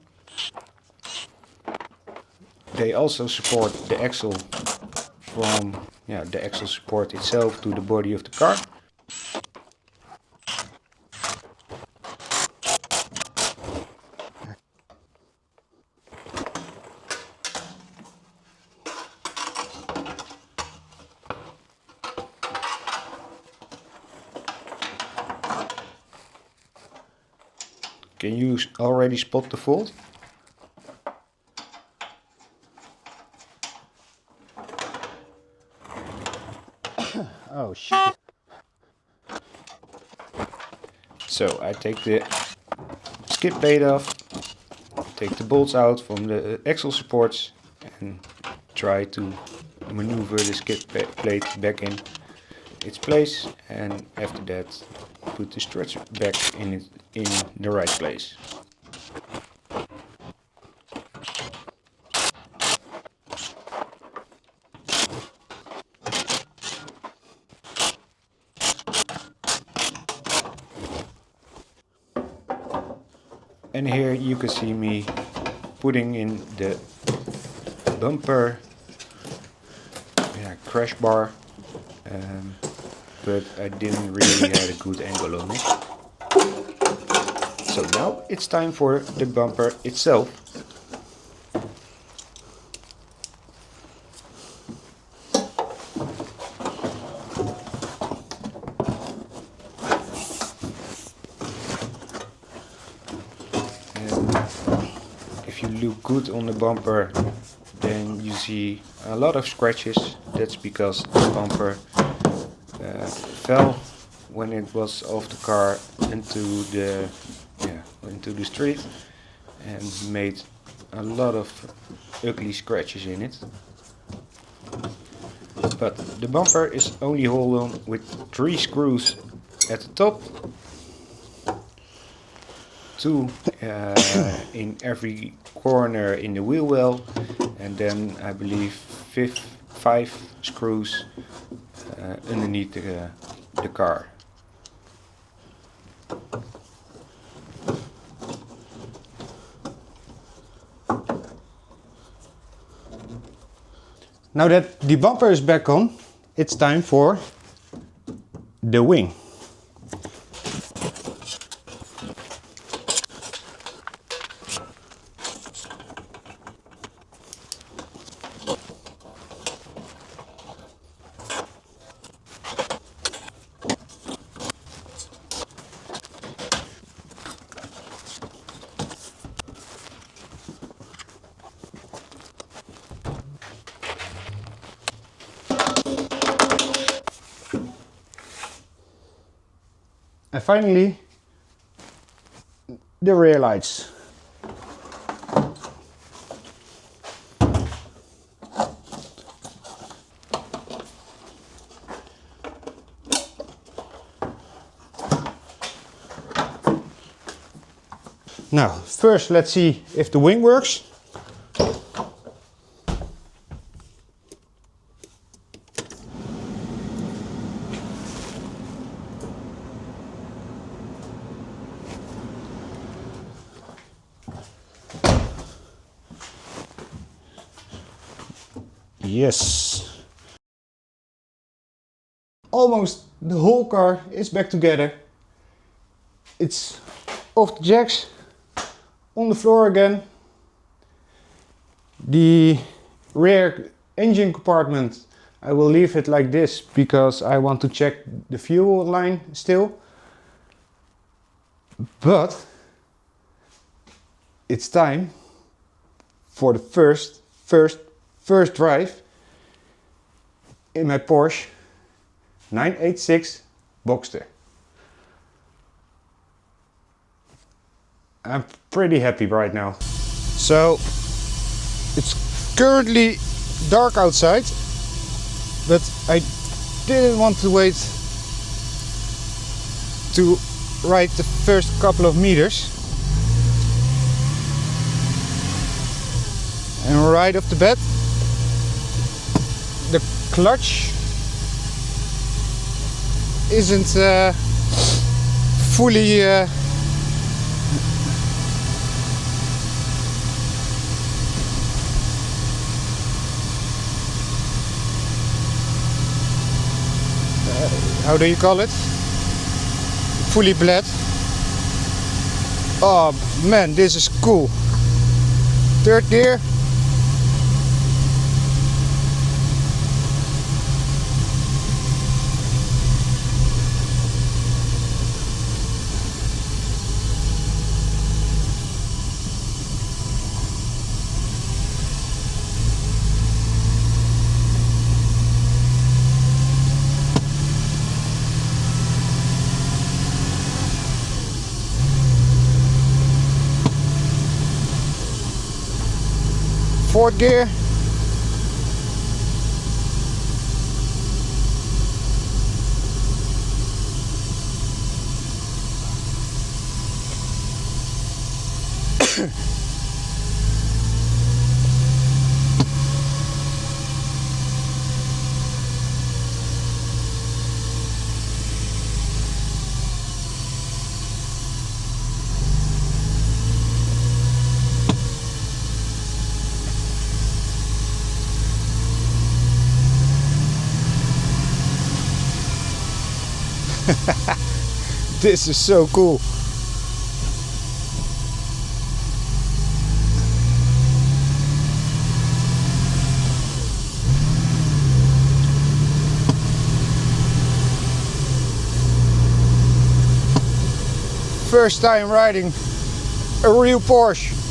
They also support the axle from the axle support itself to the body of the car. Can you already spot the fault? Oh shit. So I take the skid plate off, take the bolts out from the axle supports and try to maneuver the skid plate back in its place, and after that put the struts back in the right place. And here you can see me putting in the bumper crash bar, but I didn't really have a good angle on it. So now it's time for the bumper itself. If you look good on the bumper, then you see a lot of scratches. That's because the bumper fell when it was off the car into the street and made a lot of ugly scratches in it. But the bumper is only held on with 3 screws at the top, 2 in every corner in the wheel well, and then I believe 5 screws underneath the car. Now that the bumper is back on, it's time for the wing. And finally, the rear lights. Now, first let's see if the wing works. Yes. Almost the whole car is back together. It's off the jacks, on the floor again. The rear engine compartment, I will leave it like this because I want to check the fuel line still. But it's time for the first drive in my Porsche 986 Boxster. I'm pretty happy right now. So it's currently dark outside, but I didn't want to wait to ride the first couple of meters. And right off the bat, the clutch isn't fully how do you call it? Fully bled. Oh man, this is cool. Third gear. Fourth gear. This is so cool. First time riding a real Porsche.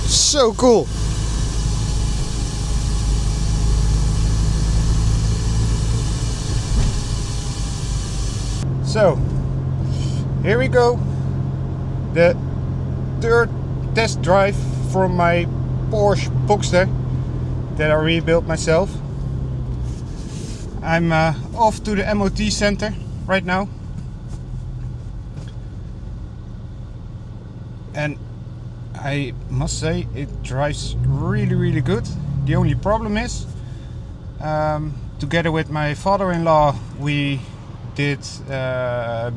So cool. So here we go, the third test drive from my Porsche Boxster that I rebuilt myself. I'm off to the MOT center right now, and I must say it drives really good. The only problem is, together with my father-in-law, we did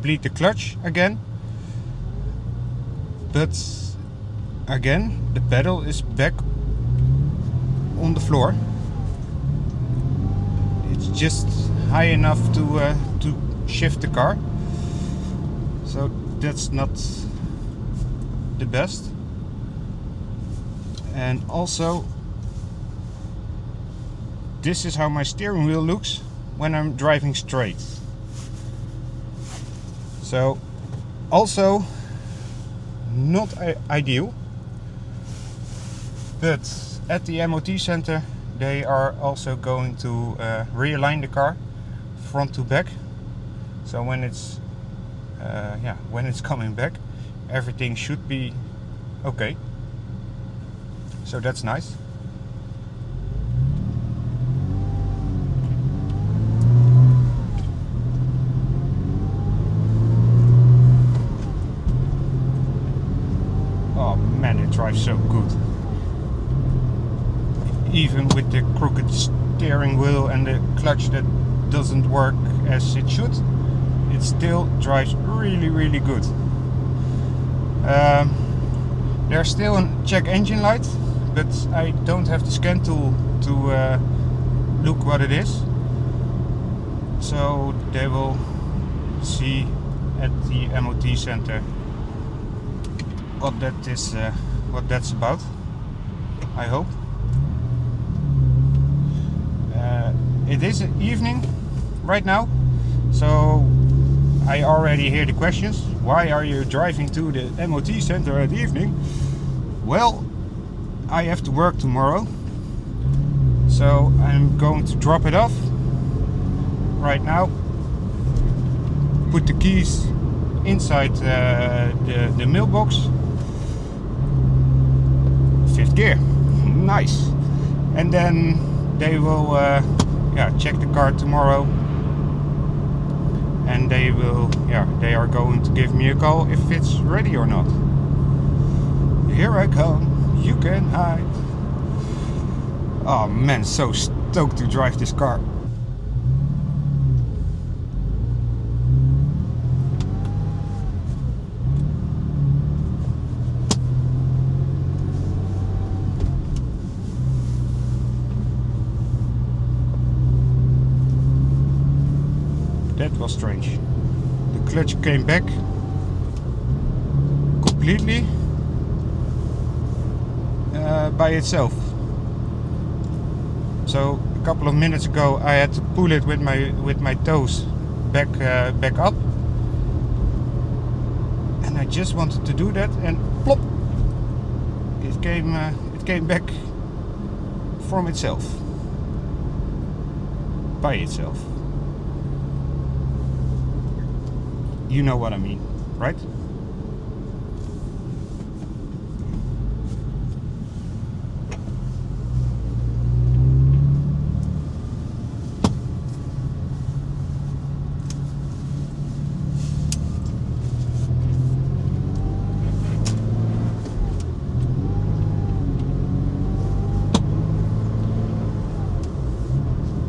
bleed the clutch again, but again the pedal is back on the floor. It's just high enough to shift the car, so that's not the best. And also, this is how my steering wheel looks when I'm driving straight. So also not ideal, but at the MOT center they are also going to realign the car front to back, so when it's coming back, everything should be okay. So that's nice. Oh man, it drives so good. Even with the crooked steering wheel and the clutch that doesn't work as it should, it still drives really good. There's still a check engine light, but I don't have the scan tool to look what it is, so they will see at the MOT center what that is, what that's about, I hope. It is an evening right now. So I already hear the questions. Why are you driving to the MOT center at evening? Well, I have to work tomorrow. So I'm going to drop it off right now. Put the keys inside the mailbox. 5th gear. Nice. And then they will check the car tomorrow. And they will, they are going to give me a call if it's ready or not. Here I come, you can hide. Oh man, so stoked to drive this car. That was strange. The clutch came back completely by itself. So a couple of minutes ago I had to pull it with my toes back up, and I just wanted to do that, and plop! It came back from itself, by itself. You know what I mean, right?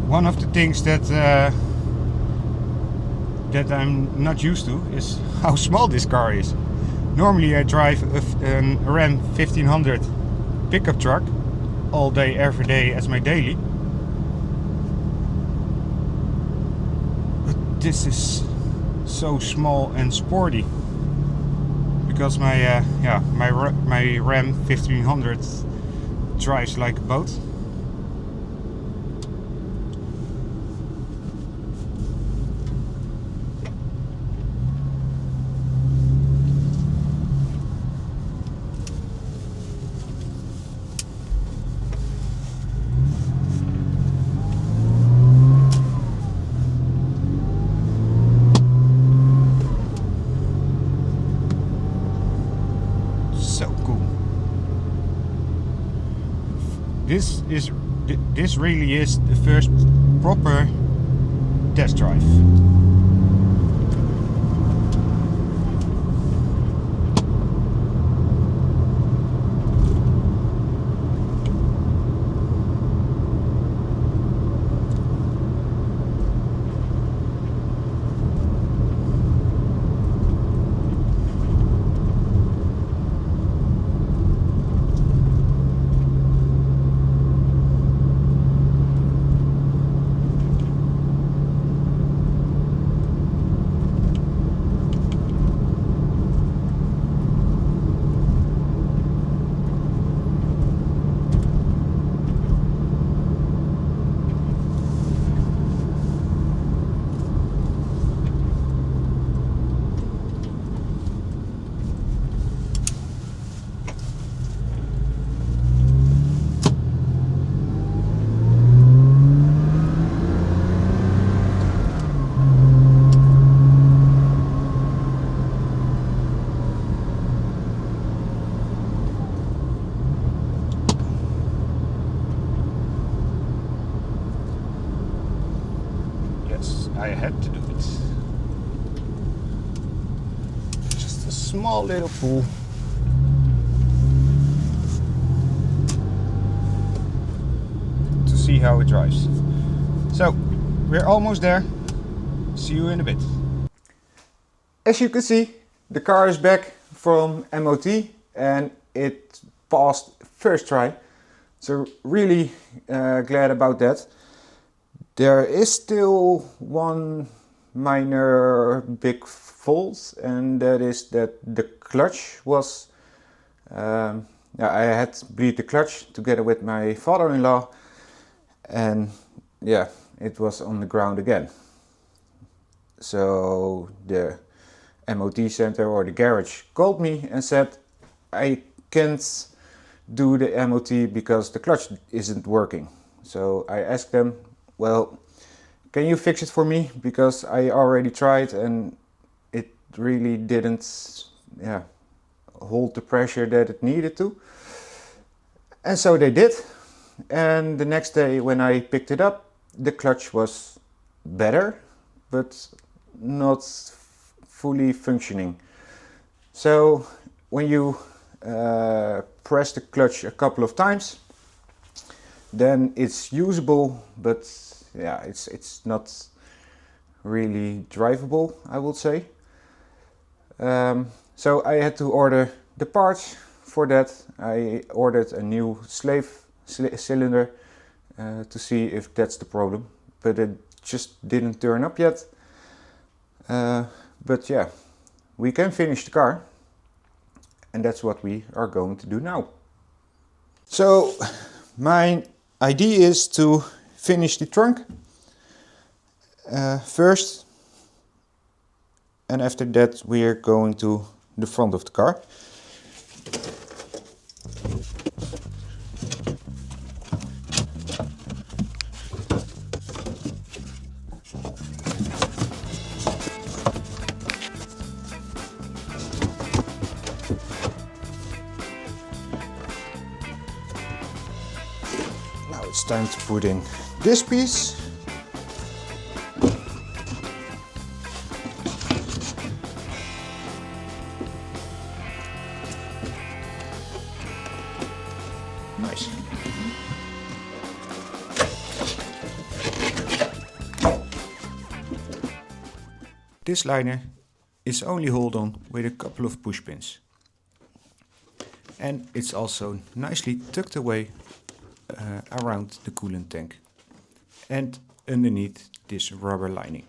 One of the things that I'm not used to is how small this car is. Normally I drive a Ram 1500 pickup truck all day, every day as my daily. But this is so small and sporty because my Ram 1500 drives like a boat. This really is the first proper test drive. I had to do it. Just a small little pool. To see how it drives. So, we're almost there. See you in a bit. As you can see, the car is back from MOT and it passed first try. So really glad about that. There is still one minor big fault, and that is that the clutch was, I had to bleed the clutch together with my father-in-law, and yeah, it was on the ground again. So the MOT center or the garage called me and said, I can't do the MOT because the clutch isn't working. So I asked them, well, can you fix it for me? Because I already tried and it really didn't hold the pressure that it needed to. And so they did. And the next day when I picked it up, the clutch was better, but not fully functioning. So when you press the clutch a couple of times, then it's usable, but yeah, it's not really drivable, I would say. So I had to order the parts for that. I ordered a new cylinder to see if that's the problem, but it just didn't turn up yet. But yeah, we can finish the car, and that's what we are going to do now. So my idea is to finish the trunk first, and after that we are going to the front of the car. Now it's time to put in this piece. Nice. This liner is only held on with a couple of push pins. And it's also nicely tucked away around the coolant tank and underneath this rubber lining.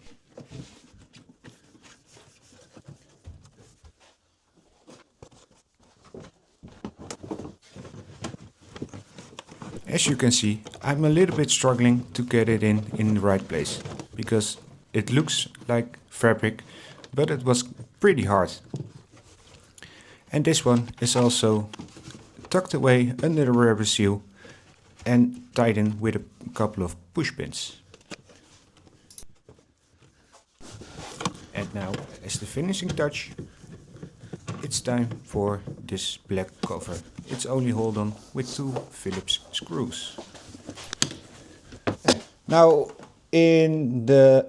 As you can see, I'm a little bit struggling to get it in the right place, because it looks like fabric, but it was pretty hard. And this one is also tucked away under the rubber seal and tied in with a couple of push pins. And now, as the finishing touch, it's time for this black cover. It's only held on with 2 Phillips screws. Now, in the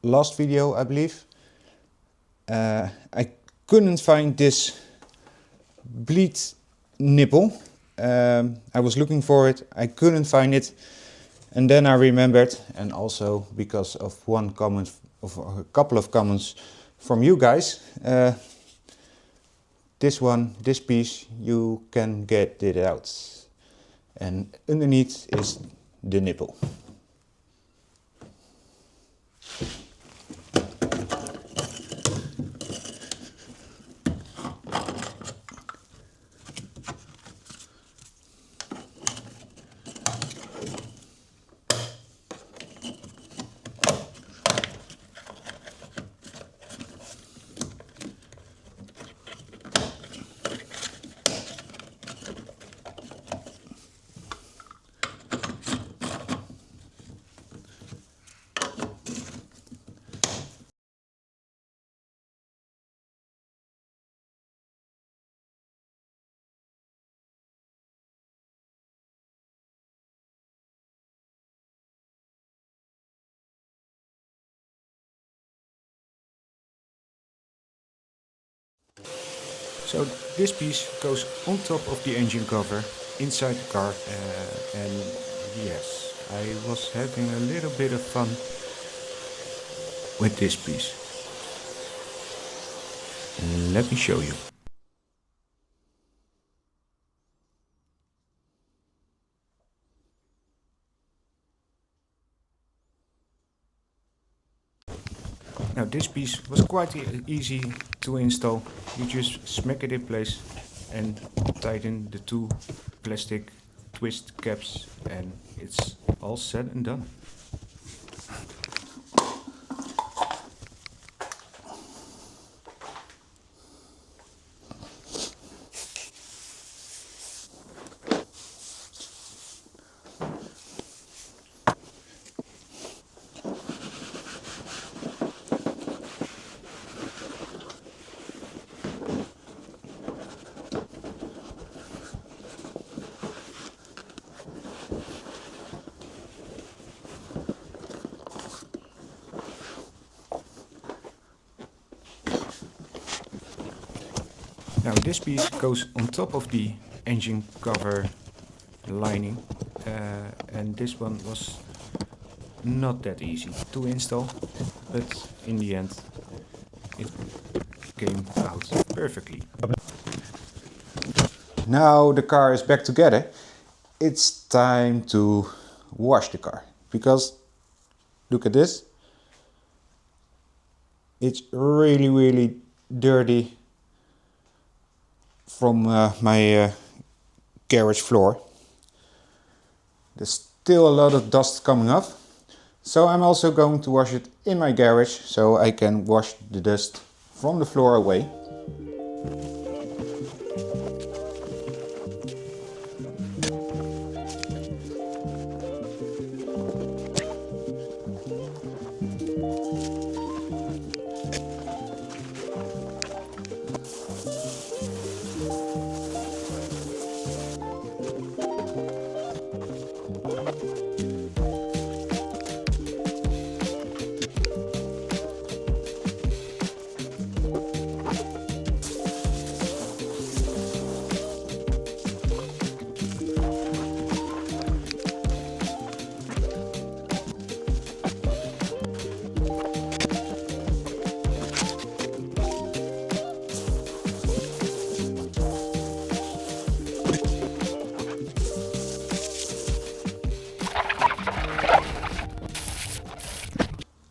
last video, I believe, I couldn't find this bleed nipple. I was looking for it, I couldn't find it, and then I remembered, and also because of one comment, of a couple of comments from you guys, this piece, you can get it out, and underneath is the nipple. So this piece goes on top of the engine cover inside the car, and yes, I was having a little bit of fun with this piece. Let me show you. Now this piece was quite easy to install. You just smack it in place and tighten the 2 plastic twist caps, and it's all said and done. Now this piece goes on top of the engine cover lining, and this one was not that easy to install, but in the end it came out perfectly. Now the car is back together. It's time to wash the car, because look at this. It's really dirty from my garage floor. There's still a lot of dust coming off, so I'm also going to wash it in my garage so I can wash the dust from the floor away.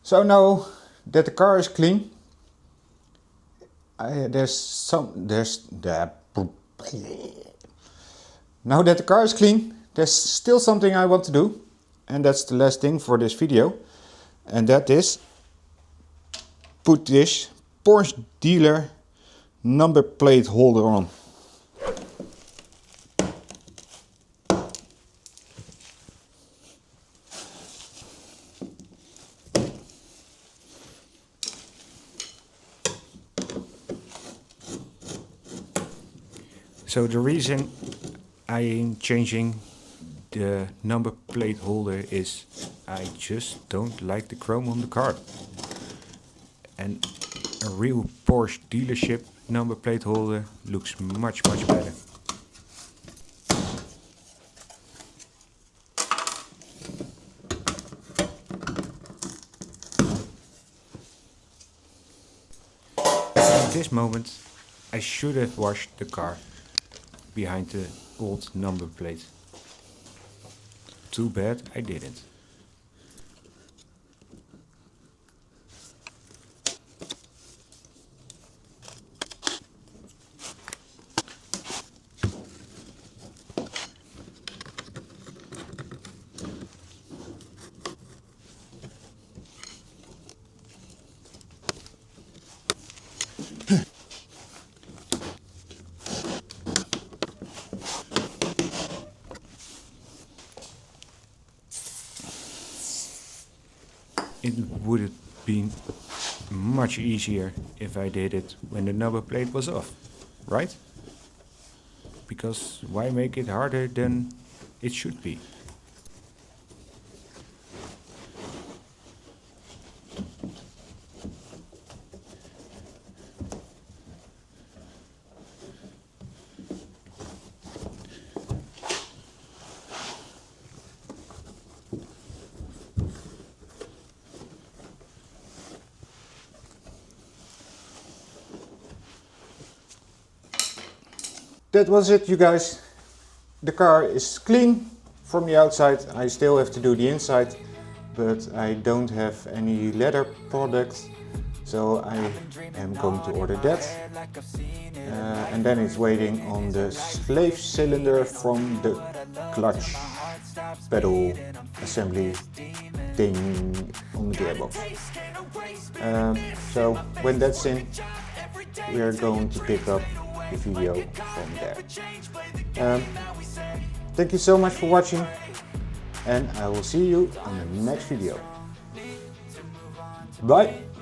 So now that the car is clean, now that the car is clean, there's still something I want to do, and that's the last thing for this video, and that is put this Porsche dealer number plate holder on. So the reason I am changing the number plate holder is I just don't like the chrome on the car. And a real Porsche dealership number plate holder looks much better. At this moment I should have washed the car behind the old number plate. Too bad I didn't. It would have been much easier if I did it when the number plate was off, right? Because why make it harder than it should be? That was it, you guys. The car is clean from the outside. I still have to do the inside, but I don't have any leather products, so I am going to order that. And then it's waiting on the slave cylinder from the clutch pedal assembly thing on the gearbox. So when that's in, we are going to pick up the video from there. Thank you so much for watching, and I will see you in the next video. Bye!